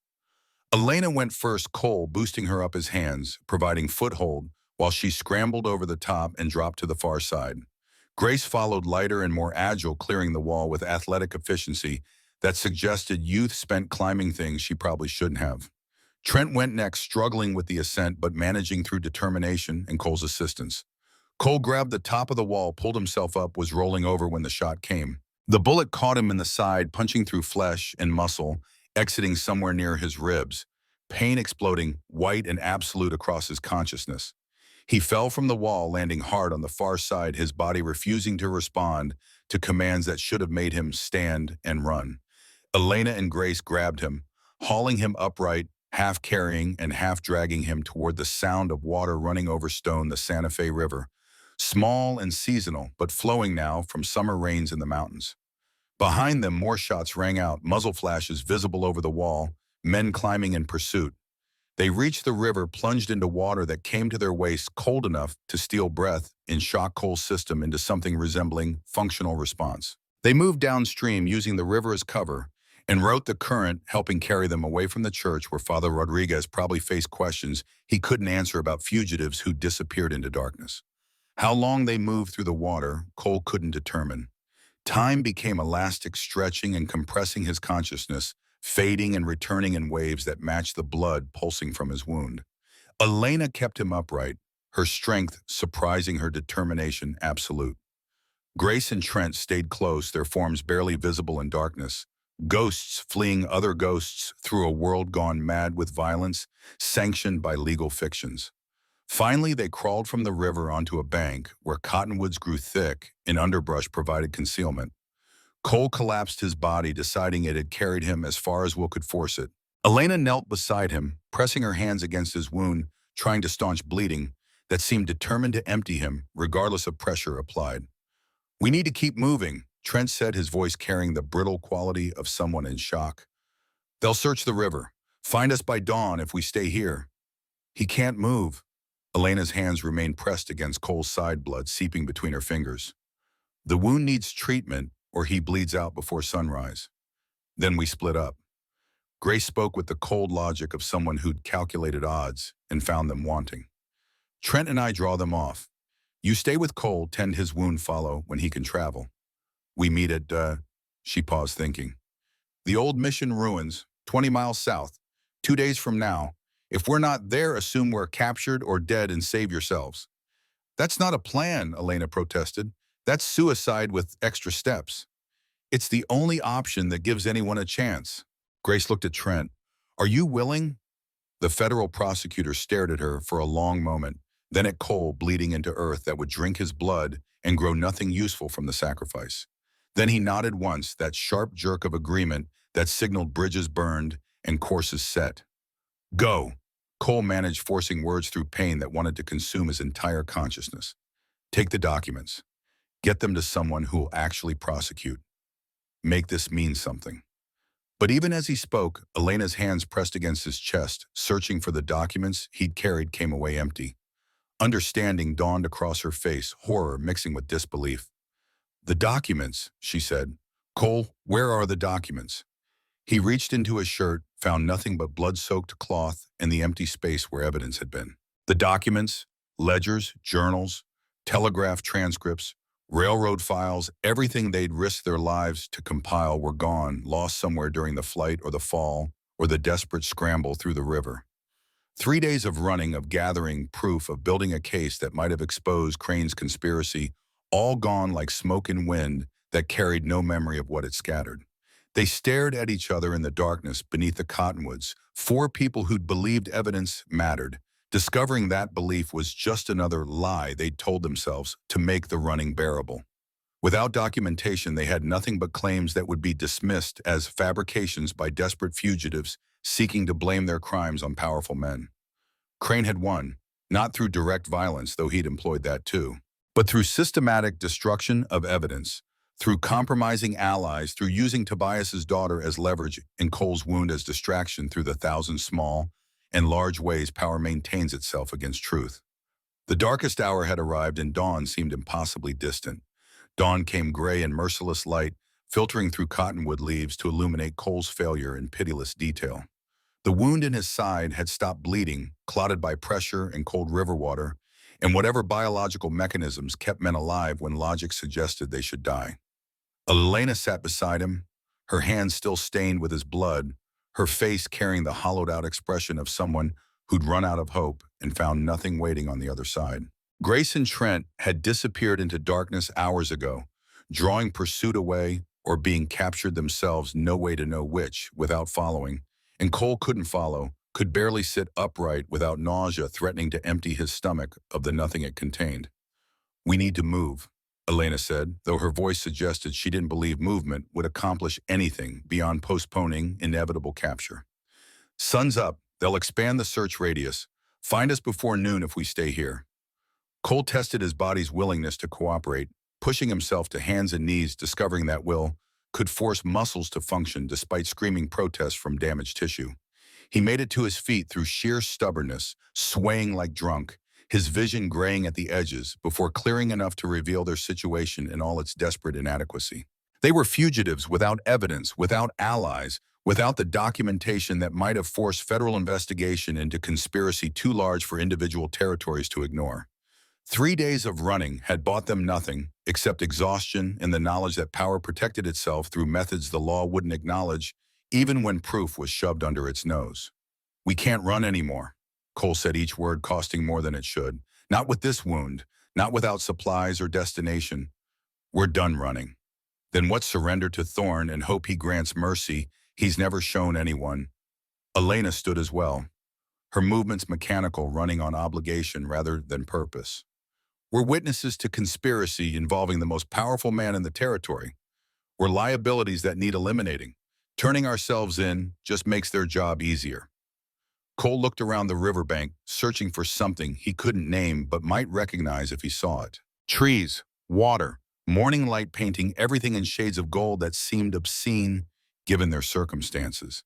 Elena went first, Cole boosting her up his hands, providing foothold, while she scrambled over the top and dropped to the far side. Grace followed, lighter and more agile, clearing the wall with athletic efficiency that suggested youth spent climbing things she probably shouldn't have. Trent went next, struggling with the ascent but managing through determination and Cole's assistance. Cole grabbed the top of the wall, pulled himself up, was rolling over when the shot came. The bullet caught him in the side, punching through flesh and muscle, exiting somewhere near his ribs, pain exploding white and absolute across his consciousness. He fell from the wall, landing hard on the far side, his body refusing to respond to commands that should have made him stand and run. Elena and Grace grabbed him, hauling him upright, half carrying and half dragging him toward the sound of water running over stone, the Santa Fe River. Small and seasonal, but flowing now from summer rains in the mountains. Behind them, more shots rang out, muzzle flashes visible over the wall, men climbing in pursuit. They reached the river, plunged into water that came to their waists, cold enough to steal breath, in shock Cole's system into something resembling functional response. They moved downstream, using the river as cover, and rode the current, helping carry them away from the church where Father Rodriguez probably faced questions he couldn't answer about fugitives who disappeared into darkness. How long they moved through the water, Cole couldn't determine. Time became elastic, stretching and compressing his consciousness, fading and returning in waves that matched the blood pulsing from his wound. Elena kept him upright, her strength surprising, her determination absolute. Grace and Trent stayed close, their forms barely visible in darkness, ghosts fleeing other ghosts through a world gone mad with violence, sanctioned by legal fictions. Finally, they crawled from the river onto a bank where cottonwoods grew thick and underbrush provided concealment. Cole collapsed his body, deciding it had carried him as far as will could force it. Elena knelt beside him, pressing her hands against his wound, trying to staunch bleeding that seemed determined to empty him, regardless of pressure applied. "We need to keep moving," Trent said, his voice carrying the brittle quality of someone in shock. "They'll search the river, find us by dawn if we stay here." "He can't move." Elena's hands remained pressed against Cole's side, blood seeping between her fingers. "The wound needs treatment, or he bleeds out before sunrise. Then we split up." Grace spoke with the cold logic of someone who'd calculated odds and found them wanting. "Trent and I draw them off. You stay with Cole, tend his wound, follow when he can travel. We meet at, she paused, thinking. "The old mission ruins, 20 miles south, 2 days from now. If we're not there, assume we're captured or dead and save yourselves." "That's not a plan," Elena protested. "That's suicide with extra steps." "It's the only option that gives anyone a chance." Grace looked at Trent. "Are you willing?" The federal prosecutor stared at her for a long moment, then at Cole, bleeding into earth that would drink his blood and grow nothing useful from the sacrifice. Then he nodded once, that sharp jerk of agreement that signaled bridges burned and courses set. "Go." Cole managed, forcing words through pain that wanted to consume his entire consciousness. "Take the documents. Get them to someone who will actually prosecute. Make this mean something." But even as he spoke, Elena's hands pressed against his chest, searching for the documents he'd carried, came away empty. Understanding dawned across her face, horror mixing with disbelief. "The documents," she said. "Cole, where are the documents?" He reached into his shirt, found nothing but blood-soaked cloth and the empty space where evidence had been. The documents, ledgers, journals, telegraph transcripts, railroad files, everything they'd risked their lives to compile were gone, lost somewhere during the flight or the fall or the desperate scramble through the river. 3 days of running, of gathering proof, of building a case that might have exposed Crane's conspiracy, all gone like smoke and wind that carried no memory of what it scattered. They stared at each other in the darkness beneath the cottonwoods, 4 people who'd believed evidence mattered, discovering that belief was just another lie they'd told themselves to make the running bearable. Without documentation, they had nothing but claims that would be dismissed as fabrications by desperate fugitives seeking to blame their crimes on powerful men. Crane had won. not through direct violence, though he'd employed that too, but through systematic destruction of evidence, through compromising allies, through using Tobias's daughter as leverage and Cole's wound as distraction through the thousand small and large ways power maintains itself against truth. The darkest hour had arrived and dawn seemed impossibly distant. Dawn came gray and merciless light, filtering through cottonwood leaves to illuminate Cole's failure in pitiless detail. The wound in his side had stopped bleeding, clotted by pressure and cold river water, and whatever biological mechanisms kept men alive when logic suggested they should die. Elena sat beside him, her hands still stained with his blood, her face carrying the hollowed-out expression of someone who'd run out of hope and found nothing waiting on the other side. Grace and Trent had disappeared into darkness hours ago, drawing pursuit away or being captured themselves, no way to know which, without following, and Cole couldn't follow, could barely sit upright without nausea threatening to empty his stomach of the nothing it contained. "We need to move," Elena said, though her voice suggested she didn't believe movement would accomplish anything beyond postponing inevitable capture. "Sun's up. They'll expand the search radius. Find us before noon if we stay here." Cole tested his body's willingness to cooperate, pushing himself to hands and knees, discovering that will could force muscles to function despite screaming protests from damaged tissue. He made it to his feet through sheer stubbornness, swaying like drunk, his vision graying at the edges before clearing enough to reveal their situation in all its desperate inadequacy. They were fugitives without evidence, without allies, without the documentation that might have forced federal investigation into conspiracy too large for individual territories to ignore. 3 days of running had bought them nothing except exhaustion and the knowledge that power protected itself through methods the law wouldn't acknowledge, even when proof was shoved under its nose. "We can't run anymore," Cole said, each word costing more than it should. "Not with this wound, not without supplies or destination. We're done running." "Then what, surrender to Thorn and hope he grants mercy he's never shown anyone?" Elena stood as well, her movements mechanical, running on obligation rather than purpose. "We're witnesses to conspiracy involving the most powerful man in the territory. We're liabilities that need eliminating. Turning ourselves in just makes their job easier." Cole looked around the riverbank, searching for something he couldn't name but might recognize if he saw it. Trees, water, morning light painting everything in shades of gold that seemed obscene given their circumstances.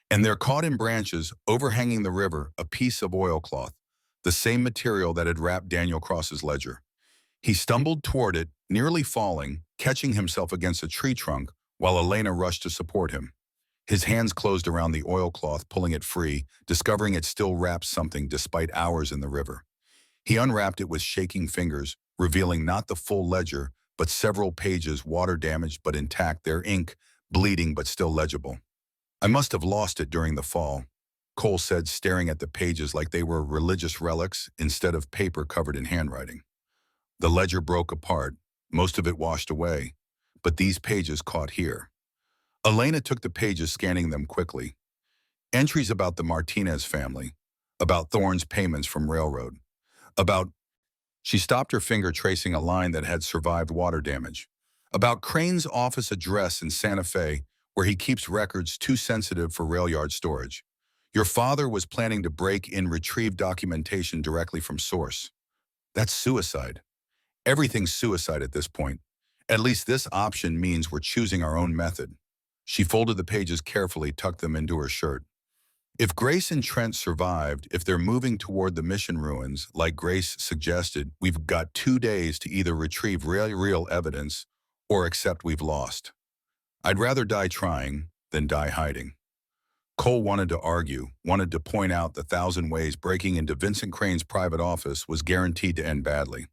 And there, caught in branches overhanging the river, a piece of oilcloth, the same material that had wrapped Daniel Cross's ledger. He stumbled toward it, nearly falling, catching himself against a tree trunk while Elena rushed to support him. His hands closed around the oilcloth, pulling it free, discovering it still wrapped something despite hours in the river. He unwrapped it with shaking fingers, revealing not the full ledger, but several pages water-damaged but intact, their ink bleeding but still legible. "I must have lost it during the fall," Cole said, staring at the pages like they were religious relics instead of paper covered in handwriting. The ledger broke apart, most of it washed away, but these pages caught here. Elena took the pages, scanning them quickly. Entries about the Martinez family, about Thorne's payments from railroad, about— She stopped, her finger tracing a line that had survived water damage. "About Crane's office address in Santa Fe, where he keeps records too sensitive for rail yard storage. Your father was planning to break in, retrieve documentation directly from source." That's suicide. Everything's suicide at this point. At least this option means we're choosing our own method. She folded the pages carefully, tucked them into her shirt. If Grace and Trent survived, if they're moving toward the mission ruins, like Grace suggested, we've got 2 days to either retrieve real evidence or accept we've lost. I'd rather die trying than die hiding. Cole wanted to argue, wanted to point out the 1,000 ways breaking into Vincent Crane's private office was guaranteed to end badly.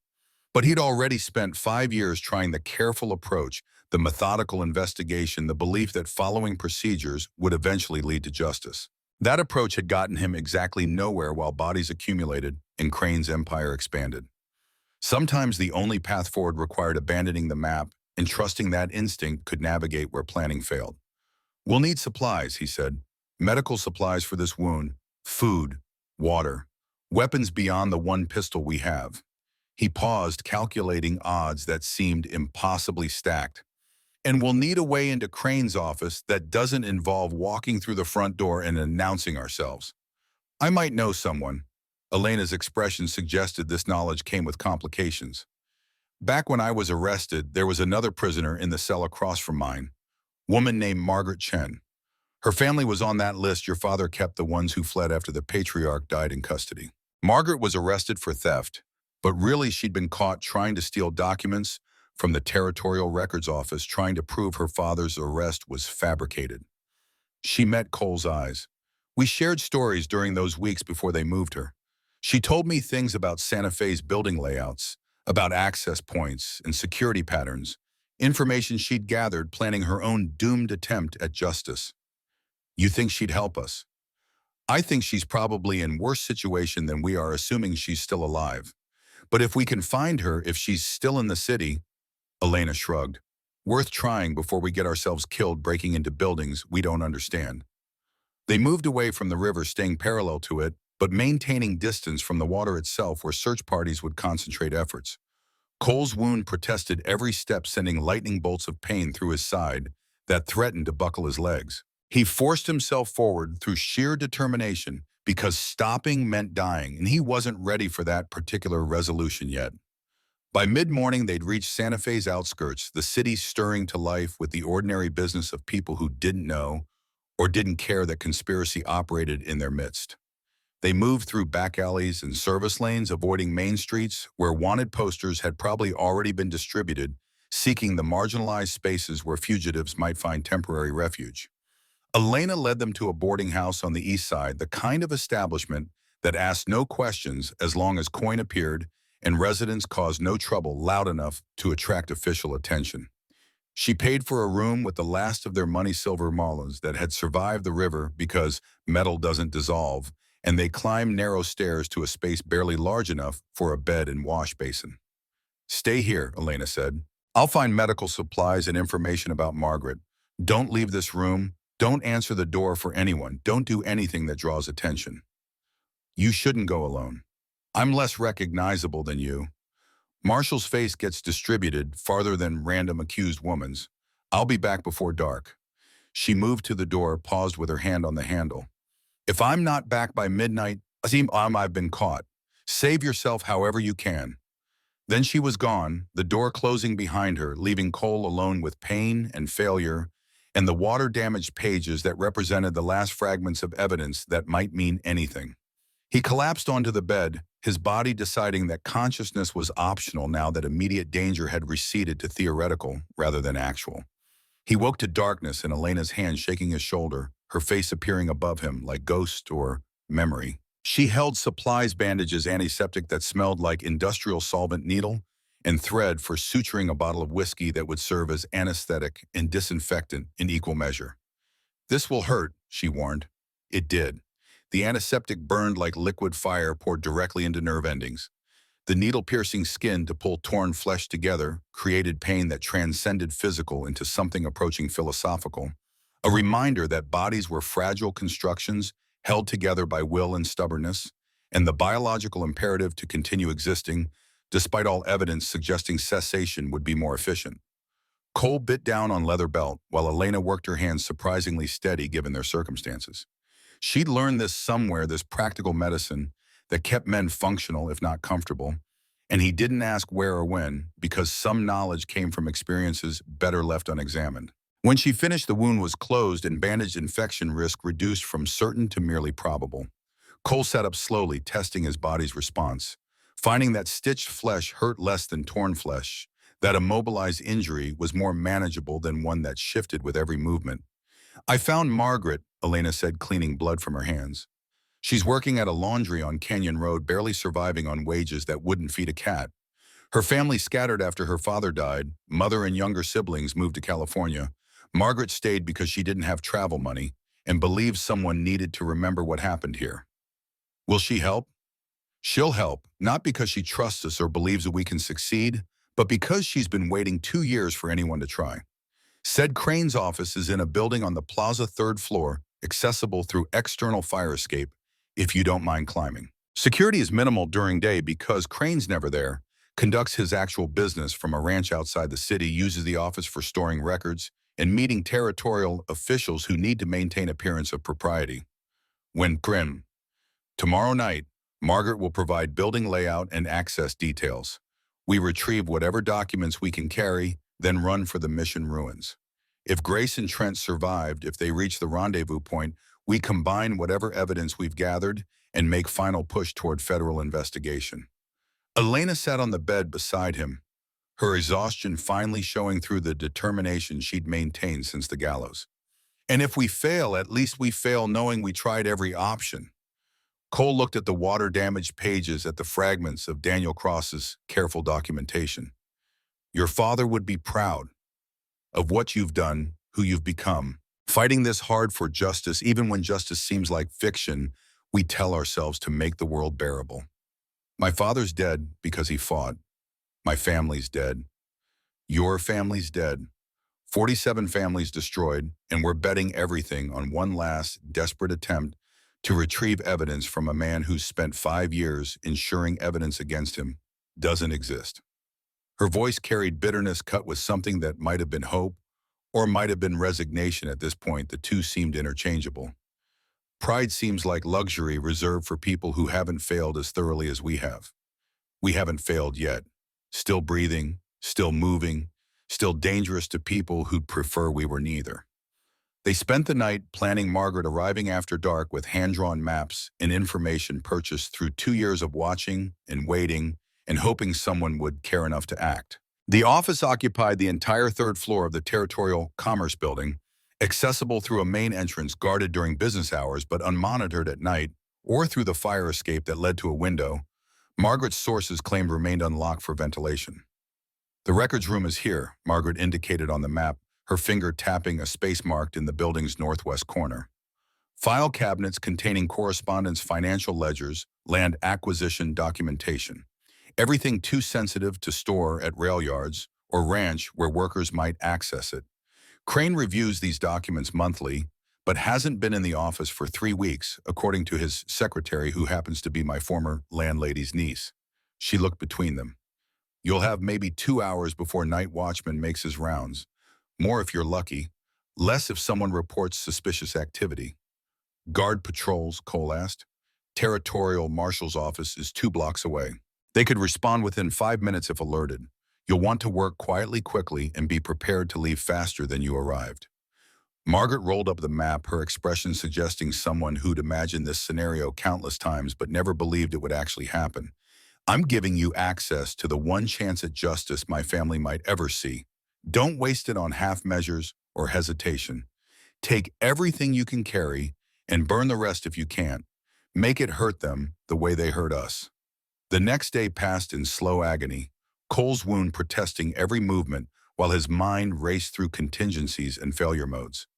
But he'd already spent 5 years trying the careful approach, the methodical investigation, the belief that following procedures would eventually lead to justice. That approach had gotten him exactly nowhere while bodies accumulated and Crane's empire expanded. Sometimes the only path forward required abandoning the map and trusting that instinct could navigate where planning failed. "We'll need supplies," he said. "Medical supplies for this wound, food, water, weapons beyond the one pistol we have." He paused, calculating odds that seemed impossibly stacked. "And we'll need a way into Crane's office that doesn't involve walking through the front door and announcing ourselves. I might know someone." Elena's expression suggested this knowledge came with complications. Back when I was arrested, there was another prisoner in the cell across from mine, woman named Margaret Chen. Her family was on that list your father kept, the ones who fled after the patriarch died in custody. Margaret was arrested for theft, but really she'd been caught trying to steal documents from the Territorial Records Office, trying to prove her father's arrest was fabricated. She met Cole's eyes. We shared stories during those weeks before they moved her. She told me things about Santa Fe's building layouts, about access points and security patterns, information she'd gathered planning her own doomed attempt at justice. You think she'd help us? I think she's probably in worse situation than we are, assuming she's still alive. But if we can find her, if she's still in the city, Elena shrugged. Worth trying before we get ourselves killed breaking into buildings we don't understand. They moved away from the river, staying parallel to it, but maintaining distance from the water itself where search parties would concentrate efforts. Cole's wound protested every step, sending lightning bolts of pain through his side that threatened to buckle his legs. He forced himself forward through sheer determination because stopping meant dying, and he wasn't ready for that particular resolution yet. By mid-morning, they'd reached Santa Fe's outskirts, the city stirring to life with the ordinary business of people who didn't know or didn't care that conspiracy operated in their midst. They moved through back alleys and service lanes, avoiding main streets where wanted posters had probably already been distributed, seeking the marginalized spaces where fugitives might find temporary refuge. Elena led them to a boarding house on the east side, the kind of establishment that asked no questions as long as coin appeared and residents caused no trouble loud enough to attract official attention. She paid for a room with the last of their money silver marlins that had survived the river because metal doesn't dissolve, and they climbed narrow stairs to a space barely large enough for a bed and wash basin. Stay here, Elena said. I'll find medical supplies and information about Margaret. Don't leave this room. Don't answer the door for anyone. Don't do anything that draws attention. You shouldn't go alone. I'm less recognizable than you. Marshall's face gets distributed farther than random accused woman's. I'll be back before dark. She moved to the door, paused with her hand on the handle. If I'm not back by midnight, I've been caught. Save yourself however you can. Then she was gone, the door closing behind her, leaving Cole alone with pain and failure and the water-damaged pages that represented the last fragments of evidence that might mean anything. He collapsed onto the bed, his body deciding that consciousness was optional now that immediate danger had receded to theoretical rather than actual. He woke to darkness and Elena's hand shaking his shoulder, her face appearing above him like ghost or memory. She held supplies, bandages, antiseptic that smelled like industrial solvent, needle, and thread for suturing a bottle of whiskey that would serve as anesthetic and disinfectant in equal measure. This will hurt, she warned. It did. The antiseptic burned like liquid fire poured directly into nerve endings. The needle-piercing skin to pull torn flesh together created pain that transcended physical into something approaching philosophical, a reminder that bodies were fragile constructions held together by will and stubbornness, and the biological imperative to continue existing, despite all evidence suggesting cessation would be more efficient. Cole bit down on leather belt while Elena worked her hands surprisingly steady given their circumstances. She'd learned this somewhere, this practical medicine that kept men functional if not comfortable, and he didn't ask where or when because some knowledge came from experiences better left unexamined. When she finished, the wound was closed and bandaged, infection risk reduced from certain to merely probable. Cole sat up slowly, testing his body's response, finding that stitched flesh hurt less than torn flesh, that immobilized injury was more manageable than one that shifted with every movement. I found Margaret, Elena said, cleaning blood from her hands. She's working at a laundry on Canyon Road, barely surviving on wages that wouldn't feed a cat. Her family scattered after her father died. Mother and younger siblings moved to California. Margaret stayed because she didn't have travel money and believed someone needed to remember what happened here. Will she help? She'll help, not because she trusts us or believes that we can succeed, but because she's been waiting 2 years for anyone to try. Said Crane's office is in a building on the plaza 3rd floor, accessible through external fire escape if you don't mind climbing. Security is minimal during day because Crane's never there, conducts his actual business from a ranch outside the city, uses the office for storing records and meeting territorial officials who need to maintain appearance of propriety. When Grim. Tomorrow night, Margaret will provide building layout and access details. We retrieve whatever documents we can carry, then run for the mission ruins. If Grace and Trent survived, if they reach the rendezvous point, we combine whatever evidence we've gathered and make final push toward federal investigation. Elena sat on the bed beside him, her exhaustion finally showing through the determination she'd maintained since the gallows. And if we fail, at least we fail knowing we tried every option. Cole looked at the water-damaged pages, at the fragments of Daniel Cross's careful documentation. Your father would be proud of what you've done, who you've become. Fighting this hard for justice, even when justice seems like fiction, we tell ourselves to make the world bearable. My father's dead because he fought. My family's dead. Your family's dead. 47 families destroyed, and we're betting everything on one last, desperate attempt to retrieve evidence from a man who's spent 5 years ensuring evidence against him doesn't exist. Her voice carried bitterness cut with something that might have been hope or might have been resignation. At this point, the two seemed interchangeable. Pride seems like luxury reserved for people who haven't failed as thoroughly as we have. We haven't failed yet. Still breathing, still moving, still dangerous to people who'd prefer we were neither. They spent the night planning, Margaret arriving after dark with hand-drawn maps and information purchased through 2 years of watching and waiting and hoping someone would care enough to act. The office occupied the entire 3rd floor of the Territorial Commerce Building, accessible through a main entrance guarded during business hours but unmonitored at night, or through the fire escape that led to a window Margaret's sources claimed remained unlocked for ventilation. The records room is here, Margaret indicated on the map, her finger tapping a space marked in the building's northwest corner. File cabinets containing correspondence, financial ledgers, land acquisition documentation. Everything too sensitive to store at rail yards or ranch where workers might access it. Crane reviews these documents monthly, but hasn't been in the office for 3 weeks, according to his secretary, who happens to be my former landlady's niece. She looked between them. You'll have maybe 2 hours before night watchman makes his rounds. More if you're lucky, less if someone reports suspicious activity. Guard patrols, Cole asked. Territorial Marshal's office is 2 blocks away. They could respond within 5 minutes if alerted. You'll want to work quickly, and be prepared to leave faster than you arrived. Margaret rolled up the map, her expression suggesting someone who'd imagined this scenario countless times but never believed it would actually happen. I'm giving you access to the one chance at justice my family might ever see. Don't waste it on half measures or hesitation. Take everything you can carry and burn the rest if you can't. Make it hurt them the way they hurt us. The next day passed in slow agony, Cole's wound protesting every movement while his mind raced through contingencies and failure modes.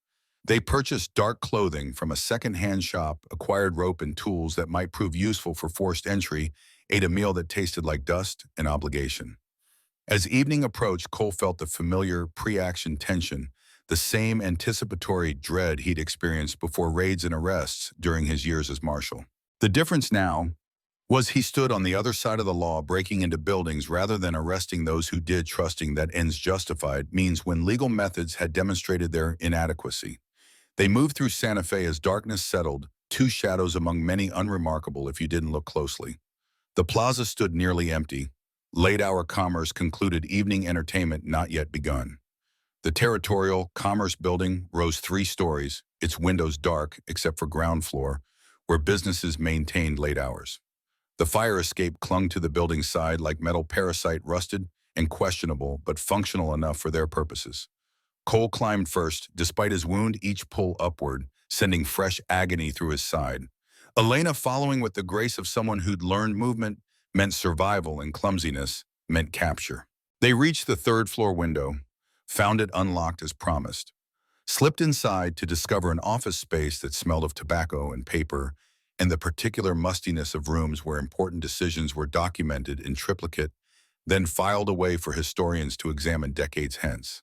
They purchased dark clothing from a second-hand shop, acquired rope and tools that might prove useful for forced entry, ate a meal that tasted like dust and obligation. As evening approached, Cole felt the familiar pre-action tension, the same anticipatory dread he'd experienced before raids and arrests during his years as marshal. The difference now was he stood on the other side of the law, breaking into buildings rather than arresting those who did, trusting that ends justified means when legal methods had demonstrated their inadequacy. They moved through Santa Fe as darkness settled, 2 shadows among many unremarkable if you didn't look closely. The plaza stood nearly empty. Late-hour commerce concluded, evening entertainment not yet begun. The Territorial Commerce Building rose 3 stories, its windows dark except for ground floor, where businesses maintained late hours. The fire escape clung to the building's side like metal parasite, rusted and questionable, but functional enough for their purposes. Cole climbed first, despite his wound, each pull upward, sending fresh agony through his side. Elena following with the grace of someone who'd learned movement meant survival, and clumsiness meant capture. They reached the 3rd floor window, found it unlocked as promised, slipped inside to discover an office space that smelled of tobacco and paper and the particular mustiness of rooms where important decisions were documented in triplicate, then filed away for historians to examine decades hence.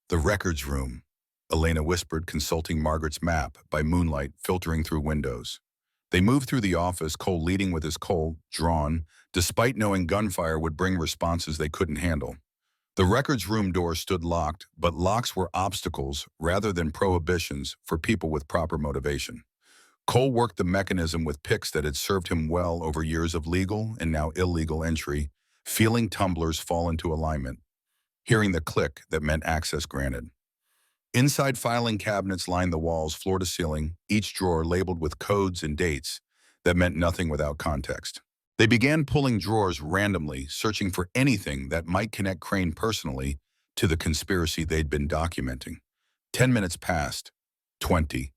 The records room, Elena whispered, consulting Margaret's map by moonlight filtering through windows. They moved through the office, Cole leading with his Colt drawn, despite knowing gunfire would bring responses they couldn't handle. The records room door stood locked, but locks were obstacles rather than prohibitions for people with proper motivation. Cole worked the mechanism with picks that had served him well over years of legal and now illegal entry, feeling tumblers fall into alignment, hearing the click that meant access granted. Inside filing cabinets lined the walls floor to ceiling, each drawer labeled with codes and dates that meant nothing without context. They began pulling drawers randomly, searching for anything that might connect Crane personally to the conspiracy they'd been documenting. 10 minutes passed. 20.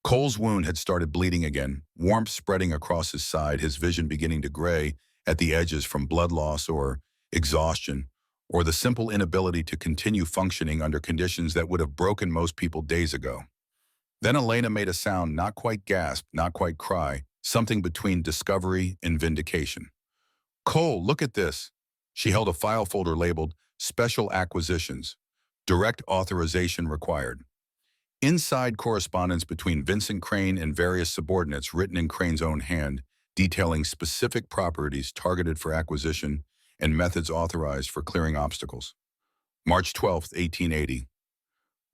Cole's wound had started bleeding again, warmth spreading across his side, his vision beginning to gray at the edges from blood loss or exhaustion, or the simple inability to continue functioning under conditions that would have broken most people days ago. Then Elena made a sound, not quite gasp, not quite cry, something between discovery and vindication. "Cole, look at this." She held a file folder labeled Special Acquisitions, Direct Authorization Required. Inside, correspondence between Vincent Crane and various subordinates written in Crane's own hand, detailing specific properties targeted for acquisition and methods authorized for clearing obstacles. March 12, 1880.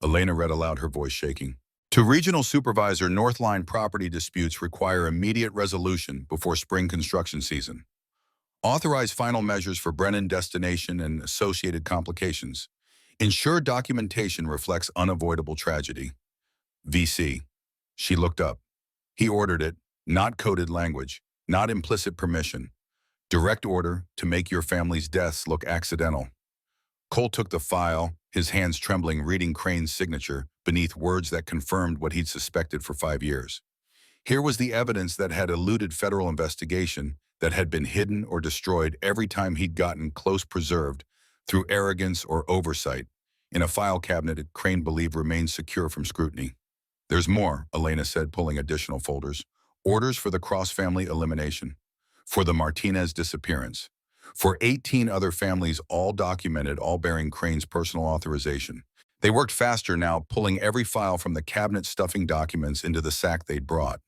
Elena read aloud, her voice shaking. To Regional Supervisor, Northline property disputes require immediate resolution before spring construction season. Authorize final measures for Brennan destination and associated complications. Ensure documentation reflects unavoidable tragedy. VC. She looked up. He ordered it, not coded language, not implicit permission. Direct order to make your family's deaths look accidental. Cole took the file, his hands trembling, reading Crane's signature beneath words that confirmed what he'd suspected for 5 years. Here was the evidence that had eluded federal investigation, that had been hidden or destroyed every time he'd gotten close, preserved through arrogance or oversight, in a file cabinet Crane believed remained secure from scrutiny. "There's more," Elena said, pulling additional folders. "Orders for the cross-family elimination, for the Martinez disappearance, for 18 other families, all documented, all bearing Crane's personal authorization." They worked faster now, pulling every file from the cabinet, stuffing documents into the sack they'd brought.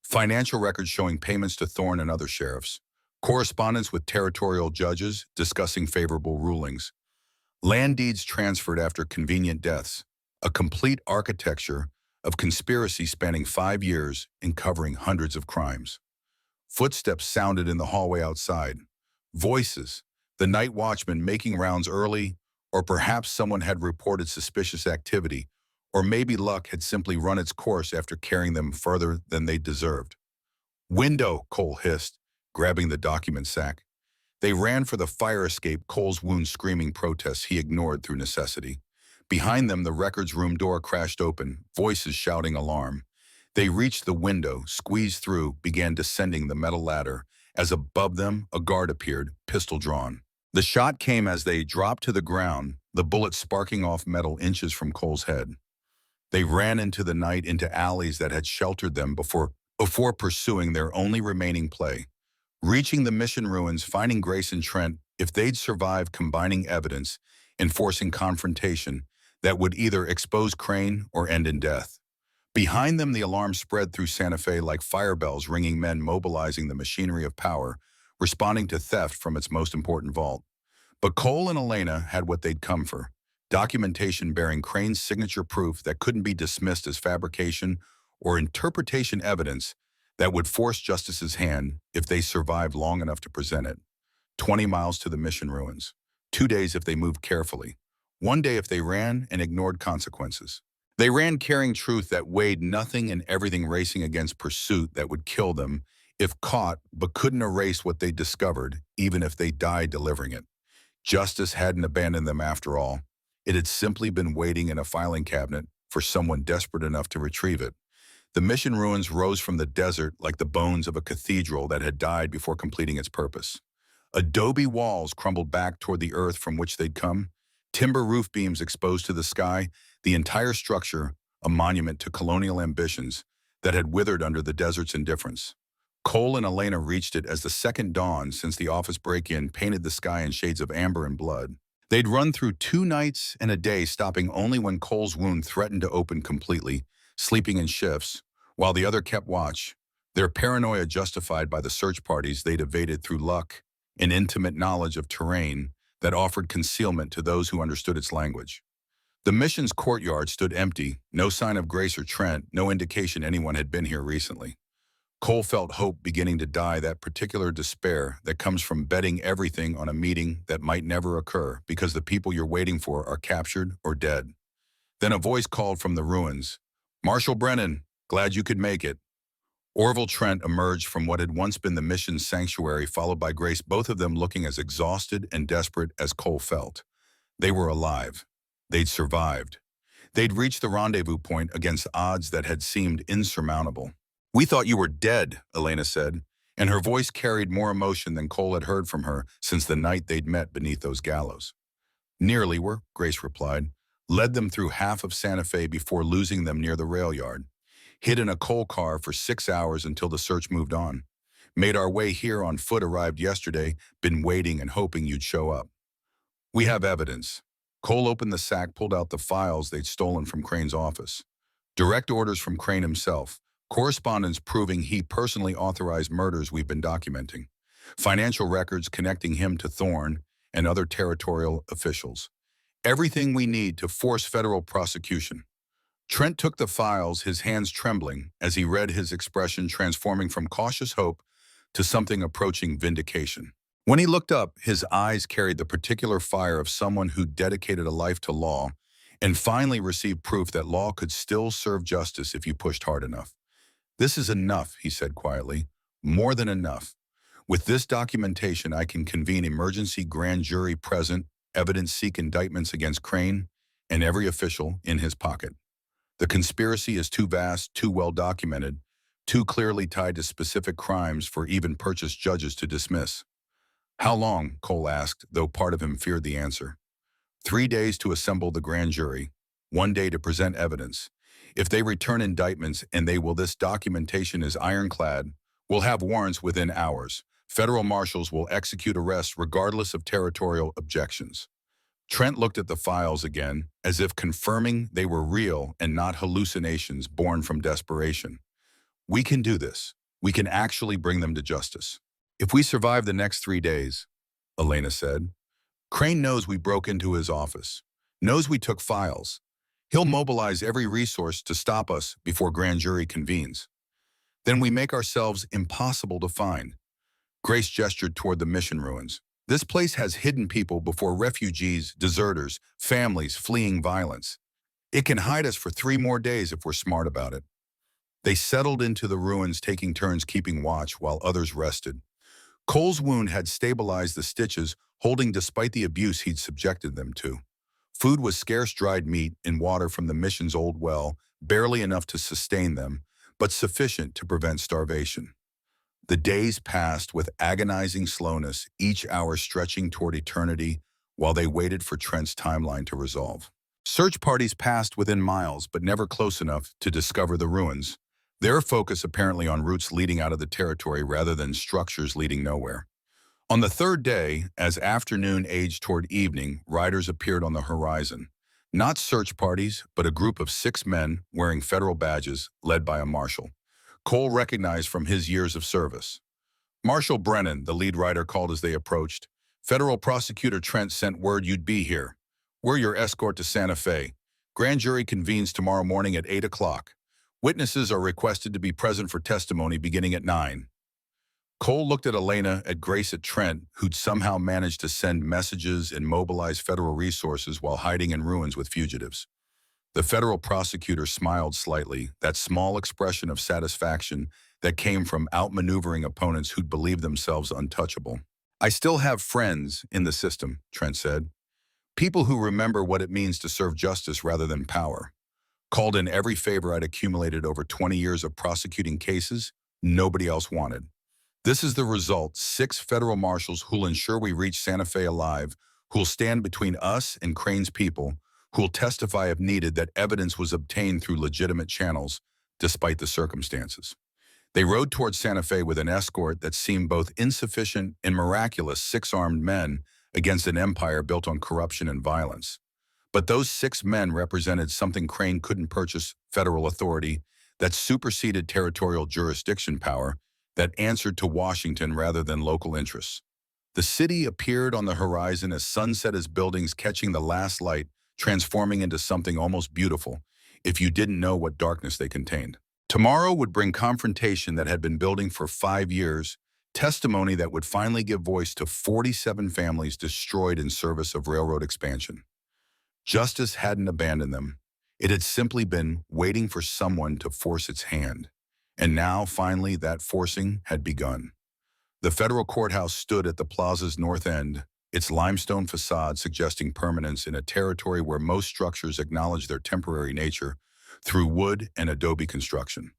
Financial records showing payments to Thorne and other sheriffs. Correspondence with territorial judges discussing favorable rulings. Land deeds transferred after convenient deaths. A complete architecture of conspiracy spanning 5 years and covering hundreds of crimes. Footsteps sounded in the hallway outside. Voices, the night watchman making rounds early, or perhaps someone had reported suspicious activity, or maybe luck had simply run its course after carrying them further than they deserved. "Window," Cole hissed, grabbing the document sack. They ran for the fire escape, Cole's wound screaming protests he ignored through necessity. Behind them, the records room door crashed open, voices shouting alarm. They reached the window, squeezed through, began descending the metal ladder, as above them a guard appeared, pistol drawn. The shot came as they dropped to the ground, the bullet sparking off metal inches from Cole's head. They ran into the night, into alleys that had sheltered them before pursuing their only remaining play. Reaching the mission ruins, finding Grace and Trent, if they'd survived, combining evidence, enforcing confrontation that would either expose Crane or end in death. Behind them, the alarm spread through Santa Fe like fire bells, ringing, men mobilizing the machinery of power, responding to theft from its most important vault. But Cole and Elena had what they'd come for. Documentation bearing Crane's signature, proof that couldn't be dismissed as fabrication or interpretation evidence that would force justice's hand if they survived long enough to present it. 20 miles to the mission ruins. 2 days if they moved carefully. 1 day if they ran and ignored consequences. They ran carrying truth that weighed nothing and everything, racing against pursuit that would kill them if caught, but couldn't erase what they discovered, even if they died delivering it. Justice hadn't abandoned them after all. It had simply been waiting in a filing cabinet for someone desperate enough to retrieve it. The mission ruins rose from the desert like the bones of a cathedral that had died before completing its purpose. Adobe walls crumbled back toward the earth from which they'd come, timber roof beams exposed to the sky, the entire structure a monument to colonial ambitions that had withered under the desert's indifference. Cole and Elena reached it as the second dawned since the office break-in painted the sky in shades of amber and blood. They'd run through 2 nights and a day, stopping only when Cole's wound threatened to open completely, sleeping in shifts, while the other kept watch, their paranoia justified by the search parties they'd evaded through luck and intimate knowledge of terrain that offered concealment to those who understood its language. The mission's courtyard stood empty, no sign of Grace or Trent, no indication anyone had been here recently. Cole felt hope beginning to die, that particular despair that comes from betting everything on a meeting that might never occur because the people you're waiting for are captured or dead. Then a voice called from the ruins, "Marshal Brennan, glad you could make it." Orville Trent emerged from what had once been the mission's sanctuary, followed by Grace, both of them looking as exhausted and desperate as Cole felt. They were alive. They'd survived. They'd reached the rendezvous point against odds that had seemed insurmountable. "We thought you were dead," Elena said, and her voice carried more emotion than Cole had heard from her since the night they'd met beneath those gallows. "Nearly were," Grace replied. "Led them through half of Santa Fe before losing them near the rail yard. Hid in a coal car for 6 hours until the search moved on. Made our way here on foot, arrived yesterday, been waiting and hoping you'd show up. We have evidence." Cole opened the sack, pulled out the files they'd stolen from Crane's office. Direct orders from Crane himself. Correspondence proving he personally authorized murders we've been documenting. Financial records connecting him to Thorne and other territorial officials. Everything we need to force federal prosecution. Trent took the files, his hands trembling, as he read, his expression transforming from cautious hope to something approaching vindication. When he looked up, his eyes carried the particular fire of someone who dedicated a life to law and finally received proof that law could still serve justice if you pushed hard enough. "This is enough," he said quietly. "More than enough. With this documentation, I can convene emergency grand jury present, evidence, seek indictments against Crane and every official in his pocket. The conspiracy is too vast, too well documented, too clearly tied to specific crimes for even purchased judges to dismiss." "How long?" Cole asked, though part of him feared the answer. 3 days to assemble the grand jury, 1 day to present evidence. If they return indictments, and they will, this documentation is ironclad, we'll have warrants within hours. Federal marshals will execute arrests regardless of territorial objections. Trent looked at the files again, as if confirming they were real and not hallucinations born from desperation. "We can do this. We can actually bring them to justice. If we survive the next 3 days," Elena said. "Crane knows we broke into his office, knows we took files. He'll mobilize every resource to stop us before grand jury convenes. Then we make ourselves impossible to find." Grace gestured toward the mission ruins. "This place has hidden people before refugees, deserters, families fleeing violence. It can hide us for 3 more days if we're smart about it." They settled into the ruins, taking turns keeping watch while others rested. Cole's wound had stabilized the stitches, holding despite the abuse he'd subjected them to. Food was scarce, dried meat and water from the mission's old well, barely enough to sustain them, but sufficient to prevent starvation. The days passed with agonizing slowness, each hour stretching toward eternity while they waited for Trent's timeline to resolve. Search parties passed within miles, but never close enough to discover the ruins, their focus apparently on routes leading out of the territory rather than structures leading nowhere. On the 3rd day, as afternoon aged toward evening, riders appeared on the horizon. Not search parties, but a group of 6 men wearing federal badges, led by a marshal. Cole recognized from his years of service. "Marshal Brennan," the lead rider called as they approached. "Federal Prosecutor Trent sent word you'd be here. We're your escort to Santa Fe. Grand jury convenes tomorrow morning at 8 o'clock. Witnesses are requested to be present for testimony beginning at 9. Cole looked at Elena, at Grace, at Trent, who'd somehow managed to send messages and mobilize federal resources while hiding in ruins with fugitives. The federal prosecutor smiled slightly, that small expression of satisfaction that came from outmaneuvering opponents who'd believed themselves untouchable. "I still have friends in the system," Trent said. "People who remember what it means to serve justice rather than power. Called in every favor I'd accumulated over 20 years of prosecuting cases nobody else wanted. This is the result: 6 federal marshals who'll ensure we reach Santa Fe alive, who'll stand between us and Crane's people, who'll testify if needed that evidence was obtained through legitimate channels, despite the circumstances." They rode towards Santa Fe with an escort that seemed both insufficient and miraculous, 6 armed men against an empire built on corruption and violence. But those 6 men represented something Crane couldn't purchase: federal authority that superseded territorial jurisdiction power, that answered to Washington rather than local interests. The city appeared on the horizon as sunset, as buildings catching the last light transforming into something almost beautiful if you didn't know what darkness they contained. Tomorrow would bring confrontation that had been building for 5 years, testimony that would finally give voice to 47 families destroyed in service of railroad expansion. Justice hadn't abandoned them. It had simply been waiting for someone to force its hand. And now, finally, that forcing had begun. The federal courthouse stood at the plaza's north end, its limestone facade suggesting permanence in a territory where most structures acknowledge their temporary nature through wood and adobe construction.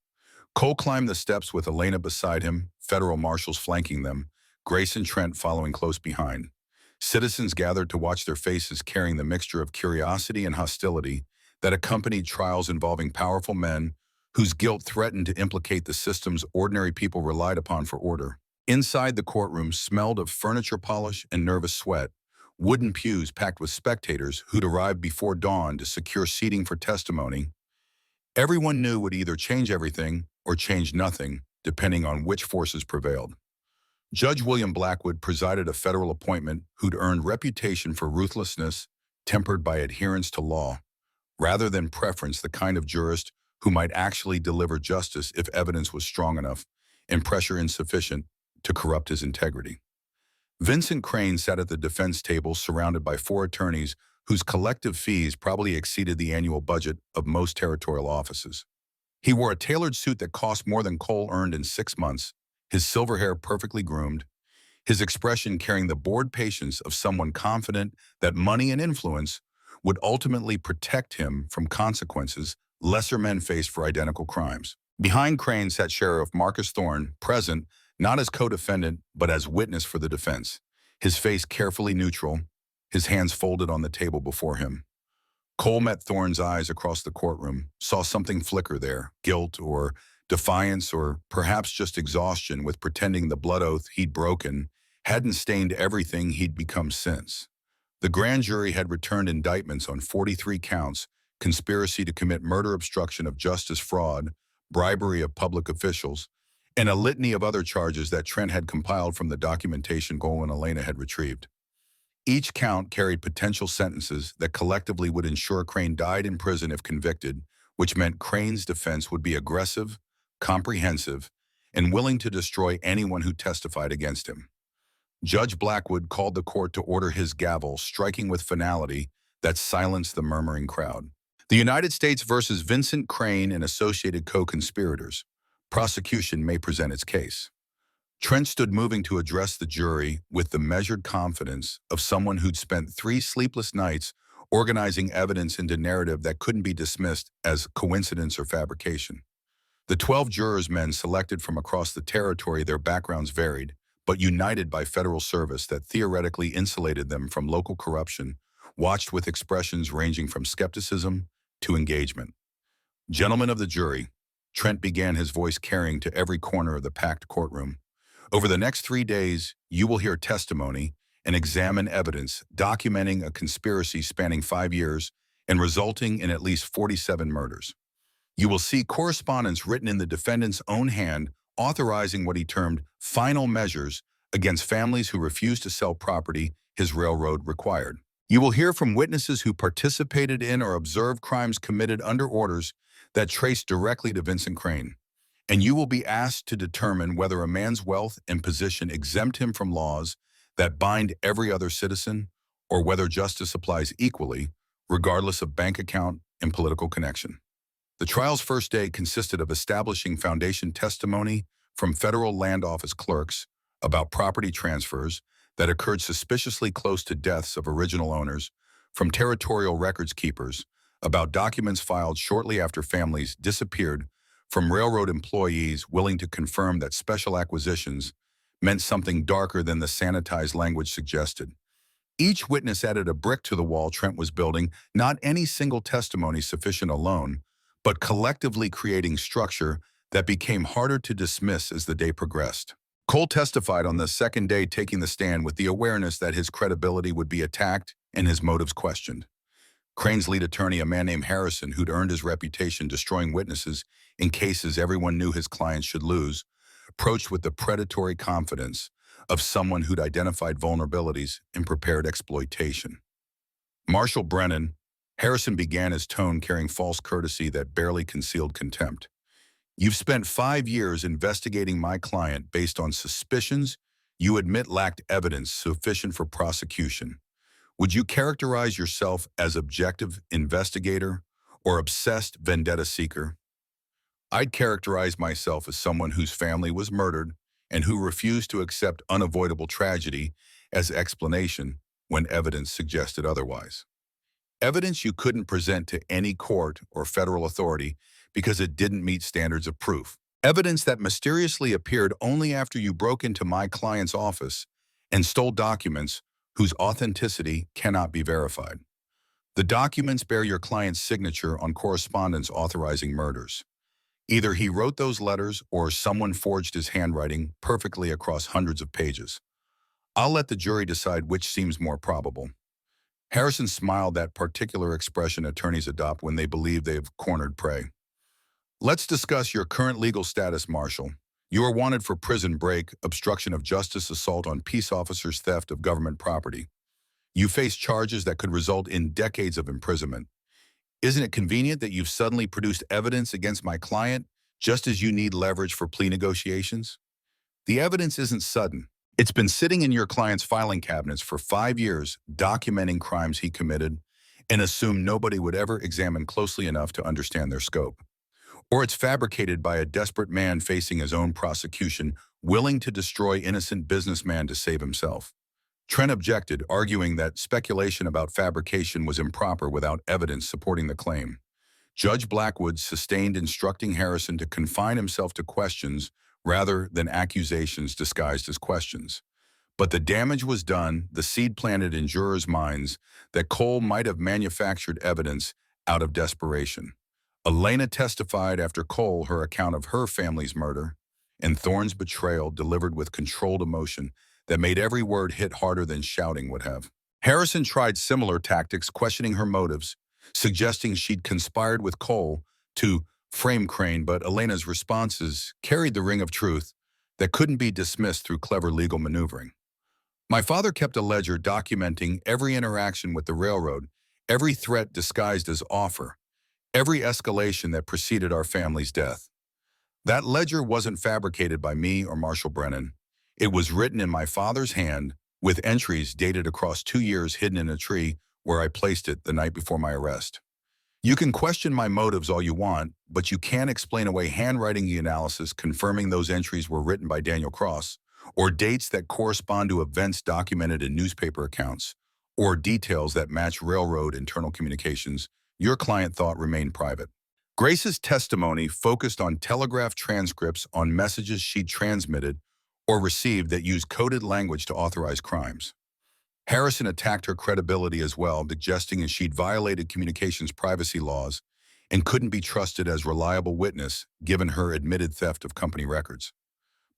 Cole climbed the steps with Elena beside him, federal marshals flanking them, Grace and Trent following close behind. Citizens gathered to watch their faces carrying the mixture of curiosity and hostility that accompanied trials involving powerful men whose guilt threatened to implicate the systems ordinary people relied upon for order. Inside the courtroom smelled of furniture polish and nervous sweat, wooden pews packed with spectators who'd arrived before dawn to secure seating for testimony. Everyone knew would either change everything or change nothing, depending on which forces prevailed. Judge William Blackwood presided a federal appointment who'd earned reputation for ruthlessness, tempered by adherence to law, rather than preference, the kind of jurist who might actually deliver justice if evidence was strong enough and pressure insufficient to corrupt his integrity. Vincent Crane sat at the defense table surrounded by 4 attorneys whose collective fees probably exceeded the annual budget of most territorial offices. He wore a tailored suit that cost more than Cole earned in 6 months, his silver hair perfectly groomed, his expression carrying the bored patience of someone confident that money and influence would ultimately protect him from consequences lesser men faced for identical crimes. Behind Crane sat Sheriff Marcus Thorne, present not as co-defendant but as witness for the defense, his face carefully neutral, his hands folded on the table before him. Cole met Thorne's eyes across the courtroom, saw something flicker there, guilt or defiance or perhaps just exhaustion with pretending the blood oath he'd broken hadn't stained everything he'd become since. The grand jury had returned indictments on 43 counts: conspiracy to commit murder, obstruction of justice, fraud, bribery of public officials, and a litany of other charges that Trent had compiled from the documentation Cole and Elena had retrieved. Each count carried potential sentences that collectively would ensure Crane died in prison if convicted, which meant Crane's defense would be aggressive, comprehensive, and willing to destroy anyone who testified against him. Judge Blackwood called the court to order, his gavel striking with finality that silenced the murmuring crowd. The United States versus Vincent Crane and associated co-conspirators. Prosecution may present its case. Trent stood moving to address the jury with the measured confidence of someone who'd spent 3 sleepless nights organizing evidence into narrative that couldn't be dismissed as coincidence or fabrication. The 12 jurors, men selected from across the territory, their backgrounds varied, but united by federal service that theoretically insulated them from local corruption, watched with expressions ranging from skepticism to engagement. Gentlemen of the jury, Trent began, his voice carrying to every corner of the packed courtroom. Over the next 3 days, you will hear testimony and examine evidence documenting a conspiracy spanning 5 years and resulting in at least 47 murders. You will see correspondence written in the defendant's own hand authorizing what he termed final measures against families who refused to sell property his railroad required. You will hear from witnesses who participated in or observed crimes committed under orders that traced directly to Vincent Crane. And you will be asked to determine whether a man's wealth and position exempt him from laws that bind every other citizen, or whether justice applies equally, regardless of bank account and political connection. The trial's first day consisted of establishing foundation testimony from federal land office clerks about property transfers that occurred suspiciously close to deaths of original owners, from territorial records keepers about documents filed shortly after families disappeared, from railroad employees willing to confirm that special acquisitions meant something darker than the sanitized language suggested. Each witness added a brick to the wall Trent was building, not any single testimony sufficient alone, but collectively creating structure that became harder to dismiss as the day progressed. Cole testified on the second day, taking the stand with the awareness that his credibility would be attacked and his motives questioned. Crane's lead attorney, a man named Harrison, who'd earned his reputation destroying witnesses in cases everyone knew his clients should lose, approached with the predatory confidence of someone who'd identified vulnerabilities and prepared exploitation. Marshal Brennan, Harrison began his tone carrying false courtesy that barely concealed contempt. You've spent 5 years investigating my client based on suspicions you admit lacked evidence sufficient for prosecution. Would you characterize yourself as objective investigator or obsessed vendetta seeker? I'd characterize myself as someone whose family was murdered and who refused to accept unavoidable tragedy as explanation when evidence suggested otherwise. Evidence you couldn't present to any court or federal authority because it didn't meet standards of proof. Evidence that mysteriously appeared only after you broke into my client's office and stole documents whose authenticity cannot be verified. The documents bear your client's signature on correspondence authorizing murders. Either he wrote those letters or someone forged his handwriting perfectly across hundreds of pages. I'll let the jury decide which seems more probable. Harrison smiled, that particular expression attorneys adopt when they believe they've cornered prey. Let's discuss your current legal status, Marshal. You are wanted for prison break, obstruction of justice, assault on peace officers, theft of government property. You face charges that could result in decades of imprisonment. Isn't it convenient that you've suddenly produced evidence against my client just as you need leverage for plea negotiations? The evidence isn't sudden. It's been sitting in your client's filing cabinets for 5 years, documenting crimes he committed and assumed nobody would ever examine closely enough to understand their scope. Or it's fabricated by a desperate man facing his own prosecution, willing to destroy innocent businessman to save himself. Trent objected, arguing that speculation about fabrication was improper without evidence supporting the claim. Judge Blackwood sustained, instructing Harrison to confine himself to questions rather than accusations disguised as questions. But the damage was done, the seed planted in jurors' minds that Cole might have manufactured evidence out of desperation. Elena testified after Cole her account of her family's murder, and Thorne's betrayal delivered with controlled emotion that made every word hit harder than shouting would have. Harrison tried similar tactics, questioning her motives, suggesting she'd conspired with Cole to frame Crane, but Elena's responses carried the ring of truth that couldn't be dismissed through clever legal maneuvering. My father kept a ledger documenting every interaction with the railroad, every threat disguised as offer, every escalation that preceded our family's death. That ledger wasn't fabricated by me or Marshal Brennan. It was written in my father's hand, with entries dated across 2 years hidden in a tree where I placed it the night before my arrest. You can question my motives all you want, but you can't explain away handwriting analysis confirming those entries were written by Daniel Cross, or dates that correspond to events documented in newspaper accounts, or details that match railroad internal communications your client thought remained private. Grace's testimony focused on telegraph transcripts on messages she'd transmitted or received that used coded language to authorize crimes. Harrison attacked her credibility as well, suggesting that she'd violated communications privacy laws and couldn't be trusted as reliable witness given her admitted theft of company records.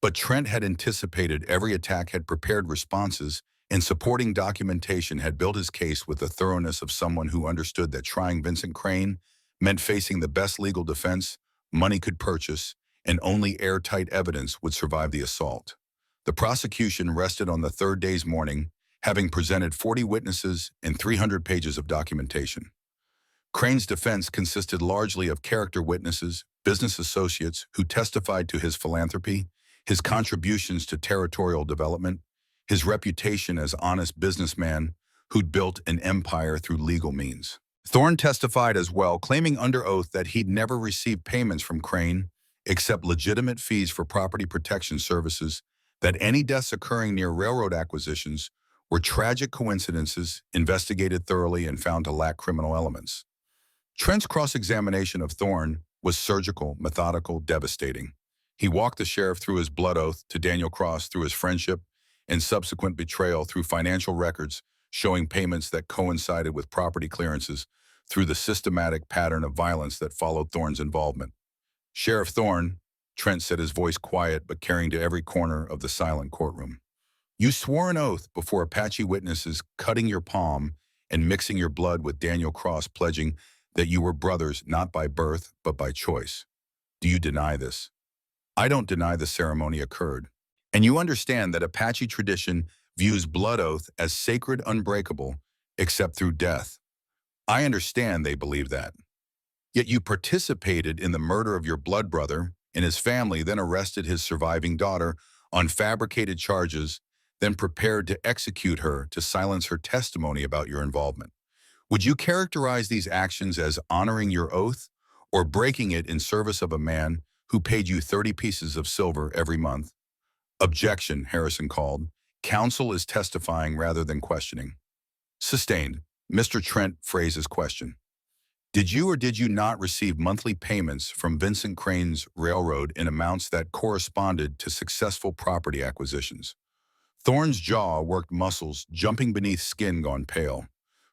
But Trent had anticipated every attack, had prepared responses, and supporting documentation, had built his case with the thoroughness of someone who understood that trying Vincent Crane meant facing the best legal defense money could purchase, and only airtight evidence would survive the assault. The prosecution rested on the third day's morning, having presented 40 witnesses and 300 pages of documentation. Crane's defense consisted largely of character witnesses, business associates who testified to his philanthropy, his contributions to territorial development, his reputation as honest businessman who'd built an empire through legal means. Thorne testified as well, claiming under oath that he'd never received payments from Crane except legitimate fees for property protection services, that any deaths occurring near railroad acquisitions were tragic coincidences investigated thoroughly and found to lack criminal elements. Trent's cross-examination of Thorne was surgical, methodical, devastating. He walked the sheriff through his blood oath, to Daniel Cross through his friendship and subsequent betrayal, through financial records showing payments that coincided with property clearances, through the systematic pattern of violence that followed Thorne's involvement. Sheriff Thorne, Trent said, his voice quiet but carrying to every corner of the silent courtroom. You swore an oath before Apache witnesses, cutting your palm and mixing your blood with Daniel Cross, pledging that you were brothers not by birth but by choice. Do you deny this? I don't deny the ceremony occurred. And you understand that Apache tradition views blood oath as sacred, unbreakable, except through death. I understand they believe that. Yet you participated in the murder of your blood brother and his family, then arrested his surviving daughter on fabricated charges, then prepared to execute her to silence her testimony about your involvement. Would you characterize these actions as honoring your oath or breaking it in service of a man who paid you 30 pieces of silver every month? Objection, Harrison called. Counsel is testifying rather than questioning. Sustained. Mr. Trent phrased his question. Did you or did you not receive monthly payments from Vincent Crane's railroad in amounts that corresponded to successful property acquisitions? Thorne's jaw worked muscles, jumping beneath skin gone pale.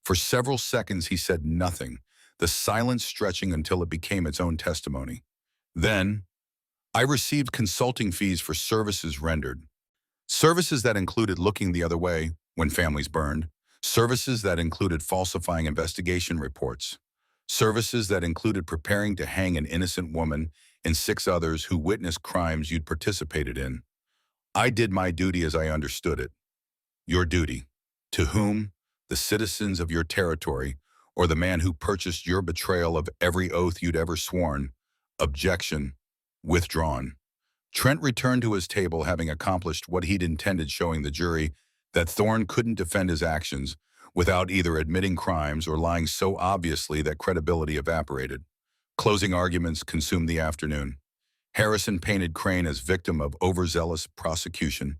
For several seconds he said nothing, the silence stretching until it became its own testimony. Then, I received consulting fees for services rendered. Services that included looking the other way when families burned. Services that included falsifying investigation reports. Services that included preparing to hang an innocent woman and 6 others who witnessed crimes you'd participated in. I did my duty as I understood it. Your duty. To whom? The citizens of your territory, or the man who purchased your betrayal of every oath you'd ever sworn. Objection. Withdrawn. Trent returned to his table having accomplished what he'd intended, showing the jury that Thorne couldn't defend his actions without either admitting crimes or lying so obviously that credibility evaporated. Closing arguments consumed the afternoon. Harrison painted Crane as victim of overzealous prosecution,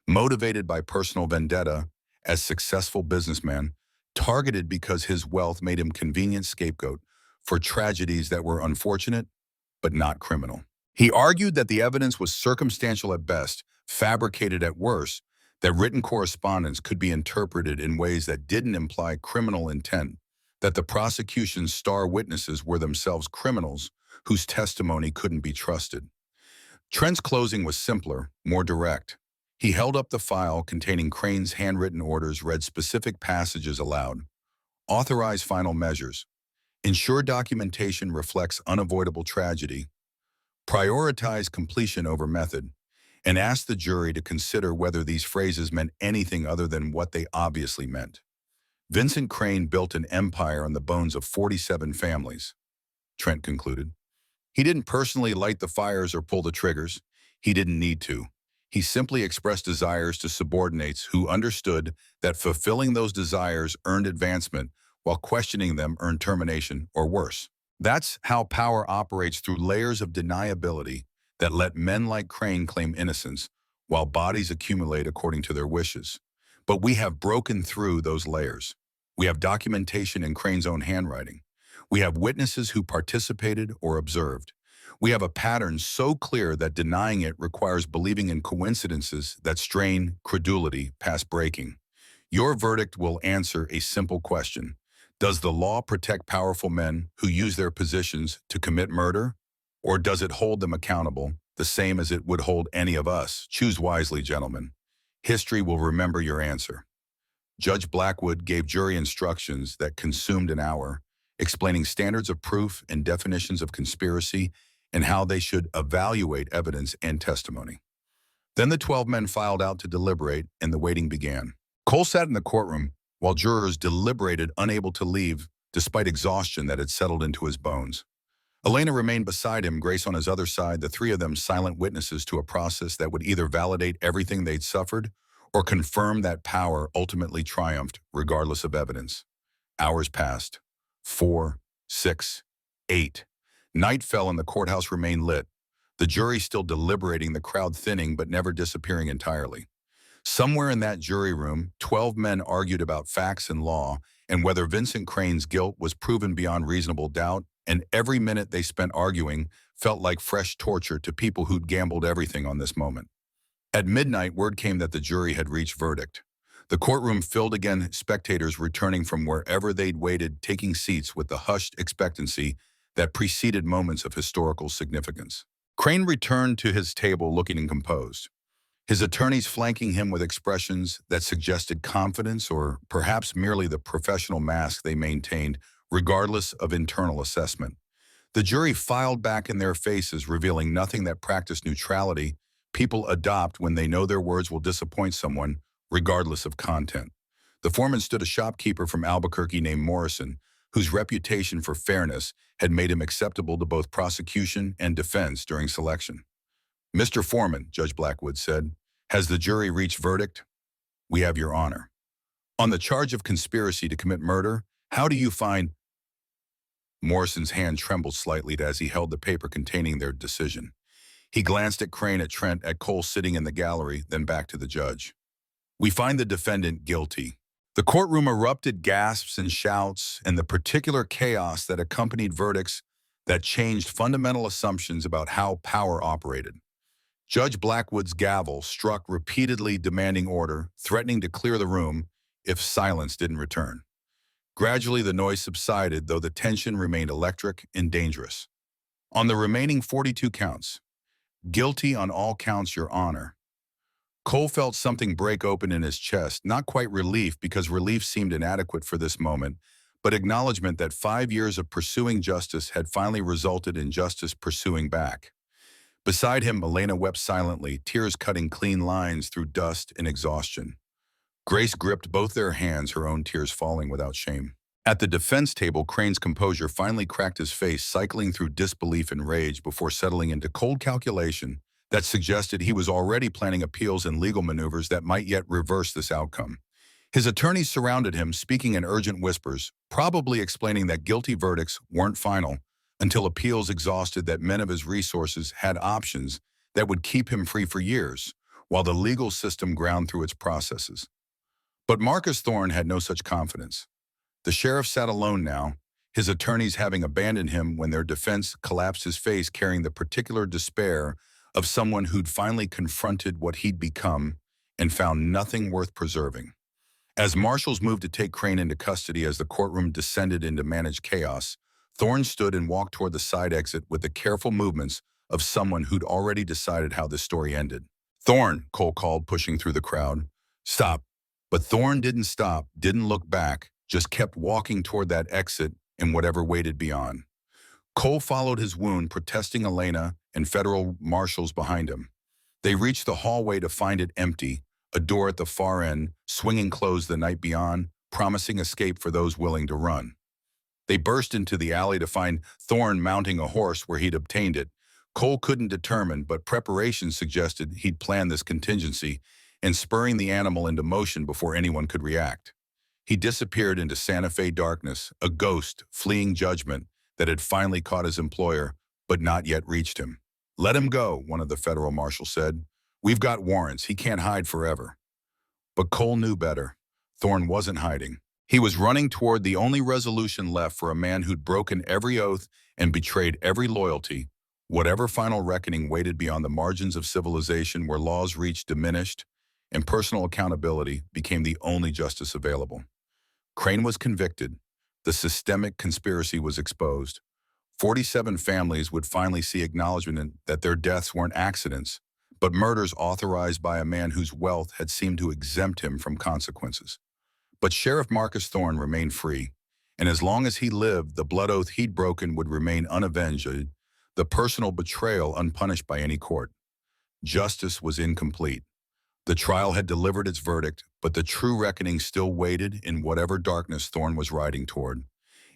motivated by personal vendetta, as successful businessman, targeted because his wealth made him convenient scapegoat for tragedies that were unfortunate but not criminal. He argued that the evidence was circumstantial at best, fabricated at worst, that written correspondence could be interpreted in ways that didn't imply criminal intent, that the prosecution's star witnesses were themselves criminals whose testimony couldn't be trusted. Trent's closing was simpler, more direct. He held up the file containing Crane's handwritten orders, read specific passages aloud. Authorize final measures. Ensure documentation reflects unavoidable tragedy. Prioritize completion over method. And ask the jury to consider whether these phrases meant anything other than what they obviously meant. Vincent Crane built an empire on the bones of 47 families, Trent concluded. He didn't personally light the fires or pull the triggers. He didn't need to. He simply expressed desires to subordinates who understood that fulfilling those desires earned advancement, while questioning them earned termination or worse. That's how power operates, through layers of deniability that let men like Crane claim innocence while bodies accumulate according to their wishes. But we have broken through those layers. We have documentation in Crane's own handwriting. We have witnesses who participated or observed. We have a pattern so clear that denying it requires believing in coincidences that strain credulity past breaking. Your verdict will answer a simple question. Does the law protect powerful men who use their positions to commit murder? Or does it hold them accountable, the same as it would hold any of us? Choose wisely, gentlemen. History will remember your answer. Judge Blackwood gave jury instructions that consumed an hour, explaining standards of proof and definitions of conspiracy and how they should evaluate evidence and testimony. Then the 12 men filed out to deliberate, and the waiting began. Cole sat in the courtroom while jurors deliberated, unable to leave despite exhaustion that had settled into his bones. Elena remained beside him, Grace on his other side, the 3 of them silent witnesses to a process that would either validate everything they'd suffered or confirm that power ultimately triumphed regardless of evidence. Hours passed. 4, 6, 8. Night fell and the courthouse remained lit. The jury still deliberating, the crowd thinning but never disappearing entirely. Somewhere in that jury room, 12 men argued about facts and law and whether Vincent Crane's guilt was proven beyond reasonable doubt, and every minute they spent arguing felt like fresh torture to people who'd gambled everything on this moment. At midnight, word came that the jury had reached verdict. The courtroom filled again, spectators returning from wherever they'd waited, taking seats with the hushed expectancy that preceded moments of historical significance. Crane returned to his table looking composed, his attorneys flanking him with expressions that suggested confidence or perhaps merely the professional mask they maintained, regardless of internal assessment. The jury filed back in their faces, revealing nothing that practiced neutrality people adopt when they know their words will disappoint someone, regardless of content. The foreman stood, a shopkeeper from Albuquerque named Morrison, whose reputation for fairness had made him acceptable to both prosecution and defense during selection. "Mr. Foreman," Judge Blackwood said, "has the jury reached verdict? We have your honor. On the charge of conspiracy to commit murder, how do you find—" Morrison's hand trembled slightly as he held the paper containing their decision. He glanced at Crane, at Trent, at Cole sitting in the gallery, then back to the judge. "We find the defendant guilty." The courtroom erupted gasps and shouts, and the particular chaos that accompanied verdicts that changed fundamental assumptions about how power operated. Judge Blackwood's gavel struck repeatedly, demanding order, threatening to clear the room if silence didn't return. Gradually, the noise subsided, though the tension remained electric and dangerous. "On the remaining 42 counts, guilty on all counts, Your Honor." Cole felt something break open in his chest, not quite relief, because relief seemed inadequate for this moment, but acknowledgement that 5 years of pursuing justice had finally resulted in justice pursuing back. Beside him, Elena wept silently, tears cutting clean lines through dust and exhaustion. Grace gripped both their hands, her own tears falling without shame. At the defense table, Crane's composure finally cracked his face, cycling through disbelief and rage before settling into cold calculation that suggested he was already planning appeals and legal maneuvers that might yet reverse this outcome. His attorneys surrounded him, speaking in urgent whispers, probably explaining that guilty verdicts weren't final until appeals exhausted, that men of his resources had options that would keep him free for years, while the legal system ground through its processes. But Marcus Thorne had no such confidence. The sheriff sat alone now, his attorneys having abandoned him when their defense collapsed, his face carrying the particular despair of someone who'd finally confronted what he'd become and found nothing worth preserving. As marshals moved to take Crane into custody as the courtroom descended into managed chaos, Thorne stood and walked toward the side exit with the careful movements of someone who'd already decided how this story ended. "Thorne," Cole called, pushing through the crowd. "Stop." But Thorne didn't stop, didn't look back, just kept walking toward that exit and whatever waited beyond. Cole followed his wound, protesting Elena and federal marshals behind him. They reached the hallway to find it empty, a door at the far end, swinging closed the night beyond, promising escape for those willing to run. They burst into the alley to find Thorne mounting a horse where he'd obtained it. Cole couldn't determine, but preparations suggested he'd planned this contingency and spurring the animal into motion before anyone could react. He disappeared into Santa Fe darkness, a ghost fleeing judgment that had finally caught his employer, but not yet reached him. "Let him go," one of the federal marshals said. "We've got warrants. He can't hide forever." But Cole knew better. Thorne wasn't hiding. He was running toward the only resolution left for a man who'd broken every oath and betrayed every loyalty, whatever final reckoning waited beyond the margins of civilization, where laws reached diminished and personal accountability became the only justice available. Crane was convicted. The systemic conspiracy was exposed. 47 families would finally see acknowledgement that their deaths weren't accidents, but murders authorized by a man whose wealth had seemed to exempt him from consequences. But Sheriff Marcus Thorne remained free, and as long as he lived, the blood oath he'd broken would remain unavenged, the personal betrayal unpunished by any court. Justice was incomplete. The trial had delivered its verdict, but the true reckoning still waited in whatever darkness Thorne was riding toward.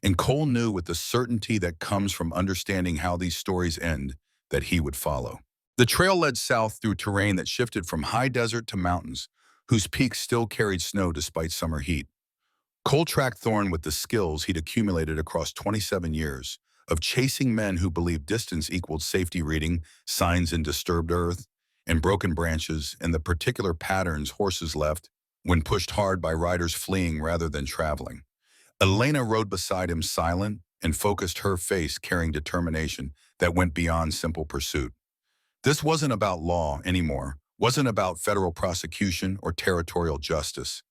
And Cole knew, with the certainty that comes from understanding how these stories end, that he would follow. The trail led south through terrain that shifted from high desert to mountains, whose peaks still carried snow despite summer heat. Cole tracked Thorne with the skills he'd accumulated across 27 years of chasing men who believed distance equaled safety, reading signs in disturbed earth and broken branches, and the particular patterns horses left when pushed hard by riders fleeing rather than traveling. Elena rode beside him, silent and focused, her face carrying determination that went beyond simple pursuit. This wasn't about law anymore, wasn't about federal prosecution or territorial justice.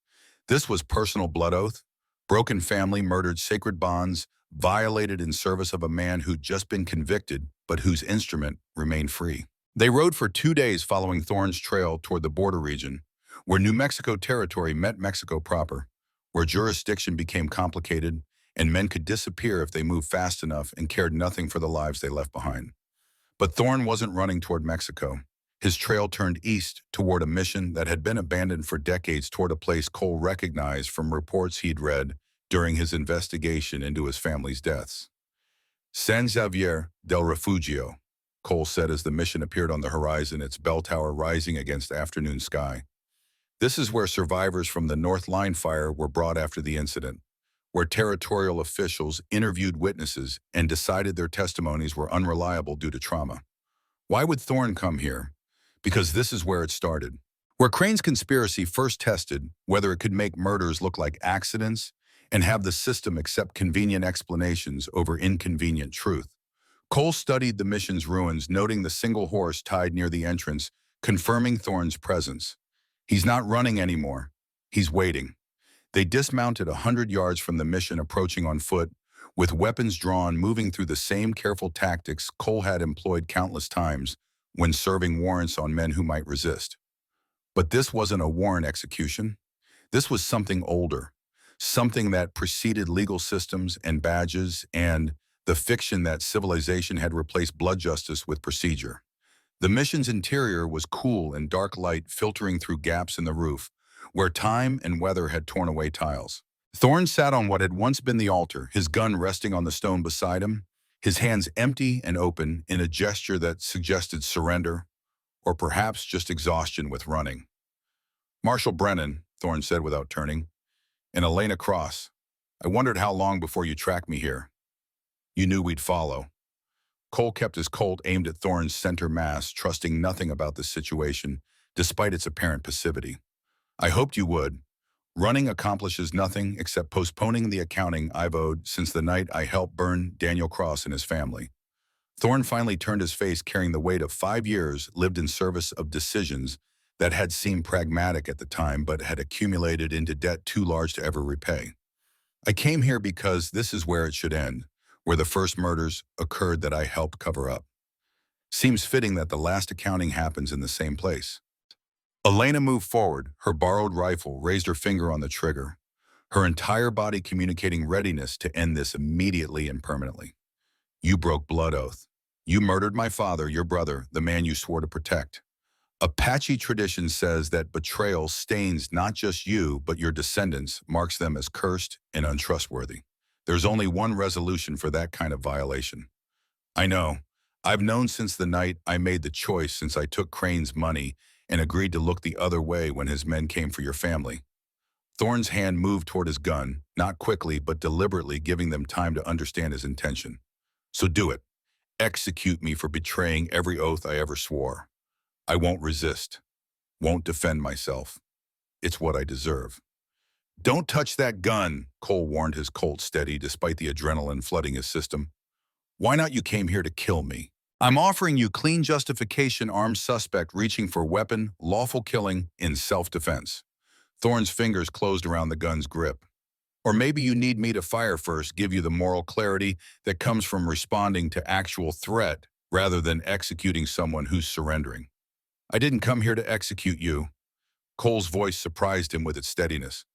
This was personal blood oath, broken family, murdered sacred bonds, violated in service of a man who'd just been convicted, but whose instrument remained free. They rode for 2 days following Thorne's trail toward the border region, where New Mexico territory met Mexico proper, where jurisdiction became complicated and men could disappear if they moved fast enough and cared nothing for the lives they left behind. But Thorne wasn't running toward Mexico. His trail turned east toward a mission that had been abandoned for decades, toward a place Cole recognized from reports he'd read, during his investigation into his family's deaths. San Xavier del Refugio, Cole said as the mission appeared on the horizon, its bell tower rising against afternoon sky. This is where survivors from the North Line fire were brought after the incident, where territorial officials interviewed witnesses and decided their testimonies were unreliable due to trauma. Why would Thorne come here? Because this is where it started. Where Crane's conspiracy first tested whether it could make murders look like accidents and have the system accept convenient explanations over inconvenient truth. Cole studied the mission's ruins, noting the single horse tied near the entrance, confirming Thorne's presence. He's not running anymore. He's waiting. They dismounted 100 yards from the mission, approaching on foot, with weapons drawn, moving through the same careful tactics Cole had employed countless times when serving warrants on men who might resist. But this wasn't a warrant execution. This was something older, something that preceded legal systems and badges and the fiction that civilization had replaced blood justice with procedure. The mission's interior was cool and dark light filtering through gaps in the roof, where time and weather had torn away tiles. Thorne sat on what had once been the altar, his gun resting on the stone beside him, his hands empty and open in a gesture that suggested surrender, or perhaps just exhaustion with running. "Marshal Brennan," Thorne said without turning, "and Elena Cross, I wondered how long before you tracked me here. You knew we'd follow." Cole kept his Colt aimed at Thorne's center mass, trusting nothing about the situation, despite its apparent passivity. "I hoped you would. Running accomplishes nothing except postponing the accounting I've owed since the night I helped burn Daniel Cross and his family." Thorne finally turned his face, carrying the weight of 5 years lived in service of decisions that had seemed pragmatic at the time but had accumulated into debt too large to ever repay. "I came here because this is where it should end, where the first murders occurred that I helped cover up. Seems fitting that the last accounting happens in the same place." Elena moved forward, her borrowed rifle, raised her finger on the trigger, her entire body communicating readiness to end this immediately and permanently. "You broke blood oath. You murdered my father, your brother, the man you swore to protect. Apache tradition says that betrayal stains not just you, but your descendants, marks them as cursed and untrustworthy. There's only one resolution for that kind of violation. I know. I've known since the night I made the choice, since I took Crane's money and agreed to look the other way when his men came for your family." Thorne's hand moved toward his gun, not quickly but deliberately, giving them time to understand his intention. "So do it. Execute me for betraying every oath I ever swore. I won't resist. Won't defend myself. It's what I deserve." "Don't touch that gun," Cole warned, his Colt steady despite the adrenaline flooding his system. "Why not? You came here to kill me. I'm offering you clean justification, armed suspect reaching for weapon, lawful killing in self-defense." Thorne's fingers closed around the gun's grip. "Or maybe you need me to fire first, give you the moral clarity that comes from responding to actual threat rather than executing someone who's surrendering." "I didn't come here to execute you." Cole's voice surprised him with its steadiness.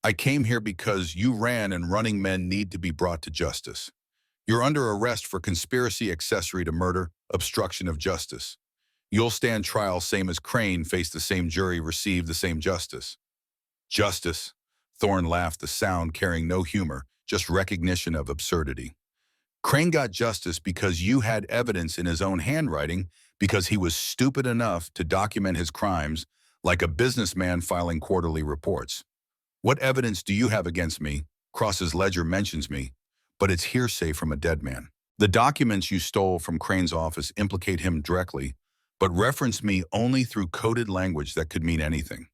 "I came here because you ran, and running men need to be brought to justice. You're under arrest for conspiracy accessory to murder, obstruction of justice. You'll stand trial same as Crane, face the same jury, receive the same justice." "Justice?" Thorne laughed, the sound carrying no humor, just recognition of absurdity. "Crane got justice because you had evidence in his own handwriting, because he was stupid enough to document his crimes like a businessman filing quarterly reports. What evidence do you have against me? Cross's ledger mentions me, but it's hearsay from a dead man. The documents you stole from Crane's office implicate him directly, but reference me only through coded language that could mean anything.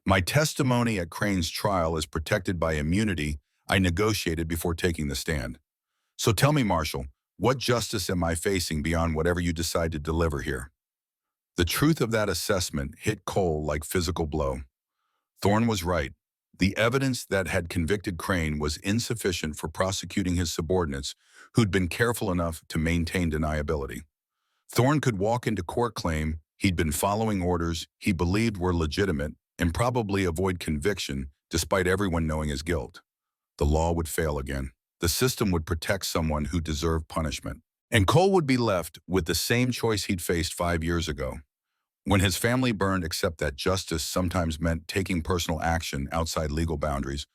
My testimony at Crane's trial is protected by immunity I negotiated before taking the stand. So tell me, Marshal, what justice am I facing beyond whatever you decide to deliver here?" The truth of that assessment hit Cole like physical blow. Thorne was right. The evidence that had convicted Crane was insufficient for prosecuting his subordinates, who'd been careful enough to maintain deniability. Thorne could walk into court, claim he'd been following orders he believed were legitimate, and probably avoid conviction despite everyone knowing his guilt. The law would fail again. The system would protect someone who deserved punishment. And Cole would be left with the same choice he'd faced 5 years ago. When his family burned, except that justice sometimes meant taking personal action outside legal boundaries,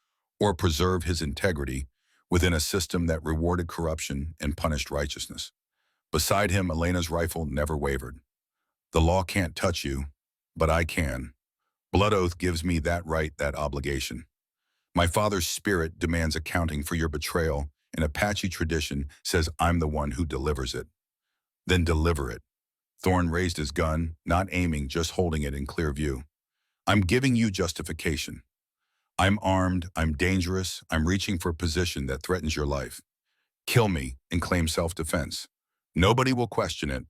or preserve his integrity within a system that rewarded corruption and punished righteousness. Beside him, Elena's rifle never wavered. The law can't touch you, but I can. Blood oath gives me that right, that obligation. My father's spirit demands accounting for your betrayal, and Apache tradition says I'm the one who delivers it. Then deliver it. Thorn raised his gun, not aiming, just holding it in clear view. I'm giving you justification. I'm armed, I'm dangerous, I'm reaching for a position that threatens your life. Kill me and claim self-defense. Nobody will question it.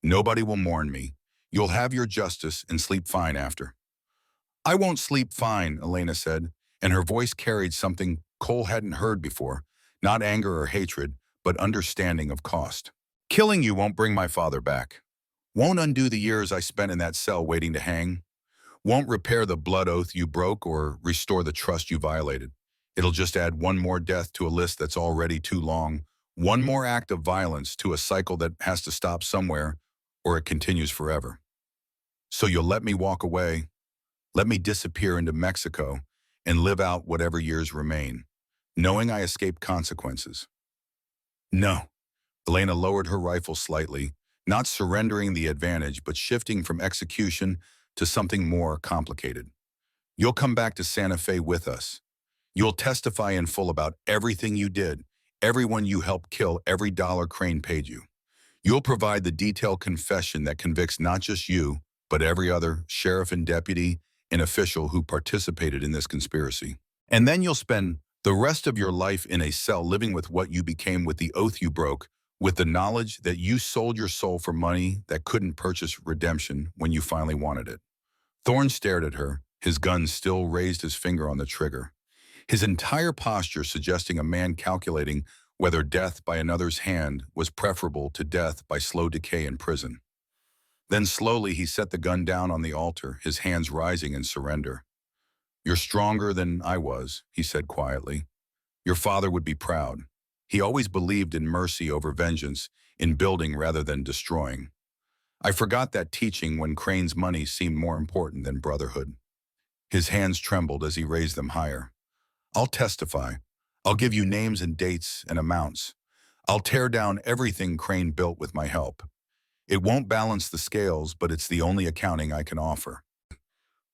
Nobody will mourn me. You'll have your justice and sleep fine after. I won't sleep fine, Elena said, and her voice carried something Cole hadn't heard before, not anger or hatred, but understanding of cost. Killing you won't bring my father back. Won't undo the years I spent in that cell waiting to hang. Won't repair the blood oath you broke or restore the trust you violated. It'll just add one more death to a list that's already too long, one more act of violence to a cycle that has to stop somewhere, or it continues forever. So you'll let me walk away, let me disappear into Mexico, and live out whatever years remain, knowing I escape consequences. No. Elena lowered her rifle slightly, not surrendering the advantage, but shifting from execution to something more complicated. You'll come back to Santa Fe with us. You'll testify in full about everything you did, everyone you helped kill, every dollar Crane paid you. You'll provide the detailed confession that convicts not just you, but every other sheriff and deputy and official who participated in this conspiracy. And then you'll spend the rest of your life in a cell living with what you became, with the oath you broke, with the knowledge that you sold your soul for money that couldn't purchase redemption when you finally wanted it. Thorne stared at her, his gun still raised, his finger on the trigger. His entire posture suggesting a man calculating whether death by another's hand was preferable to death by slow decay in prison. Then slowly he set the gun down on the altar, his hands rising in surrender. You're stronger than I was, he said quietly. Your father would be proud. He always believed in mercy over vengeance, in building rather than destroying. I forgot that teaching when Crane's money seemed more important than brotherhood. His hands trembled as he raised them higher. I'll testify. I'll give you names and dates and amounts. I'll tear down everything Crane built with my help. It won't balance the scales, but it's the only accounting I can offer.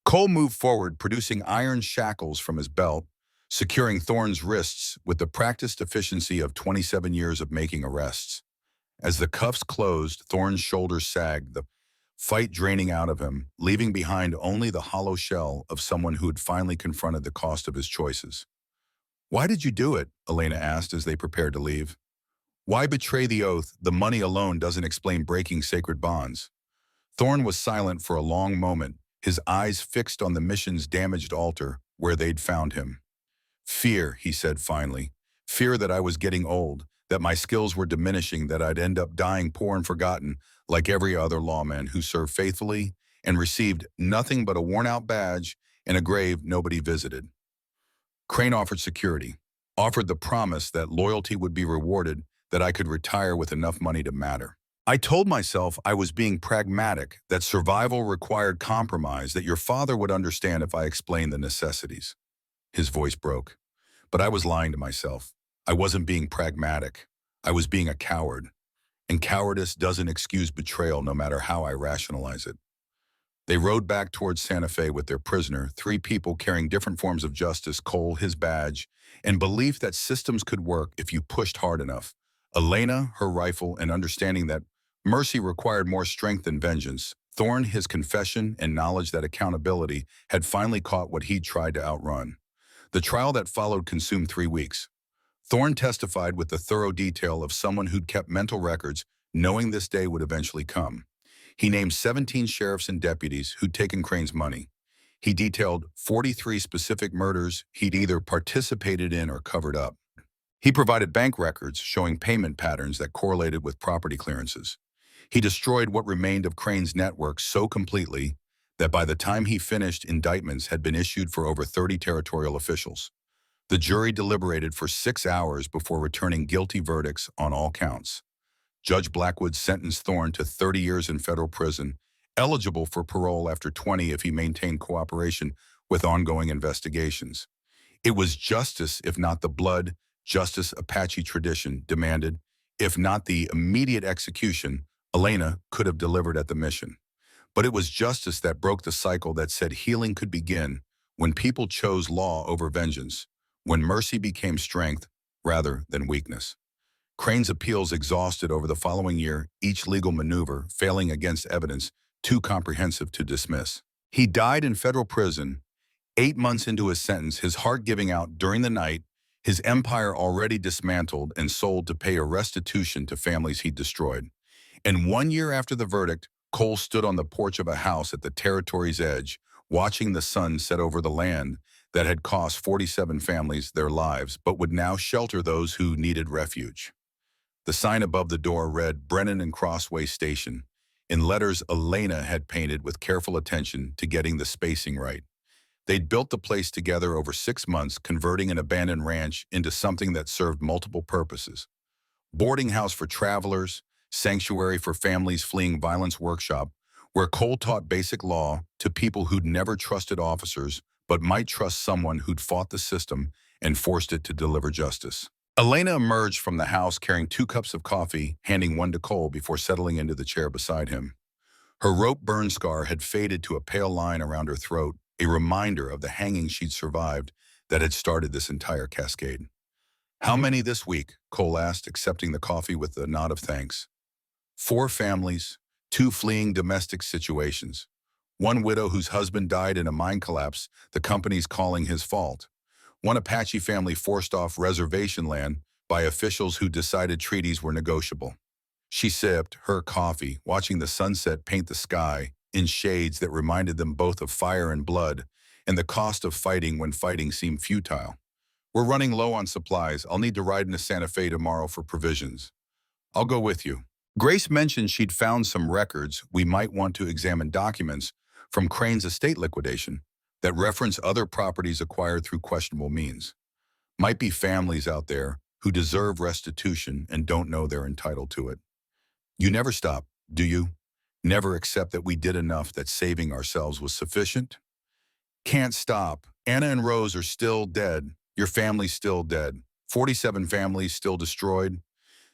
Cole moved forward, producing iron shackles from his belt, securing Thorne's wrists with the practiced efficiency of 27 years of making arrests. As the cuffs closed, Thorne's shoulders sagged, the fight draining out of him, leaving behind only the hollow shell of someone who had finally confronted the cost of his choices. Why did you do it? Elena asked as they prepared to leave. Why betray the oath? The money alone doesn't explain breaking sacred bonds. Thorne was silent for a long moment, his eyes fixed on the mission's damaged altar where they'd found him. Fear, he said finally. Fear that I was getting old, that my skills were diminishing, that I'd end up dying poor and forgotten, like every other lawman who served faithfully and received nothing but a worn-out badge and a grave nobody visited. Crane offered security, offered the promise that loyalty would be rewarded, that I could retire with enough money to matter. I told myself I was being pragmatic, that survival required compromise, that your father would understand if I explained the necessities. His voice broke. But I was lying to myself. I wasn't being pragmatic. I was being a coward. And cowardice doesn't excuse betrayal, no matter how I rationalize it. They rode back towards Santa Fe with their prisoner, 3 people carrying different forms of justice: Cole, his badge, and belief that systems could work if you pushed hard enough. Elena, her rifle, and understanding that mercy required more strength than vengeance. Thorne, his confession, and knowledge that accountability had finally caught what he'd tried to outrun. The trial that followed consumed 3 weeks. Thorne testified with the thorough detail of someone who'd kept mental records, knowing this day would eventually come. He named 17 sheriffs and deputies who'd taken Crane's money. He detailed 43 specific murders he'd either participated in or covered up. He provided bank records showing payment patterns that correlated with property clearances. He destroyed what remained of Crane's network so completely that by the time he finished, indictments had been issued for over 30 territorial officials. The jury deliberated for 6 hours before returning guilty verdicts on all counts. Judge Blackwood sentenced Thorne to 30 years in federal prison, eligible for parole after 20 if he maintained cooperation with ongoing investigations. It was justice, if not the blood, justice Apache tradition demanded, if not the immediate execution Elena could have delivered at the mission. But it was justice that broke the cycle that said healing could begin when people chose law over vengeance, when mercy became strength rather than weakness. Crane's appeals exhausted over the following year, each legal maneuver failing against evidence too comprehensive to dismiss. He died in federal prison 8 months into his sentence, his heart giving out during the night, his empire already dismantled and sold to pay a restitution to families he destroyed. And 1 year after the verdict, Cole stood on the porch of a house at the territory's edge, watching the sun set over the land that had cost 47 families their lives, but would now shelter those who needed refuge. The sign above the door read Brennan and Crossway Station, in letters Elena had painted with careful attention to getting the spacing right. They'd built the place together over 6 months, converting an abandoned ranch into something that served multiple purposes. Boarding house for travelers, sanctuary for families fleeing violence workshop, where Cole taught basic law to people who'd never trusted officers but might trust someone who'd fought the system and forced it to deliver justice. Elena emerged from the house carrying 2 cups of coffee, handing one to Cole before settling into the chair beside him. Her rope burn scar had faded to a pale line around her throat, a reminder of the hanging she'd survived that had started this entire cascade. "How many this week?" Cole asked, accepting the coffee with a nod of thanks. 4 families, 2 fleeing domestic situations. 1 widow whose husband died in a mine collapse the company's calling his fault. 1 Apache family forced off reservation land by officials who decided treaties were negotiable. She sipped her coffee, watching the sunset paint the sky in shades that reminded them both of fire and blood, and the cost of fighting when fighting seemed futile. "We're running low on supplies. I'll need to ride into Santa Fe tomorrow for provisions." "I'll go with you." Grace mentioned she'd found some records we might want to examine, documents from Crane's estate liquidation that reference other properties acquired through questionable means. Might be families out there who deserve restitution and don't know they're entitled to it. "You never stop, do you? Never accept that we did enough, that saving ourselves was sufficient?" "Can't stop. Anna and Rose are still dead. Your family's still dead. 47 families still destroyed.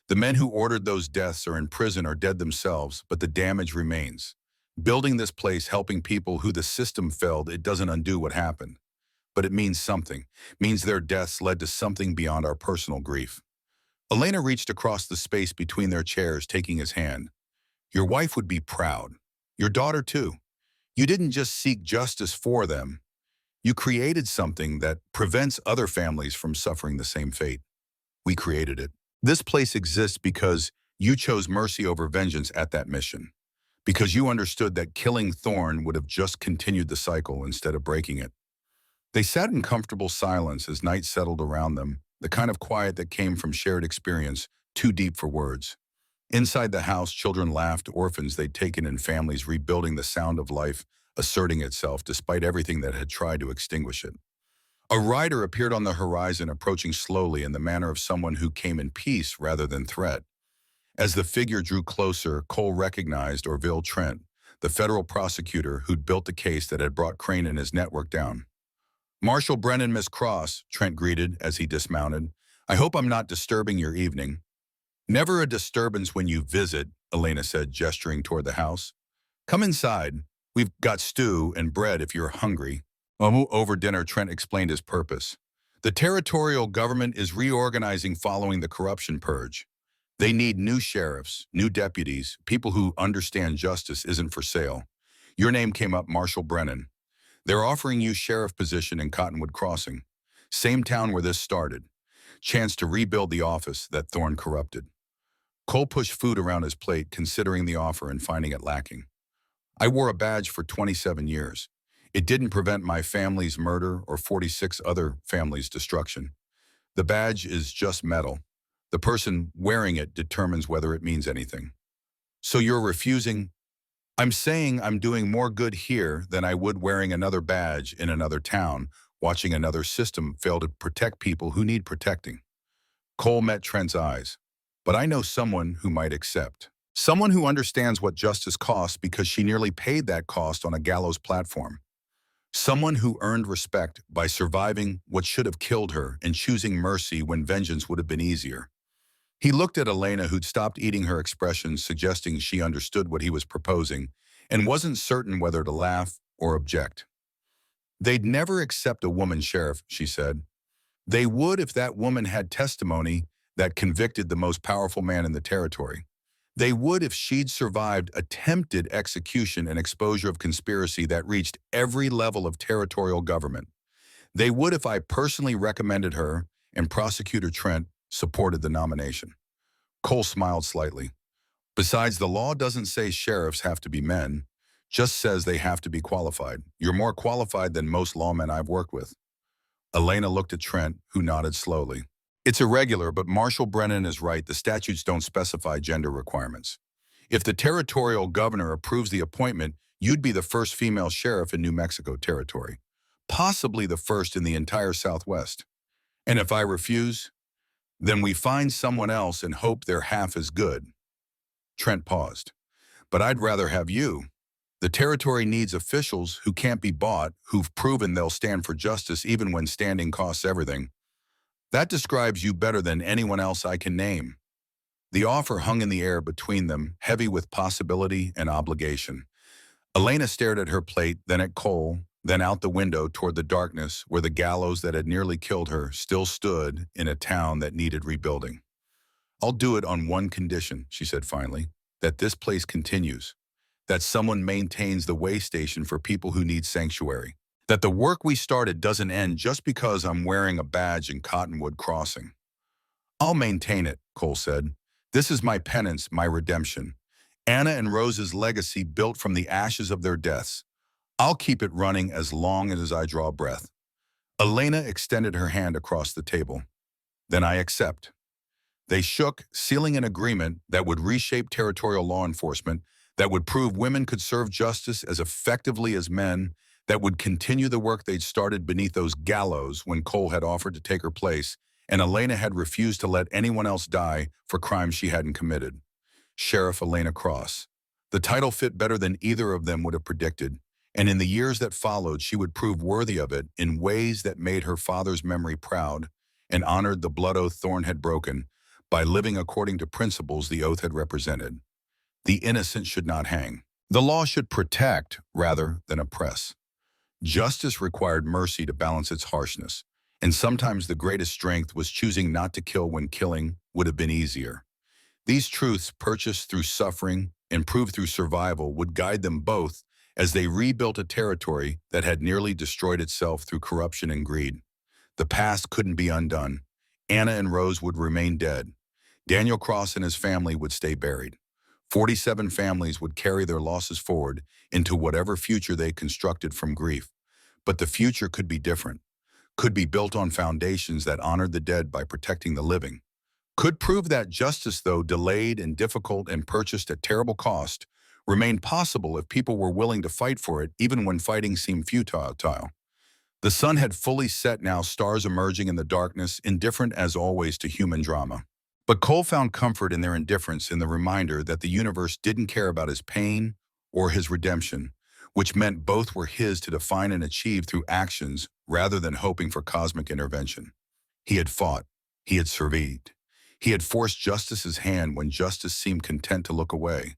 The men who ordered those deaths are in prison or dead themselves, but the damage remains. Building this place, helping people who the system failed, it doesn't undo what happened. But it means something. Means their deaths led to something beyond our personal grief." Elena reached across the space between their chairs, taking his hand. "Your wife would be proud. Your daughter, too. You didn't just seek justice for them. You created something that prevents other families from suffering the same fate. We created it. This place exists because you chose mercy over vengeance at that mission. Because you understood that killing Thorne would have just continued the cycle instead of breaking it." They sat in comfortable silence as night settled around them, the kind of quiet that came from shared experience, too deep for words. Inside the house, children laughed, orphans they'd taken in, families rebuilding, the sound of life asserting itself despite everything that had tried to extinguish it. A rider appeared on the horizon, approaching slowly in the manner of someone who came in peace rather than threat. As the figure drew closer, Cole recognized Orville Trent, the federal prosecutor who'd built the case that had brought Crane and his network down. "Marshal Brennan, Miss Cross," Trent greeted as he dismounted. "I hope I'm not disturbing your evening." "Never a disturbance when you visit," Elena said, gesturing toward the house. "Come inside. We've got stew and bread if you're hungry." Over dinner, Trent explained his purpose. "The territorial government is reorganizing following the corruption purge. They need new sheriffs, new deputies, people who understand justice isn't for sale. Your name came up, Marshal Brennan. They're offering you sheriff position in Cottonwood Crossing, same town where this started. Chance to rebuild the office that Thorne corrupted." Cole pushed food around his plate, considering the offer and finding it lacking. "I wore a badge for 27 years. It didn't prevent my family's murder or 46 other families' destruction. The badge is just metal. The person wearing it determines whether it means anything." "So you're refusing?" "I'm saying I'm doing more good here than I would wearing another badge in another town, watching another system fail to protect people who need protecting." Cole met Trent's eyes. "But I know someone who might accept. Someone who understands what justice costs because she nearly paid that cost on a gallows platform." Someone who earned respect by surviving what should have killed her and choosing mercy when vengeance would have been easier. He looked at Elena, who'd stopped eating, her expressions suggesting she understood what he was proposing and wasn't certain whether to laugh or object. They'd never accept a woman sheriff, she said. They would if that woman had testimony that convicted the most powerful man in the territory. They would if she'd survived attempted execution and exposure of conspiracy that reached every level of territorial government. They would if I personally recommended her and Prosecutor Trent supported the nomination. Cole smiled slightly. Besides, the law doesn't say sheriffs have to be men, just says they have to be qualified. You're more qualified than most lawmen I've worked with. Elena looked at Trent, who nodded slowly. It's irregular, but Marshal Brennan is right. The statutes don't specify gender requirements. If the territorial governor approves the appointment, you'd be the first female sheriff in New Mexico territory, possibly the first in the entire Southwest. And if I refuse, then we find someone else and hope they're half as good. Trent paused. But I'd rather have you. The territory needs officials who can't be bought, who've proven they'll stand for justice even when standing costs everything. That describes you better than anyone else I can name. The offer hung in the air between them, heavy with possibility and obligation. Elena stared at her plate, then at Cole, then out the window toward the darkness where the gallows that had nearly killed her still stood in a town that needed rebuilding. I'll do it on one condition, she said finally, that this place continues, that someone maintains the way station for people who need sanctuary, that the work we started doesn't end just because I'm wearing a badge in Cottonwood Crossing. I'll maintain it, Cole said. This is my penance, my redemption. Anna and Rose's legacy built from the ashes of their deaths. I'll keep it running as long as I draw breath. Elena extended her hand across the table. Then I accept. They shook, sealing an agreement that would reshape territorial law enforcement, that would prove women could serve justice as effectively as men, that would continue the work they'd started beneath those gallows when Cole had offered to take her place, and Elena had refused to let anyone else die for crimes she hadn't committed. Sheriff Elena Cross. The title fit better than either of them would have predicted, and in the years that followed, she would prove worthy of it in ways that made her father's memory proud and honored the blood oath Thorne had broken by living according to principles the oath had represented. The innocent should not hang. The law should protect rather than oppress. Justice required mercy to balance its harshness, and sometimes the greatest strength was choosing not to kill when killing would have been easier. These truths, purchased through suffering and proved through survival, would guide them both as they rebuilt a territory that had nearly destroyed itself through corruption and greed. The past couldn't be undone. Anna and Rose would remain dead. Daniel Cross and his family would stay buried. 47 families would carry their losses forward into whatever future they constructed from grief. But the future could be different, could be built on foundations that honored the dead by protecting the living, could prove that justice, though delayed and difficult and purchased at terrible cost, remained possible if people were willing to fight for it even when fighting seemed futile. The sun had fully set now, stars emerging in the darkness, indifferent as always to human drama. But Cole found comfort in their indifference, in the reminder that the universe didn't care about his pain or his redemption, which meant both were his to define and achieve through actions rather than hoping for cosmic intervention. He had fought. He had survived. He had forced justice's hand when justice seemed content to look away.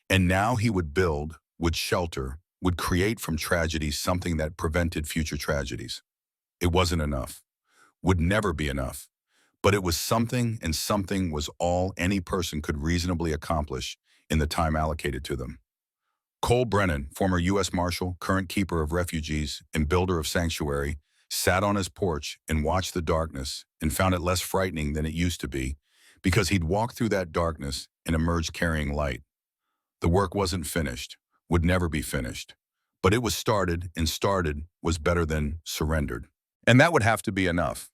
And now he would build, would shelter, would create from tragedies something that prevented future tragedies. It wasn't enough. Would never be enough. But it was something, and something was all any person could reasonably accomplish in the time allocated to them. Cole Brennan, former U.S. Marshal, current keeper of refugees, and builder of sanctuary, sat on his porch and watched the darkness and found it less frightening than it used to be because he'd walked through that darkness and emerged carrying light. The work wasn't finished, would never be finished, but it was started, and started was better than surrendered. And that would have to be enough.